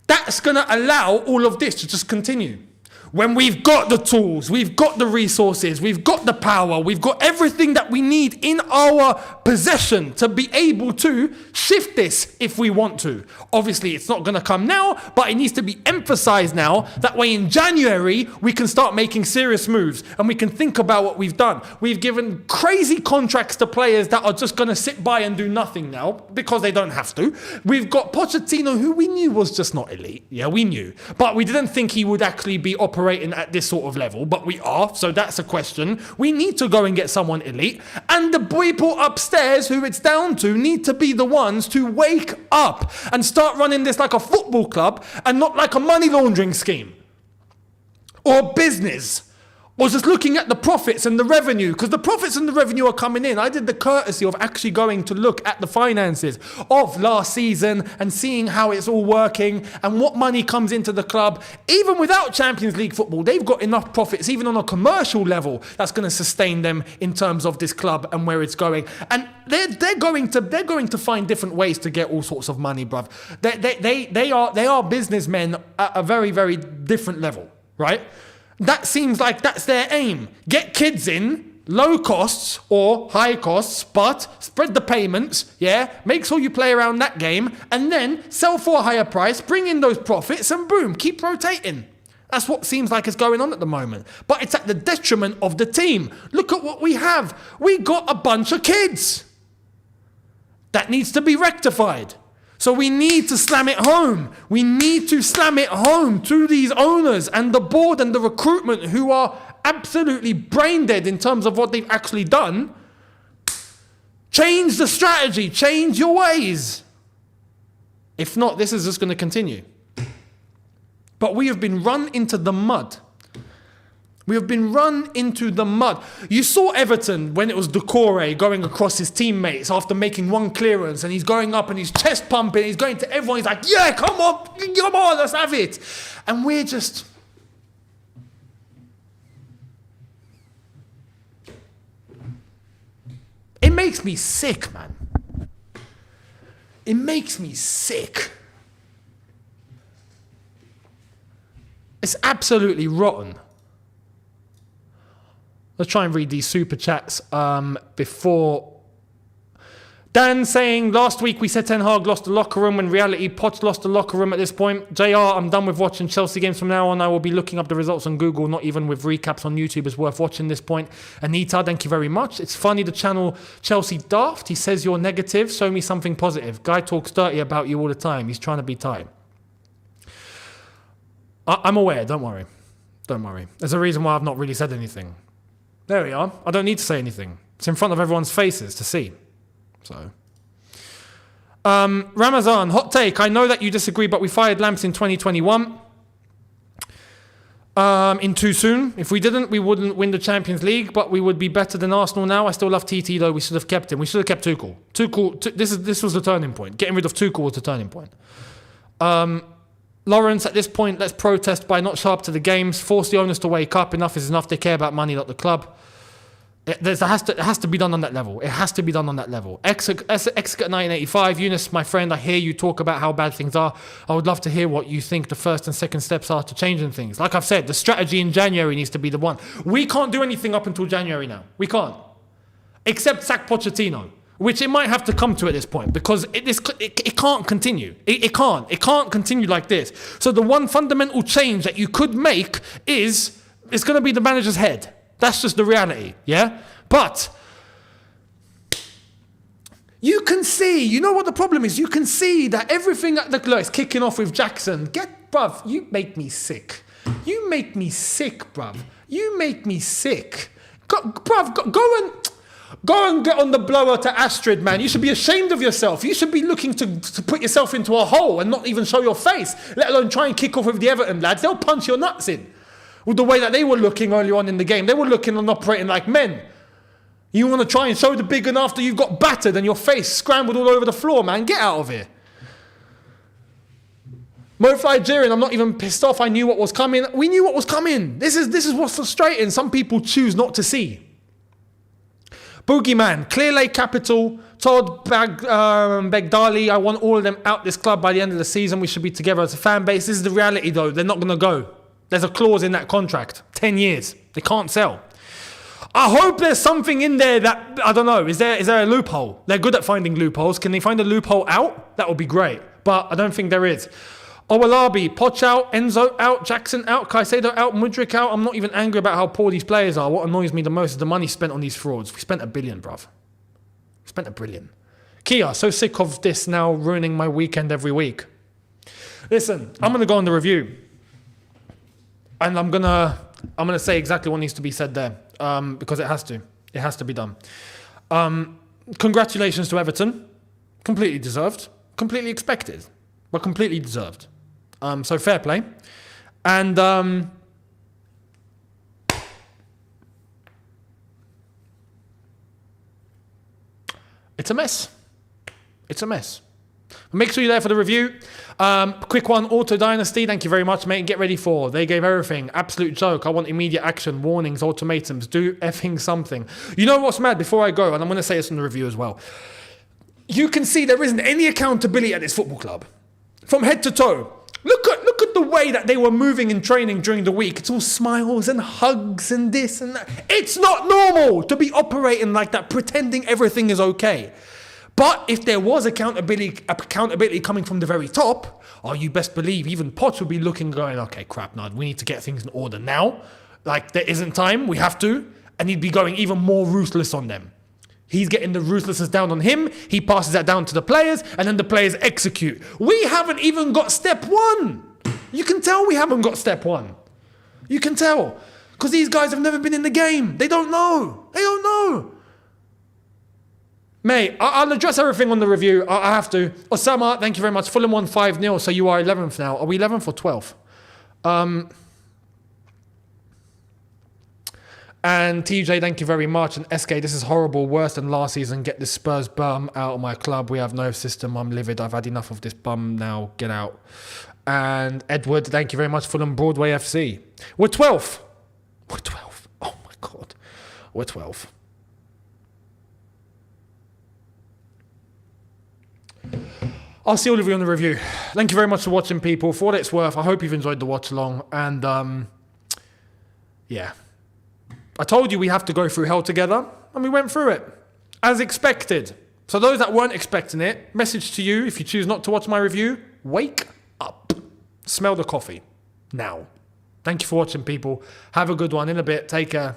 that's going to allow all of this to just continue. When we've got the tools, we've got the resources, we've got the power, we've got everything that we need in our possession to be able to shift this if we want to. Obviously, it's not going to come now, but it needs to be emphasized now. That way in January, we can start making serious moves and we can think about what we've done. We've given crazy contracts to players that are just going to sit by and do nothing now because they don't have to. We've got Pochettino, who we knew was just not elite. Yeah, we knew. But we didn't think he would actually be operating at this sort of level, but we are, so that's a question. We need to go and get someone elite, and the people upstairs who it's down to need to be the ones to wake up and start running this like a football club and not like a money laundering scheme or business. Or just looking at the profits and the revenue, because the profits and the revenue are coming in. I did the courtesy of actually going to look at the finances of last season and seeing how it's all working and what money comes into the club. Even without Champions League football, they've got enough profits, even on a commercial level, that's going to sustain them in terms of this club and where it's going. And they're going to find different ways to get all sorts of money, bruv. They are businessmen at a very, very different level, right? That seems like that's their aim. Get kids in, low costs or high costs, but spread the payments, yeah? Make sure you play around that game, and then sell for a higher price, bring in those profits, and boom, keep rotating. That's what seems like is going on at the moment. But it's at the detriment of the team. Look at what we have. We got a bunch of kids. That needs to be rectified. So we need to slam it home. We need to slam it home to these owners and the board and the recruitment who are absolutely brain dead in terms of what they've actually done. Change the strategy. Change your ways. If not, this is just going to continue. But we have been run into the mud. We have been run into the mud. You saw Everton when it was Decore going across his teammates after making one clearance, and he's going up and he's chest pumping. He's going to everyone. He's like, yeah, come on, let's have it. And we're just... It makes me sick, man. It makes me sick. It's absolutely rotten. Let's try and read these super chats before. Dan saying, last week we said Ten Hag lost the locker room, when in reality Poch lost the locker room at this point. JR, I'm done with watching Chelsea games from now on. I will be looking up the results on Google, not even with recaps on YouTube is worth watching this point. Anita, thank you very much. It's funny the channel Chelsea Daft. He says you're negative. Show me something positive. Guy talks dirty about you all the time. He's trying to be tight. I'm aware, don't worry. Don't worry. There's a reason why I've not really said anything. There we are. I don't need to say anything. It's in front of everyone's faces to see. So, Ramazan, hot take. I know that you disagree, but we fired Lamps in 2021. In too soon. If we didn't, we wouldn't win the Champions League, but we would be better than Arsenal now. I still love TT though. We should have kept him. We should have kept Tuchel. This was the turning point. Getting rid of Tuchel was the turning point. Lawrence, at this point, let's protest by not show up to the games. Force the owners to wake up. Enough is enough. They care about money, not the club. It has to be done on that level. It has to be done on that level. Exeter 1985, Younes, my friend, I hear you talk about how bad things are. I would love to hear what you think the first and second steps are to changing things. Like I've said, the strategy in January needs to be the one. We can't do anything up until January now. We can't. Except sack Pochettino, which it might have to come to at this point, because it can't continue. It can't continue like this. So the one fundamental change that you could make is, it's going to be the manager's head. That's just the reality, yeah? But you can see, you know what the problem is? You can see that everything at the club is kicking off with Jackson. Bruv, you make me sick. You make me sick, bruv. You make me sick. Go and get on the blower to Astrid, man. You should be ashamed of yourself. You should be looking to put yourself into a hole and not even show your face, let alone try and kick off with the Everton lads. They'll punch your nuts in. With the way that they were looking early on in the game. They were looking and operating like men. You want to try and show the big one after you've got battered and your face scrambled all over the floor, man. Get out of here. Mo-Fly Jiren, I'm not even pissed off. I knew what was coming. We knew what was coming. This is what's frustrating. Some people choose not to see. Boogeyman, Clear Lake Capital, Todd Begdali, I want all of them out this club by the end of the season. We should be together as a fan base. This is the reality though. They're not going to go. There's a clause in that contract. 10 years. They can't sell. I hope there's something in there that, I don't know, is there a loophole? They're good at finding loopholes. Can they find a loophole out? That would be great. But I don't think there is. Owalabi, Poch out, Enzo out, Jackson out, Caicedo out, Mudryk out. I'm not even angry about how poor these players are. What annoys me the most is the money spent on these frauds. We spent $1 billion, bruv. We spent $1 billion. Kia, so sick of this now ruining my weekend every week. Listen, I'm going to go on the review. And I'm gonna say exactly what needs to be said there, because it has to be done. Congratulations to Everton, completely deserved, completely expected, but completely deserved. So fair play, and it's a mess. It's a mess. Make sure you're there for the review. Quick one, Auto Dynasty. Thank you very much, mate. Get ready for. They gave everything. Absolute joke. I want immediate action, warnings, ultimatums. Do effing something. You know what's mad? Before I go, and I'm going to say this in the review as well. You can see there isn't any accountability at this football club. From head to toe. Look at the way that they were moving in training during the week. It's all smiles and hugs and this and that. It's not normal to be operating like that, pretending everything is okay. But if there was accountability coming from the very top, you best believe even Poch would be looking, going, okay, crap, no, we need to get things in order now. Like, there isn't time, we have to. And he'd be going even more ruthless on them. He's getting the ruthlessness down on him, he passes that down to the players, and then the players execute. We haven't even got step one. You can tell we haven't got step one. You can tell. Because these guys have never been in the game. They don't know. They don't know. Mate, I'll address everything on the review. I have to. Osama, thank you very much. Fulham won 5-0, so you are 11th now. Are we 11th or 12th? And TJ, thank you very much. And SK, this is horrible, worse than last season. Get this Spurs bum out of my club. We have no system. I'm livid. I've had enough of this bum now. Get out. And Edward, thank you very much. Fulham Broadway FC. We're 12th. We're 12th. Oh my God. We're 12th. I'll see all of you on the review. Thank you very much for watching, people. For what it's worth, I hope you've enjoyed the watch along. And yeah. I told you we have to go through hell together, and we went through it, as expected. So those that weren't expecting it, message to you, if you choose not to watch my review, wake up. Smell the coffee. Now. Thank you for watching, people. Have a good one. In a bit. Take care.